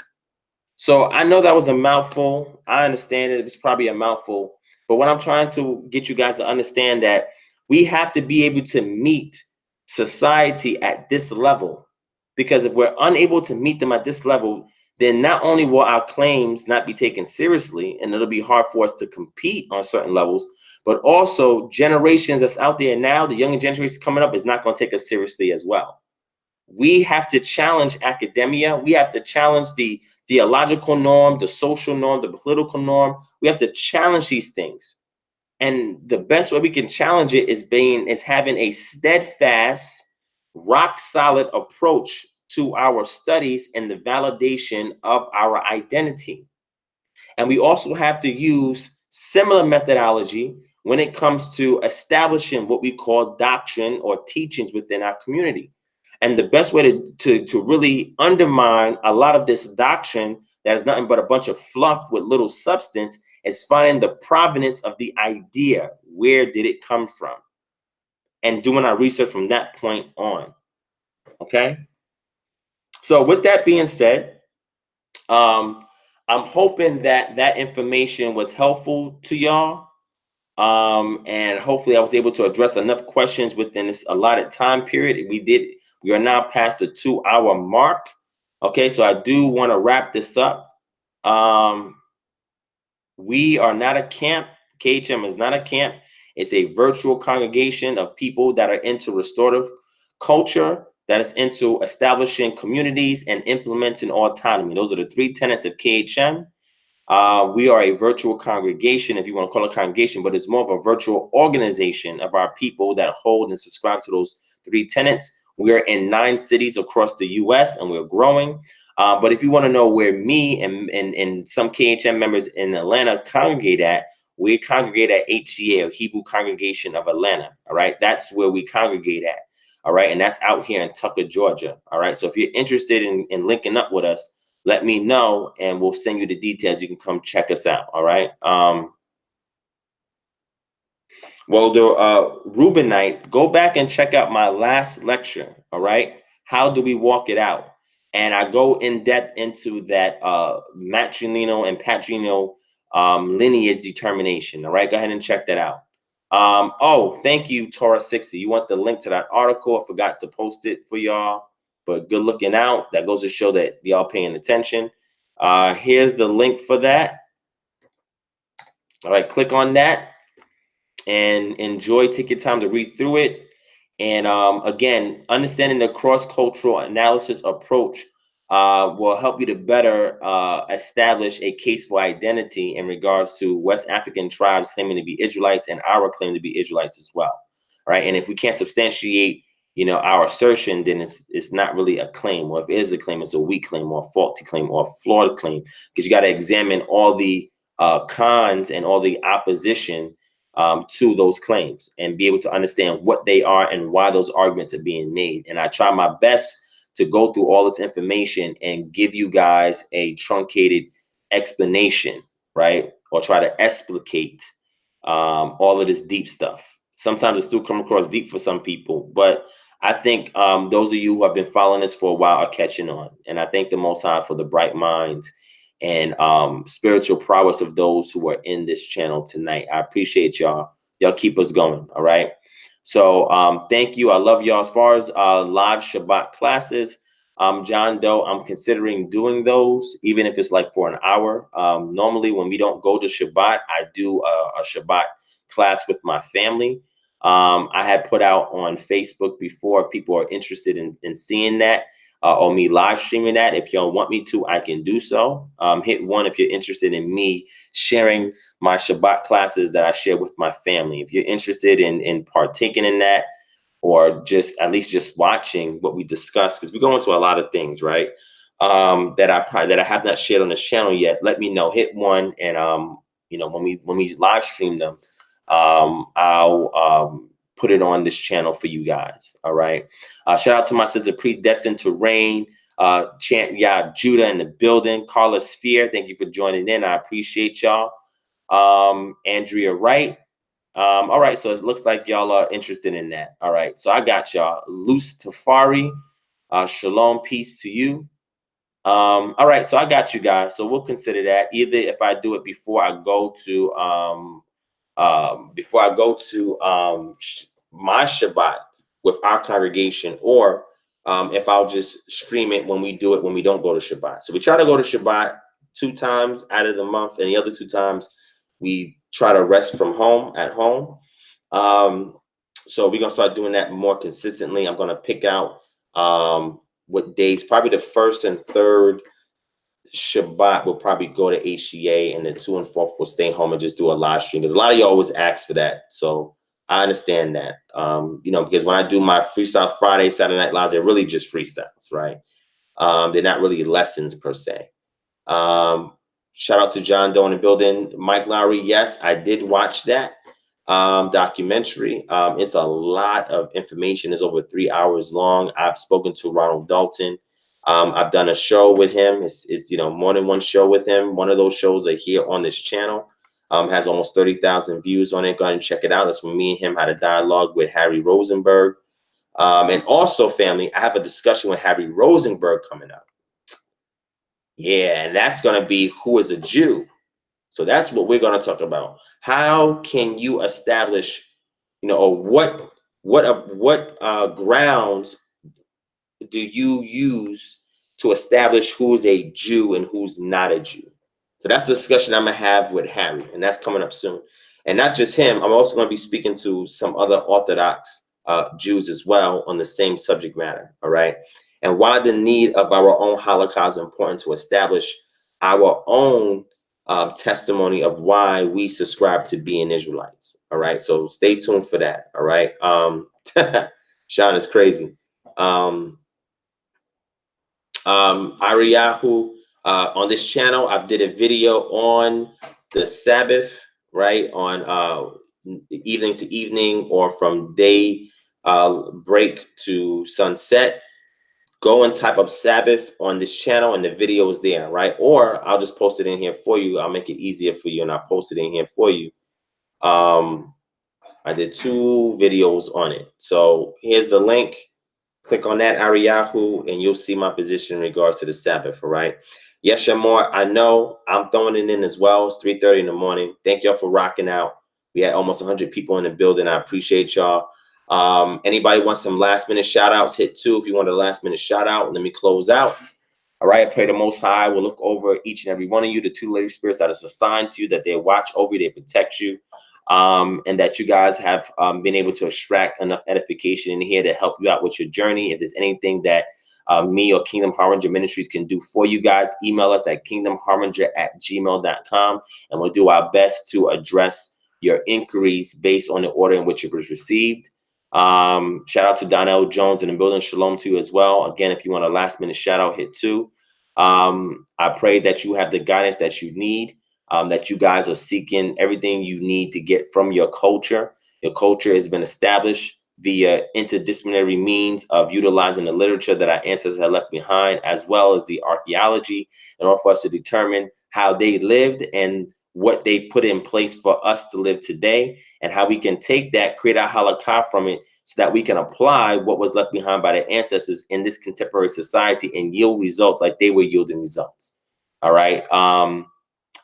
So I know that was a mouthful. I understand it was probably a mouthful, but what I'm trying to get you guys to understand that we have to be able to meet society at this level, because if we're unable to meet them at this level, then not only will our claims not be taken seriously, and it'll be hard for us to compete on certain levels, but also generations that's out there now, the younger generation coming up, is not going to take us seriously as well. We have to challenge academia. We have to challenge the theological norm, the social norm, the political norm. We have to challenge these things. And the best way we can challenge it is having a steadfast, rock solid approach to our studies and the validation of our identity. And we also have to use similar methodology when it comes to establishing what we call doctrine or teachings within our community. And the best way to really undermine a lot of this doctrine that is nothing but a bunch of fluff with little substance is finding the provenance of the idea. Where did it come from? And doing our research from that point on. Okay? So with that being said, I'm hoping that that information was helpful to y'all. And hopefully I was able to address enough questions within this allotted time period. We are now past the 2-hour mark. Okay, so I do want to wrap this up. We are not a camp. KHM is not a camp. It's a virtual congregation of people that are into restorative culture, that is into establishing communities and implementing autonomy. Those are the 3 tenets of KHM. We are a virtual congregation, if you want to call it a congregation, but it's more of a virtual organization of our people that hold and subscribe to those 3 tenets. We are in 9 cities across the U.S. and we're growing. But if you want to know where me and some KHM members in Atlanta congregate at, we congregate at HCA, or Hebrew Congregation of Atlanta. All right, that's where we congregate at. All right, and that's out here in Tucker, Georgia. All right, so if you're interested in linking up with us, let me know and we'll send you the details. You can come check us out. All right. Well, the Reubenite, go back and check out my last lecture. All right. How do we walk it out? And I go in depth into that matrilineal and patrilineal lineage determination. All right. Go ahead and check that out. Oh, thank you, Torah 60. You want the link to that article? I forgot to post it for y'all. But good looking out. That goes to show that y'all paying attention. Here's the link for that. All right, click on that and enjoy. Take your time to read through it. And again, understanding the cross-cultural analysis approach will help you to better establish a case for identity in regards to West African tribes claiming to be Israelites and our claim to be Israelites as well. All right, and if we can't substantiate our assertion, then it's not really a claim. Or if it is a claim, it's a weak claim or a faulty claim or a flawed claim, because you got to examine all the cons and all the opposition to those claims and be able to understand what they are and why those arguments are being made. And I try my best to go through all this information and give you guys a truncated explanation, right? Or try to explicate all of this deep stuff. Sometimes it still come across deep for some people, but I think those of you who have been following this for a while are catching on. And I thank the Most High for the bright minds and spiritual prowess of those who are in this channel tonight. I appreciate y'all. Y'all keep us going. All right. So thank you. I love y'all. As far as live Shabbat classes, John Doe, I'm considering doing those, even if it's like for an hour. Normally, when we don't go to Shabbat, I do a Shabbat class with my family. I had put out on Facebook before. If people are interested in seeing that or me live streaming that, if y'all want me to, I can do so. Hit 1 if you're interested in me sharing my Shabbat classes that I share with my family. If you're interested in partaking in that, or just at least just watching what we discuss, because we go into a lot of things, right? That I have not shared on this channel yet. Let me know. Hit one, and you know, when we live stream them, I'll put it on this channel for you guys. All right. Shout out to my sister Predestined to Reign. Chant, yeah, Judah in the building. Carla Sphere, thank you for joining in. I appreciate y'all. Andrea Wright. All right, so it looks like y'all are interested in that. All right, so I got y'all. Luce Tafari, shalom, peace to you. All right, so I got you guys. So we'll consider that. Either if I do it before I go to my Shabbat with our congregation, or if I'll just stream it when we do it when we don't go to Shabbat. So we try to go to Shabbat 2 times out of the month, and the other 2 times we try to rest from home at home. So we're gonna start doing that more consistently. I'm gonna pick out what days, probably the 1st and 3rd Shabbat will probably go to HCA, and the 2 and 4th will stay home and just do a live stream, because a lot of you always ask for that. So I understand that, you know, because when I do my Freestyle Friday, Saturday Night Lives, they're really just freestyles, right? They're not really lessons per se. Shout out to John Doe in the building. Mike Lowry, yes, I did watch that documentary. It's a lot of information. It's over 3 hours long. I've spoken to Ronald Dalton. I've done a show with him. It's you know, more than one show with him. One of those shows are here on this channel. Has almost 30,000 views on it. Go ahead and check it out. That's when me and him had a dialogue with Harry Rosenberg. And also, family, I have a discussion with Harry Rosenberg coming up. Yeah, and that's going to be who is a Jew. So that's what we're going to talk about. How can you establish, you know, or what grounds do you use to establish who's a Jew and who's not a Jew? So that's the discussion I'm going to have with Harry, and that's coming up soon. And not just him, I'm also going to be speaking to some other Orthodox Jews as well on the same subject matter, all right? And why the need of our own Halakhah is important to establish our own testimony of why we subscribe to being Israelites, all right? So stay tuned for that, all right? Sean is crazy. Ariyahu, on this channel, I did a video on the Sabbath, right? On evening to evening, or from day break to sunset. Go and type up Sabbath on this channel, and the video is there, right? Or I'll just post it in here for you. I'll make it easier for you, and I'll post it in here for you. I did 2 videos on it. So here's the link. Click on that, Ariyahu, and you'll see my position in regards to the Sabbath, all right? Yes, Shamor, I know I'm throwing it in as well. It's 3:30 in the morning. Thank y'all for rocking out. We had almost 100 people in the building. I appreciate y'all. Anybody want some last minute shout outs? Hit 2 if you want a last minute shout out. Let me close out. All right, I pray the Most High will look over each and every one of you, the tutelary spirits that is assigned to you, that they watch over you, they protect you, and that you guys have been able to extract enough edification in here to help you out with your journey. If there's anything that me or Kingdom Harbinger Ministries can do for you guys, email us at kingdomharbinger@gmail.com, and we'll do our best to address your inquiries based on the order in which it was received. Shout out to Donnell Jones in the building. Shalom to you as well. Again, if you want a last minute shout out, hit 2. I pray that you have the guidance that you need, that you guys are seeking everything you need to get from your culture. Your culture has been established via interdisciplinary means of utilizing the literature that our ancestors had left behind, as well as the archaeology, in order for us to determine how they lived and what they've put in place for us to live today, and how we can take that, create a Halakhah from it, so that we can apply what was left behind by their ancestors in this contemporary society and yield results like they were yielding results. All right.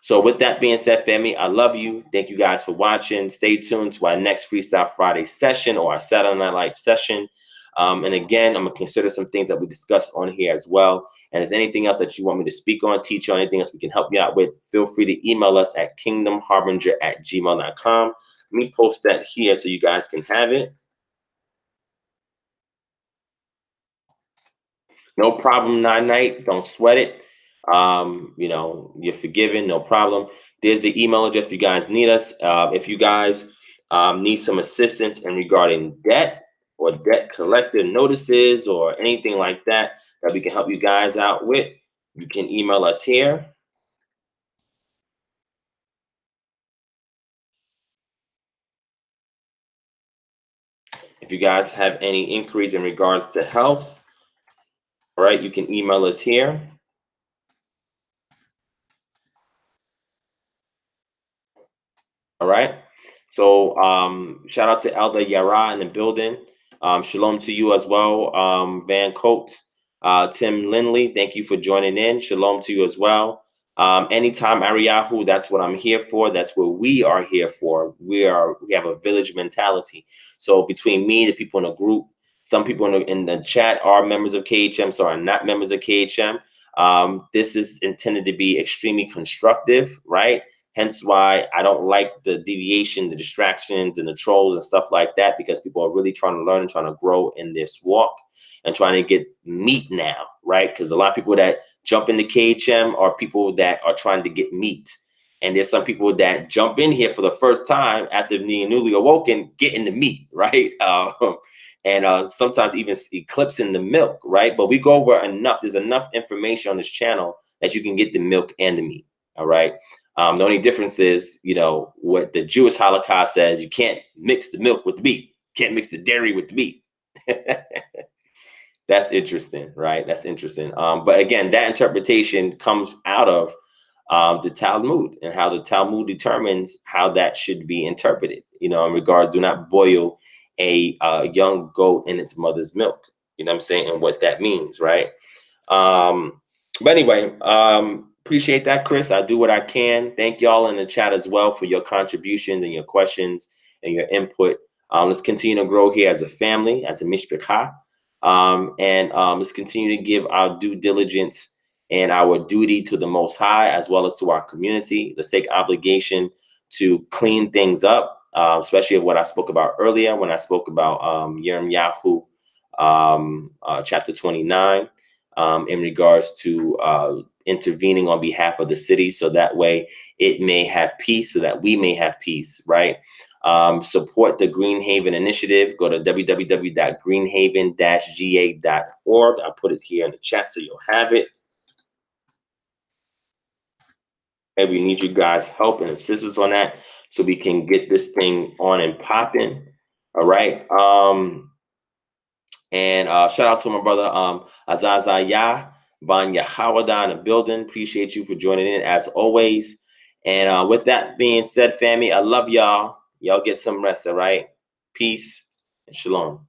So with that being said, family, I love you. Thank you guys for watching. Stay tuned to our next Freestyle Friday session, or our Saturday Night Live session. And again, I'm going to consider some things that we discussed on here as well. And if there's anything else that you want me to speak on, teach you, anything else we can help you out with, feel free to email us at kingdomharbinger@gmail.com. Let me post that here so you guys can have it. No problem, Night. Don't sweat it. You know, you're forgiven, no problem. There's the email address if you guys need us. If you guys need some assistance in regarding debt, or debt collector notices or anything like that that we can help you guys out with, you can email us here. If you guys have any inquiries in regards to health, all right, you can email us here. All right. So shout out to Elder Yara in the building. Shalom to you as well, Van Coates. Tim Lindley, thank you for joining in. Shalom to you as well. Anytime Ariyahu, that's what I'm here for. That's what we are here for. We have a village mentality. So between me, the people in the group, some people in the chat are members of KHM, so are not members of KHM. This is intended to be extremely constructive, right? Hence why I don't like the deviation, the distractions, and the trolls and stuff like that, because people are really trying to learn and trying to grow in this walk and trying to get meat now, right? Because a lot of people that jump into KHM are people that are trying to get meat. And there's some people that jump in here for the first time after being newly awoken, getting the meat, right? And sometimes even eclipsing the milk, right? But we go over enough. There's enough information on this channel that you can get the milk and the meat, all right? The only difference is, you know, what the Jewish Halakhah says, you can't mix the milk with the meat. Can't mix the dairy with the meat. That's interesting, right? That's interesting. But again, that interpretation comes out of the Talmud and how the Talmud determines how that should be interpreted. You know, in regards, do not boil a young goat in its mother's milk. You know what I'm saying? And what that means, right? But anyway, appreciate that, Chris. I do what I can. Thank y'all in the chat as well for your contributions and your questions and your input. Let's continue to grow here as a family, as a mishpachah. And let's continue to give our due diligence and our duty to the Most High, as well as to our community. Let's take obligation to clean things up, especially what I spoke about earlier when I spoke about Yirmiyahu chapter 29 in regards to intervening on behalf of the city, so that way it may have peace, so that we may have peace, right? Support the Greenhaven initiative. Go to www.greenhaven-ga.org. I'll put it here in the chat so you'll have it. And we need you guys' help and assistance on that so we can get this thing on and popping. All right. And shout out to my brother Azazaya Ban Yahawada in the building. Appreciate you for joining in as always. And with that being said, family, I love y'all. Y'all get some rest, all right? Peace and shalom.